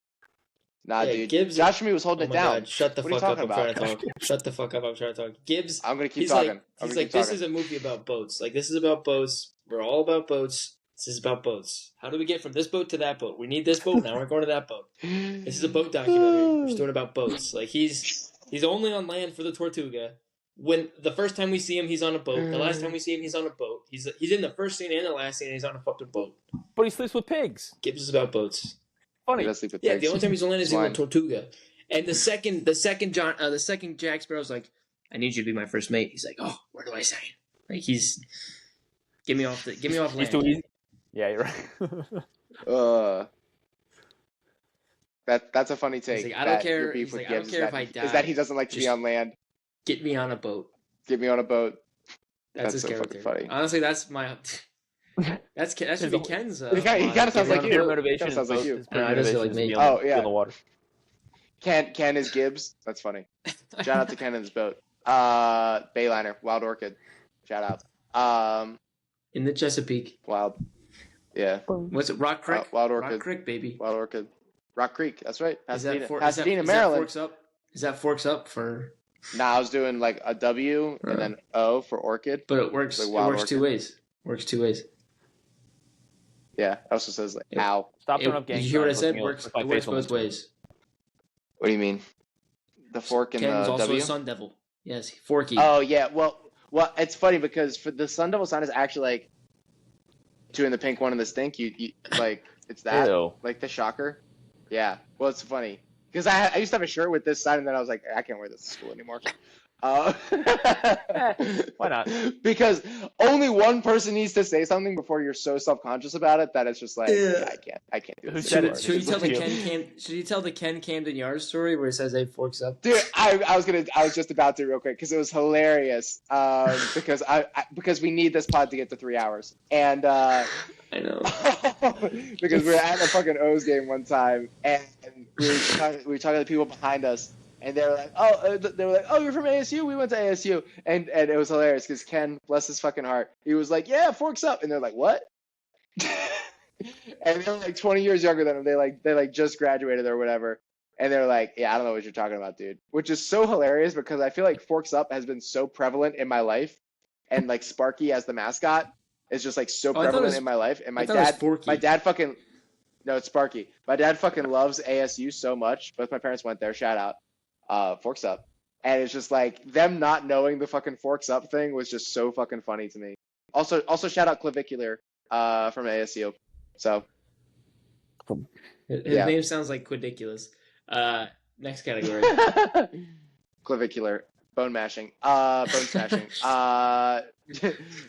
Nah, dude. Gibbs, Josh and me was holding it down. God, shut the What fuck are you up! I'm talking trying to talk. Shut the fuck up! I'm trying to talk. Gibbs. I'm gonna keep talking. He's like, this is a movie about boats. Like, this is about boats. We're all about boats. This is about boats. How do we get from this boat to that boat? We need this boat. Now we're going to that boat. This is a boat documentary. We're doing about boats. Like, he's only on land for the Tortuga. When the first time we see him, he's on a boat. The last time we see him, he's on a boat. He's in the first scene and the last scene, and he's on a fucking boat. But he sleeps with pigs. Gibbs is about boats. Funny. Yeah, the only time he's on land is in the Tortuga. And the second Jack Sparrow's like, I need you to be my first mate. He's like, oh, where do I sign? Like, get me off land. He's too easy. Yeah, you're right. That's a funny take. He's like, I don't care. He's like, I don't care if I die. Is that he doesn't like to be on land? Get me on a boat. Get me on a boat. That's his so character. Funny. Honestly, that's my. That should be Ken's. He kind of sounds like you. Motivation sounds like you. I doesn't like me. Oh yeah. In the water. Ken is Gibbs. That's funny. Shout out to Ken and his boat. Bayliner, Wild Orchid. Shout out. In the Chesapeake. Wild. Yeah. What's it? Rock Creek. Wild Orchid. Rock Creek, baby. Wild Orchid. Rock Creek. That's right. Pasadena, Maryland. Is that forks up for? Nah, I was doing like a W and then O for Orchid. But it works. Like it works Orchid. two ways. Works two ways. Yeah. It also says like ow. Stop throwing up gang. You hear what I said? It works both ways. What do you mean? The fork and Ken's the also W? a Sun Devil. Yes, Forky. Oh yeah. Well, it's funny because for the Sun Devil sign is actually like two in the pink, one in the stink. You like it's that like the shocker. Yeah. Well, it's funny because I used to have a shirt with this sign and then I was like, I can't wear this to school anymore. Why not? Because only one person needs to say something before you're so self-conscious about it that it's just like, I can't do this. Should you tell the Ken Camden Yards story where it says they forks up? Dude, I was just about to real quick because it was hilarious. Because we need this pod to get to 3 hours, and I know because we were at a fucking O's game one time, and we were talking to the people behind us. And they were like, oh, you're from ASU? We went to ASU. And it was hilarious because Ken, bless his fucking heart, he was like, yeah, forks up. And they're like, what? And they're like 20 years younger than him. They just graduated or whatever. And they're like, yeah, I don't know what you're talking about, dude. Which is so hilarious because I feel like Forks Up has been so prevalent in my life. And like Sparky as the mascot is just like so prevalent in my life. And my dad fucking, no, it's Sparky. My dad fucking loves ASU so much. Both my parents went there. Shout out. Forks Up, and it's just like them not knowing the fucking Forks Up thing was just so fucking funny to me. Also shout out Clavicular from ASU. So his name sounds like Quidiculous. Next category. Clavicular, bone mashing, bone smashing.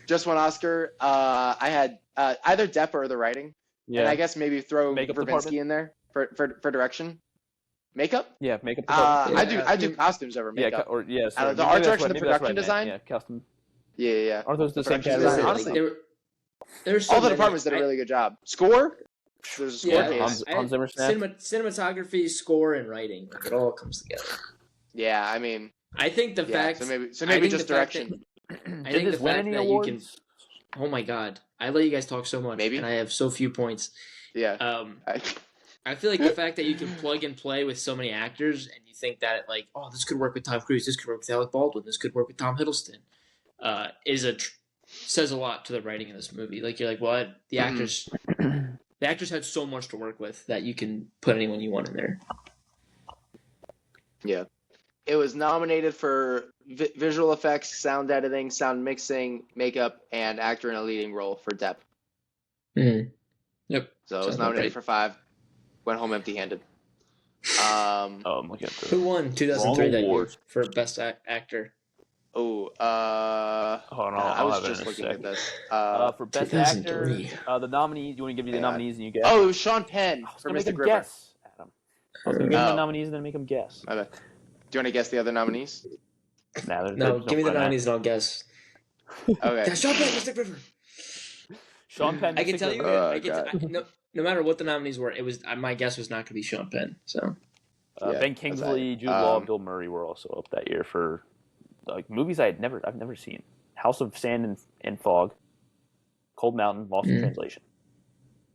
Just one Oscar. I had either Depp or the writing, and I guess maybe throw Verbinski in there for direction. Makeup? Yeah, makeup. I do costumes over makeup. The art direction, the production design. Yeah, custom. Yeah. Aren't those the same category? Honestly, there's all the departments did a really good job. Score? There's a score case. Hans Zimmer snap. Cinematography, score, and writing. Like, it all comes together. Yeah, I mean. I think the fact. So maybe just direction. I think the fact that you can. Oh my god, I let you guys talk so much, Maybe. and I have so few points. Yeah. I feel like the fact that you can plug and play with so many actors, and you think that like, oh, this could work with Tom Cruise, this could work with Alec Baldwin, this could work with Tom Hiddleston, says a lot to the writing of this movie. Like you're like, what? The actors had so much to work with that you can put anyone you want in there. Yeah. It was nominated for visual effects, sound editing, sound mixing, makeup, and actor in a leading role for Depp. Mm-hmm. Yep. So it was nominated for 5. Went home empty-handed. I'm looking at the Who won 2003 that year awards. for best actor? Hold on, I was have it just in a looking sec. at this. For best actor, 2003. the nominees. You want to give you the nominees and you guess? Oh, it was Sean Penn I was for gonna make Mr. him Gripper. guess, Adam. I was gonna give him the Oh. nominees and then make him guess. My bad. Do you want to guess the other nominees? Nah, No, give me the fun in that. nominees and I'll guess. Okay. Yeah, Sean Penn, Mr. Griffin. Sean Penn. I can Mr. tell you, Griffin. no matter what the nominees were, it was my guess was not going to be Sean Penn. So Yeah, Ben Kingsley, Jude Law, Bill Murray were also up that year for like movies I've never seen. House of Sand and Fog, Cold Mountain, Lost in Translation.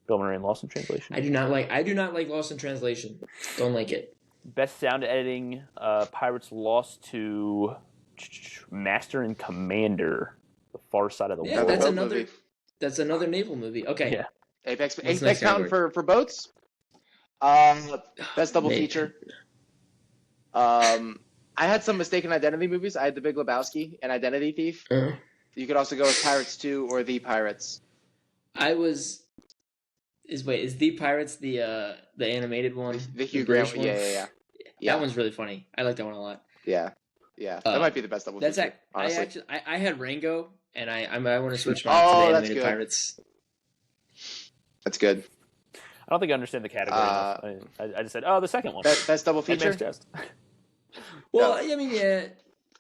Bill Murray and Lost in Translation. I do not like Lost in Translation. Don't like it. Best sound editing, Pirates lost to Master and Commander, The Far Side of the Yeah, World. that's another naval movie. Okay. Yeah. Apex What's the next counting category? for boats. Best double Maybe. feature. I had some mistaken identity movies. I had The Big Lebowski and Identity Thief. You could also go with Pirates 2 or The Pirates. Is The Pirates the animated one? The Hugh British Grant. one? Yeah. That one's really funny. I like that one a lot. Yeah. That might be the best double feature. Honestly. I had Rango, and I want to switch mine Oh, to the that's animated good. Pirates. That's good. I don't think I understand the category enough. I just said, the second one. Best double feature. Advanced Test. Well, I mean, yeah.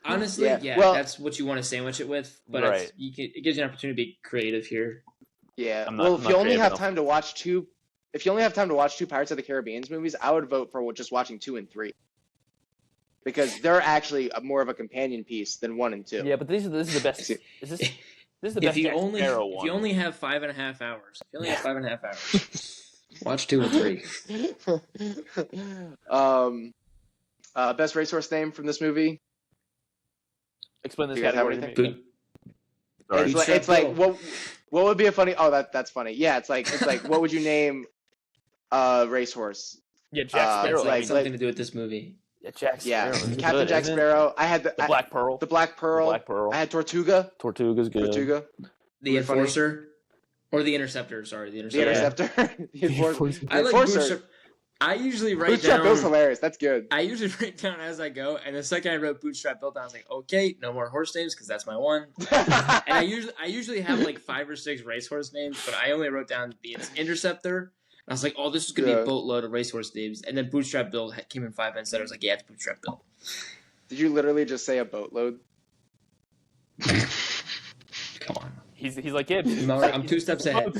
Honestly, Yeah. Well- that's what you want to sandwich it with. But Right. it gives you an opportunity to be creative here. Yeah. I'm not If you only creative have enough. time to watch two Pirates of the Caribbean movies, I would vote for just watching 2 and 3. Because they're actually more of a companion piece than 1 and 2. Yeah, but this is the best. This is the best If you Jack Sparrow if one. you only have 5.5 hours, watch 2 and 3. Best racehorse name from this movie. Explain this Do you guys have category to me. anything? Sorry. It's like what would be a funny? Oh, that's funny. Yeah, it's like what would you name a racehorse? Yeah, Jack It's Sparrow. Like like- something to do with this movie. Yeah, Jack Yeah, Sparrow. This is Captain good, Jack isn't it? Sparrow. I had The Black Pearl. the Black Pearl. The Black Pearl. I had Tortuga. Tortuga's good. Tortuga. The Really funny. Enforcer, or the Interceptor. Sorry, the The Interceptor. Interceptor. The Enforcer. I like Enforcer. Bootstrap. I usually write Bootstrap Bill's down. hilarious. That's good. I usually write down as I go, and the second I wrote Bootstrap Bill down, I was like, okay, no more horse names because that's my one. And I usually have like 5 or 6 racehorse names, but I only wrote down the Interceptor. I was like, oh, this is gonna be Yeah. a boatload of racehorse names, and then Bootstrap Bill came in 5 minutes later. I was like, yeah, it's Bootstrap Bill. Did you literally just say a boatload? Come on, He's like Gibbs. I'm 2 steps ahead.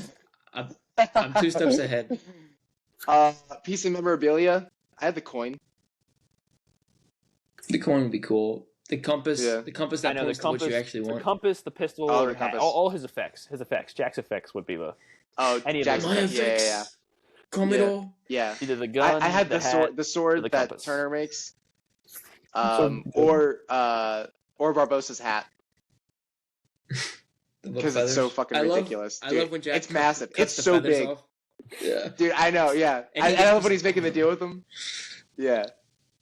I'm 2 steps ahead. Piece of memorabilia. I had the coin. The coin would be cool. The compass, Yeah. the compass I that know the points to what compass. you actually The want. compass, the pistol, Oh, the the hat, compass. all his effects. His effects. Jack's effects would be the Oh, Any of Jackson. those. Yeah. Commodore. Yeah. either the gun, I had the the sword or the that compass. Turner makes. So Or Barbossa's hat. The Because it's so fucking I love- ridiculous. I Dude, love when Jack it's massive. cuts It's the so feathers big. off. Yeah. Dude, I know, yeah. And I he love just- when he's making the deal with him. Yeah.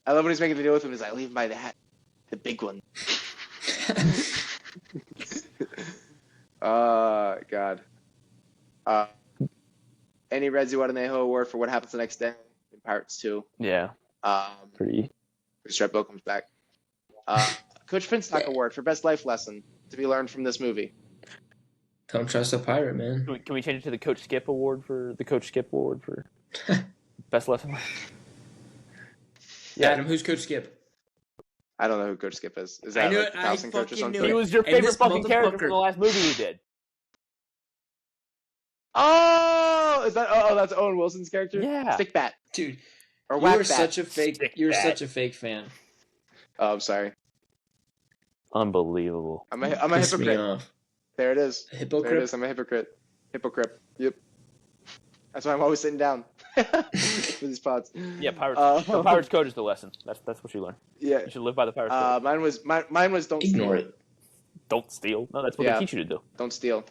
I love when he's making the deal with him. He's like, leave him by the hat. The big one. God. Any Red Zuadenejo award for What Happens the Next Day in Pirates 2. Yeah, pretty. Strep Bill comes back. Coach Finstock Award for Best Life Lesson to be learned from this movie. Don't trust a pirate, man. Can we change it to the Coach Skip Award for best lesson? Yeah. Adam, who's Coach Skip? I don't know who Coach Skip is. Is I that knew like it. the I Towson coach or fucking knew something? He it. was your And favorite this fucking character motherfucker- from the last movie you did. Oh, is that? Oh, that's Owen Wilson's character. Yeah. Stick Bat Dude, or you Whack are Bat. such a fake. Stick You're bat. such a fake fan. Oh, I'm sorry. Unbelievable. I'm a Piss me hypocrite. off. There it is. A There it hypocrite. is. I'm a hypocrite. Hypocrite. Yep. That's why I'm always sitting down for these pods. Yeah, Pirates. The Pirates code is the lesson. That's what you learn. Yeah. You should live by the Pirates code. Mine was don't Ignore steal. it. Don't steal. No, that's what they teach you to do. Don't steal.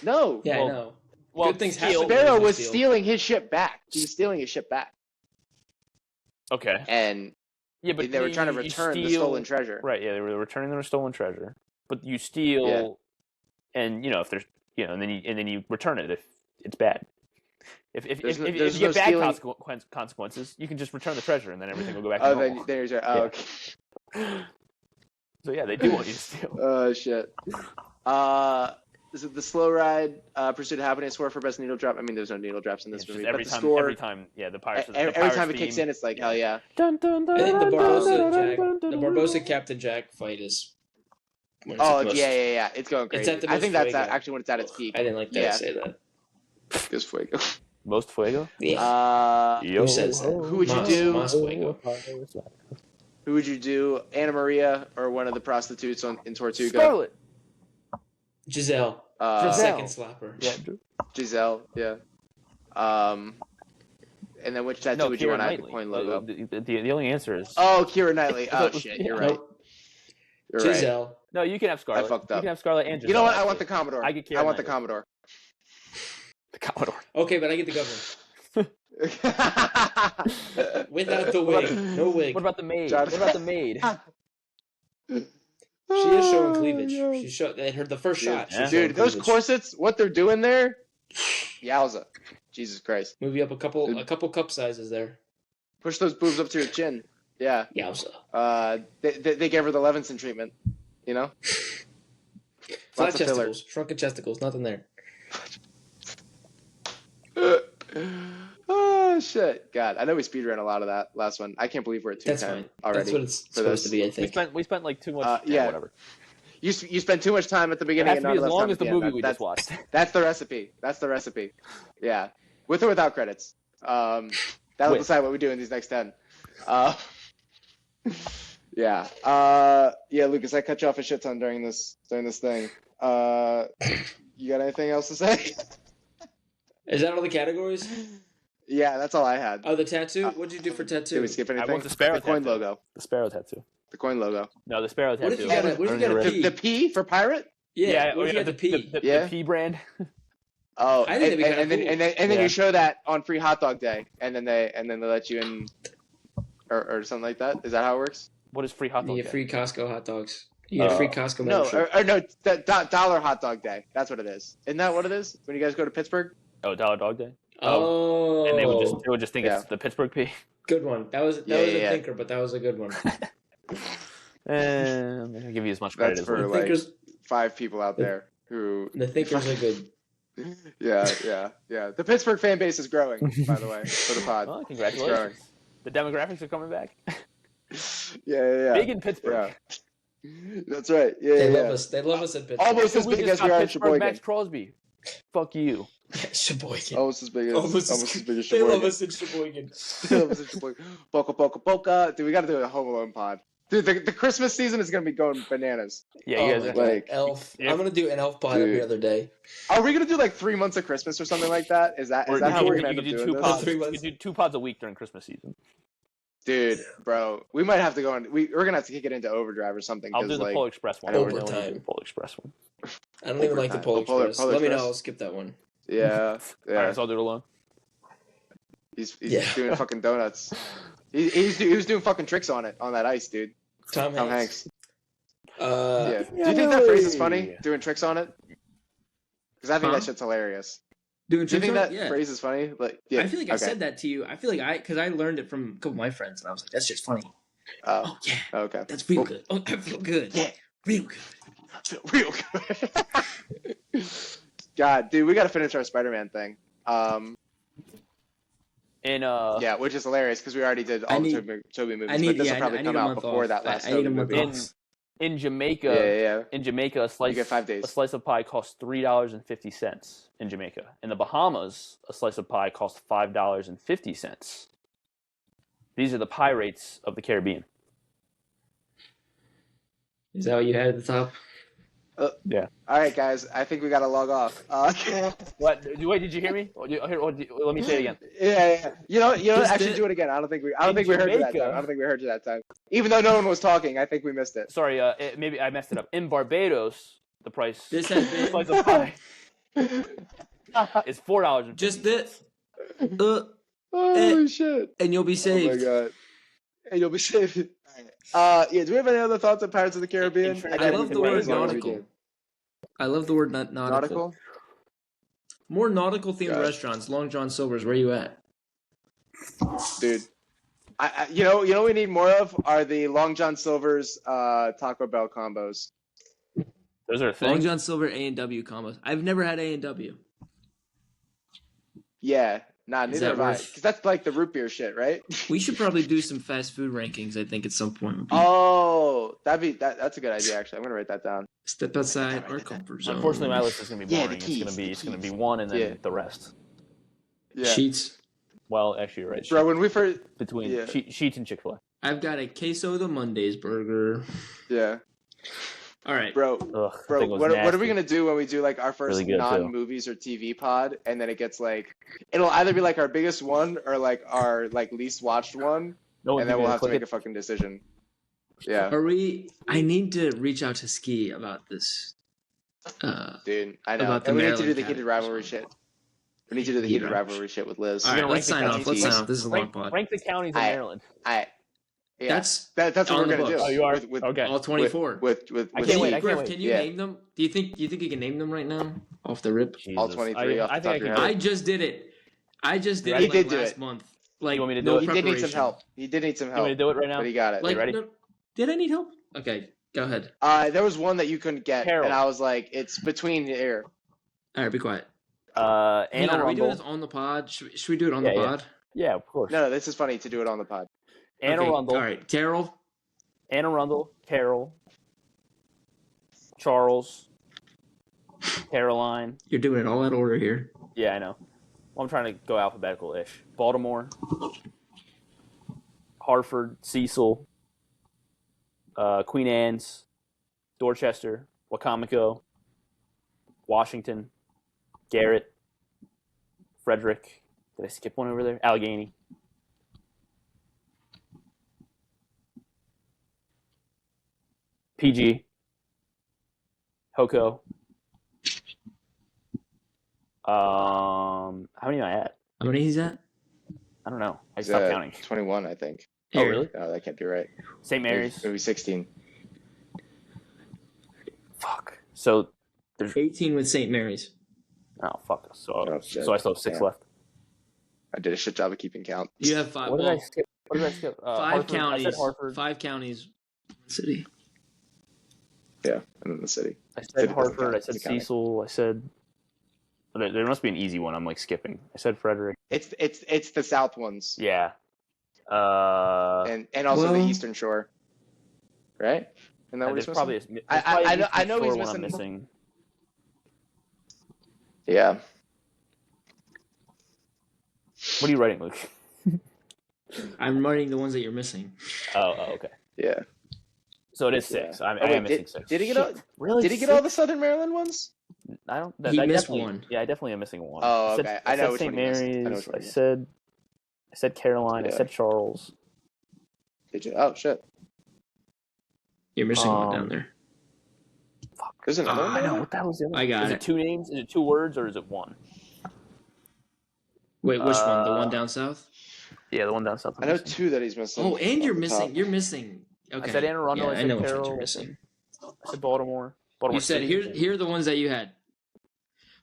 No. Yeah, Well, I know. Well, Good things steal. happen. Sparrow when you was steal. stealing his ship back. He was stealing his ship back, Okay. and Yeah, but they were trying to you return the steal- stolen treasure. Right. Yeah, they were returning their stolen treasure, but you steal, and if there's and then you return it if it's bad. If There's you no get bad stealing- consequences, you can just return the treasure and then everything will go back Oh, to normal. then there's your. Oh, Yeah. okay. So yeah, they do want you to steal. Oh shit. Is it the slow ride? Pursuit of Happiness score for best needle drop. I mean, there's no needle drops in this It's just movie, every but the time, score. every time, yeah, the Pirates. Every time it kicks in, it's like, hell yeah. Dun, dun, dun, I think the dun, Barbosa dun, Jack, dun, dun, the dun, Barbosa dun. Captain Jack fight is. when Oh, at the most- yeah. It's going It's crazy. at the I most think that's fuego. actually when it's at its peak. I didn't like that Yeah. to say that. Goes fuego. Most fuego. Yeah. Yo, says that? Who would you Mas- do? Mas fuego. Who would you do? Anna Maria or one of the prostitutes in Tortuga? Scarlet. Giselle. Uh, Second slapper. Yeah. Giselle. Yeah. And then which tattoo No, would you Keira want to have the Knightley. coin logo? The only answer is Oh, Keira Knightley. Oh shit, you're right. Nope. You're right. Giselle. no. You can have Scarlet. I fucked You up. can have Scarlet and Giselle. You know what? I want the Commodore. I get Keira I want the Knightley. Commodore. The Commodore. Okay, but I get the governor. Without the wig. No wig. What about the maid? John- What about the maid? She is showing cleavage. She showed at her the first shot. Yeah. She's showing Dude, those cleavage. corsets, what they're doing there, yowza. Jesus Christ. Move you up a couple cup sizes there. Push those boobs up to your chin. Yeah. Yowza. They gave her the Levinson treatment. You know? Flat Lots of filler. chesticles, shrunken chesticles, nothing there. Oh shit! God, I know we speedran a lot of that last one. I can't believe we're at That's 210 fine. already. That's what it's for supposed this. to be, I think. We spent like too much. Yeah. Whatever. You spent too much time at the It beginning has to and be not as enough long time as at the end. movie we That's, just watched. That's the recipe. That's the recipe. Yeah, with or without credits. That'll With. decide what we do in these next 10. Yeah. Yeah, Lucas, I cut you off a shit ton during this thing. You got anything else to say? Is that all the categories? Yeah, that's all I had. Oh, the tattoo? What'd you do for tattoo? Did we skip anything? I want the sparrow The coin tattoo. logo. The sparrow tattoo. The coin logo. No, the sparrow tattoo. What if you got a P? The P for pirate? Yeah, what if you had the P? Yeah. The P brand. Oh, I think that'd be kinda and then cool. and then Yeah. you show that on Free Hot Dog Day, and then they let you in, or something like that. Is that how it works? What is free hot You dog? get day? free Costco hot dogs. You get a free Costco No, membership. or no, Dollar Hot Dog Day. That's what it is. Isn't that what it is when you guys go to Pittsburgh? Oh, Dollar Dog Day. Oh, And they would just think Yeah. it's the Pittsburgh P. good one. That was a Yeah. thinker, but that was a good one. I'm gonna give you as much credit That's as for well. The like thinkers, 5 people out there who. the thinkers are good. Yeah. The Pittsburgh fan base is growing, by the way, for the pod. Well, congratulations. The demographics are coming back. Yeah. Big in Pittsburgh. Yeah. That's right. Yeah. They yeah. love us. They love us at Pittsburgh. Almost as We big just as we got are in Pittsburgh Sheboygan. Max Crosby. Fuck you. Sheboygan. Almost as big as Almost as big as They Sheboygan. love us in Sheboygan. They love us in Sheboygan. Boca. Dude, we got to do a Home Alone pod. Dude, the Christmas season is gonna be going bananas. Yeah, Oh you my guys. God, like- Elf. Yeah. I'm gonna do an Elf pod every Dude. other day. Are we gonna do like 3 months of Christmas or something like that? Is that how we're gonna end up doing this? pods. 3 You months. could do 2 pods a week during Christmas season. Dude, bro, we might have to go on. We're gonna have to kick it into overdrive or something. I'll do 'cause, the like, Polar Express one. Overtime. I really wanna do the Polar Express one. I don't even like the Polar Polar- Express. Polar Let me know. Express. I'll skip that one. Yeah. Alright, so I'll do it alone. He's Yeah. doing fucking donuts. He was doing fucking tricks on that ice, dude. Tom Tom Hanks. Hanks. Uh, Yeah. Do you think that phrase is Yay. funny? Doing tricks on it? Because I think Huh? that shit's hilarious. Doing Do you tricks think on that it? Yeah. phrase is funny? Like, yeah. I feel like I okay. said that to you. I feel like because I learned it from a couple of my friends, and I was like, "That's just funny." Oh, Oh yeah, okay. that's real Well, good. Oh, I feel good. Yeah. Real good. Real good. God, dude, we got to finish our Spider-Man thing. And Yeah, which is hilarious because we already did all the Tobey movies, but this will probably come out before that last I need a Tobey month movie. off. in Jamaica, Yeah. a slice You get 5 days. a slice of pie costs $3.50 in Jamaica. In the Bahamas, a slice of pie costs $5.50. These are the pie rates of the Caribbean. Is that what you had at the top? Yeah. All right, guys. I think we gotta log off. What? Wait, did you hear me? Let me say it again. Yeah. You know. Just Actually, did- do it again. I don't think we In heard you that Jamaica- time. I don't think we heard you that time. Even though no one was talking, I think we missed it. Sorry, maybe I messed it up. In Barbados, the price This has the been price of pie is $4. just this. Oh shit! And you'll be Oh saved. my god! And you'll be safe. Yeah. Do we have any other thoughts on Pirates of the Caribbean? I love the word As long as we nautical. do. I love the word nautical. Nautical. More nautical themed God. restaurants. Long John Silver's. Where you at? Dude. You know what we need more of are the Long John Silver's Taco Bell combos. Those are a thing. Long John Silver A&W combos. I've never had A&W. Yeah, nah, Is neither that have I. worth- Because that's like the root beer shit, right? We should probably do some fast food rankings. I think at some point. Oh, that's a good idea. Actually, I'm gonna write that down. Step outside our comfort zone. Unfortunately, my list is gonna be Yeah, boring. the It's gonna be keys. one and then Yeah. the rest. Yeah, Sheets. Well, actually, you're right. bro. When we first, Between Yeah. Sheets and Chick-fil-A. I've got a queso de Mondays burger. yeah, All right. bro. Ugh, that Bro, thing was what are we nasty. gonna do when we do like our first Really good, too. non-movies or TV pod, and then it gets like, it'll either be like our biggest one or like our like least watched one, No one's and then even we'll gonna have to click make it. a fucking decision. Yeah, Are we? I need to reach out to Ski about this. dude, I know. About the And we need to do Maryland the heated categories. rivalry shit. We need to do the Heated heated rivalry shit with Liz. All right, gonna let's rank sign the off. Let's counties. sign off. This is a long pod. Rank the counties in Aye. Maryland. Yeah, That's that's what on we're the gonna do. books. Oh, you are? With, Okay. all 24. With I with can't wait, Steve. I Griff, wait. can you Yeah. name them? Do you think you can name them right now off the rip? all Jesus. 23 off the I top think of your I can head. I just did it. I just did He it like did do last it. month. Like You want me to do no it? He did need some preparation. help. He did need some You want me to help, do it right now? but he got it. Like, You ready? no- did I need help? Okay, go ahead. There was one that you couldn't get, Carol. and I was like, it's between here. All right, be quiet. Hang Anna on, are we doing Rundle. this on the pod? Should we do it on Yeah, the yeah. pod? Yeah, of course. No, this is funny to do it on the pod. Anna Okay, Rundle. All right, Carol. Anna Rundle. Carol. Charles. Caroline. You're doing it all out of order here. Yeah, I know. Well, I'm trying to go alphabetical-ish. Baltimore. Hartford. Cecil. Queen Anne's. Dorchester. Wacomico. Washington. Garrett. Frederick. Did I skip one over there? Allegheny. PG. Hoko. How many am I at? How many is that? I don't know. I He's stopped at counting. 21, I think. Oh, Here. really? No, that can't be right. St. Mary's. Maybe 16. Fuck. So, 18 with St. Mary's. oh, fuck. So, Oh, shit. so I still have 6 Damn. left. I did a shit job of keeping count. You have five. What did well, I skip? What did I skip? five Hartford. I counties. said Hartford. 5 counties. City. Yeah, and then the city. I City said doesn't Hartford. count. I said It's a county. Cecil. I said. There must be an easy one. I'm like skipping. I said Frederick. It's the south ones, Yeah. and also the Well- eastern shore, right? And that what there's he's probably missing? a, there's probably I an know- I Eastern know he's Shore one I'm missing- missing. Yeah. What are you writing, Luke? I'm writing the ones that you're missing. Oh, okay. Yeah. So it is Yeah. 6. I Oh, wait, am missing 6. did he get all? Shit, really? Did he get all the Southern Maryland ones? I don't. He I missed definitely- one. Yeah, I definitely am missing one. Oh, I said, okay. I I know said which St. one you missed. I know Mary's. which one I you missed. said Caroline. I Yeah. said Charles. Did you? Oh shit. You're missing one Um, down there. There's another one. I know. there? What the hell is the other? I got Is it. it 2 names? Is it 2 words or is it 1? Wait, which one? The one Uh, down south? Yeah, the one down south. I know 2 that he's missing. Oh, and off you're the missing. top. You're missing. Okay. I said Anne Arundel. Yeah, I I said know which ones Carroll. you're missing. I said Baltimore. Baltimore You said City. here are the ones that you had.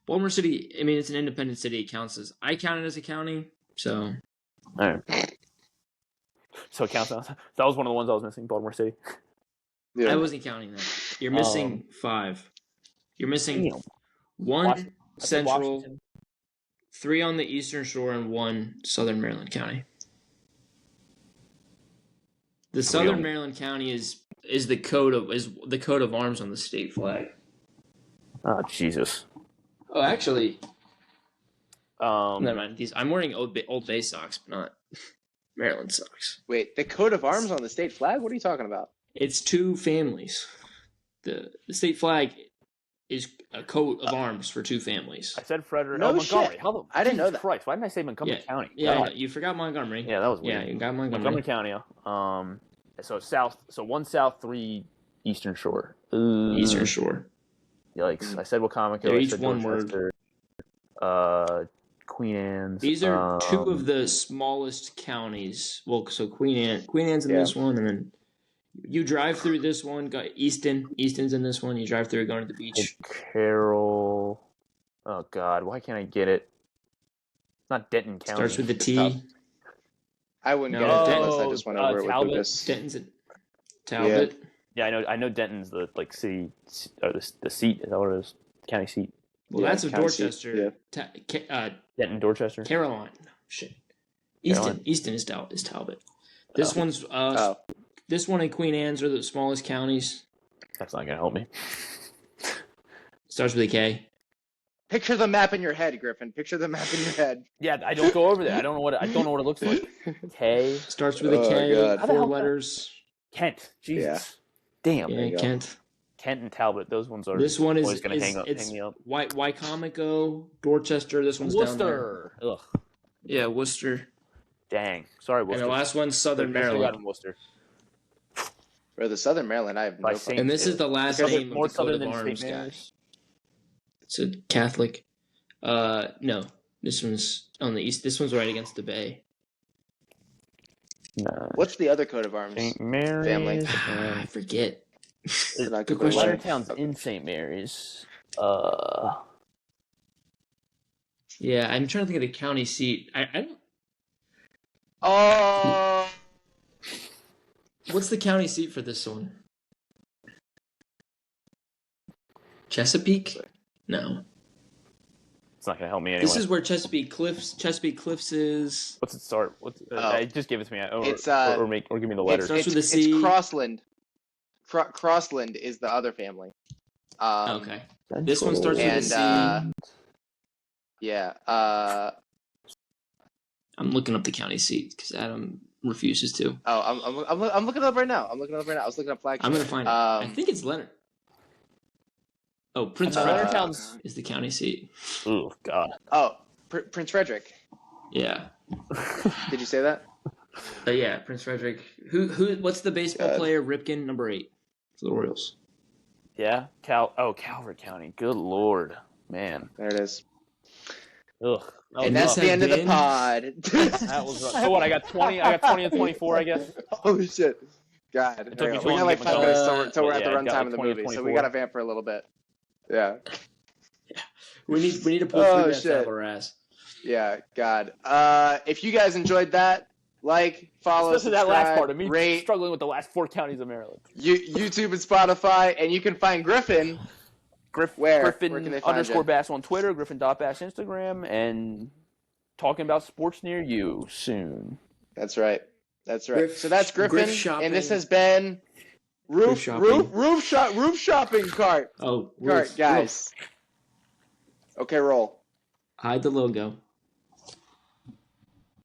Baltimore City. I mean, it's an independent city. It counts as I count it as a county. So All right. So it counts. That was one of the ones I was missing. Baltimore City. Yeah. I wasn't counting that. You're missing 5. You're missing Damn. 1 I said central, Washington. 3 on the eastern shore, and 1 southern Maryland county. The southern Maryland county is the coat of arms on the state flag. Oh Jesus. Oh, actually, Um, never mind. I'm wearing Old Bay socks, but not Maryland socks. Wait, the coat of arms on the state flag? What are you talking about? It's 2 families. The state flag is a coat of arms for two families. I said Frederick. No Montgomery. shit. How the I didn't know Jesus that. Christ, why didn't I say Montgomery County? Yeah, God. you forgot Montgomery. Yeah, that was weird. Yeah, you got Montgomery. Montgomery County. So south. So 1 south, 3 Eastern Shore. Eastern Shore. Yikes! I said Wacomico. They're I each said one Dorchester, Queen Anne's. These are two of the smallest counties. Well, so Queen Anne's in this one, and then you drive through this one. Got Easton's in this one. You drive through going to the beach. Carroll. Oh God, why can't I get it? It's not Denton County. Starts with the T. I wouldn't No, get it Denton- unless I just went over it with Talbot. Lucas. Denton's at Talbot. Yeah, I know Denton's the city or the seat. Is that what it is? County seat. Well, Yeah, that's of county seat, Dorchester. Denton, Dorchester. Caroline. Shit. Caroline. Easton is Talbot. This one's this one and Queen Anne's are the smallest counties. That's not gonna help me. Starts with a K. Picture the map in your head, Griffin. Picture the map in your head. Yeah, I don't go over there. I don't know what it looks like. K. Starts with a Oh, K. God. How the 4 hell- letters. Kent. Jesus. Damn. Yeah, you go. Kent. Kent and Talbot. Those ones are. This one is always gonna hang it's me up. Wycomico, Dorchester. This one's down there. Worcester. Ugh. Yeah, Worcester. Dang. Sorry, And Worcester. the last one's Southern Disregard Maryland. Worcester. Or the Southern Maryland, I have no By clue. Saint- And this is the last Southern- name more of the coat southern of than arms, St. guy. Mary's. It's a Catholic. No. This one's on the east. This one's right against the bay. Nah. What's the other coat of arms? St. Mary's. Family. I forget. They're not Good good question. Watertown's in St. Mary's. Yeah, I'm trying to think of the county seat. I don't. Oh, What's the county seat for this one? Chesapeake? No. It's not gonna help me anyway. This is where Chesapeake Cliffs is. What's it start? Just give it to me. Or, It's, or give me the letters. starts it's, with a C. it's Crossland. Crossland is the other family. Okay. This one starts with a And C. yeah, I'm looking up the county seat because Adam refuses to. I'm looking it up right now. I was looking up flagship. I'm gonna find it. I think it's Leonard. Oh, Prince Frederick Watertown's. is the county seat. Oh God. Oh, Prince Frederick. Yeah. Did you say that? Yeah, Prince Frederick. Who? What's the baseball God. player? Ripken, number 8 for the Orioles. Yeah. Calvert County. Good Lord, man. There it is. Ugh. And that's the end of the pod. That was rough. So what? I got 20 and 24, I guess. Holy shit. God. took me We too long got to like get 5 my minutes thoughts. till we're at Yeah, the I got runtime like of the 20 or movie, so 24. we gotta vamp for a little bit. Yeah. We need to pull Oh, through that shit. out of our ass. Yeah, God. If you guys enjoyed that, like, follow, Especially that last subscribe, part of me rate struggling with the last 4 counties of Maryland. YouTube and Spotify, and you can find Griffin. Where Griffin can they find _ you? Bass on Twitter, Griffin.Bass Instagram, and talking about sports near you soon. That's right. Griff- So that's Griffin, Griff shopping. and this has been roof shopping cart. Oh, Cart, guys. Okay, roll. Hide the logo.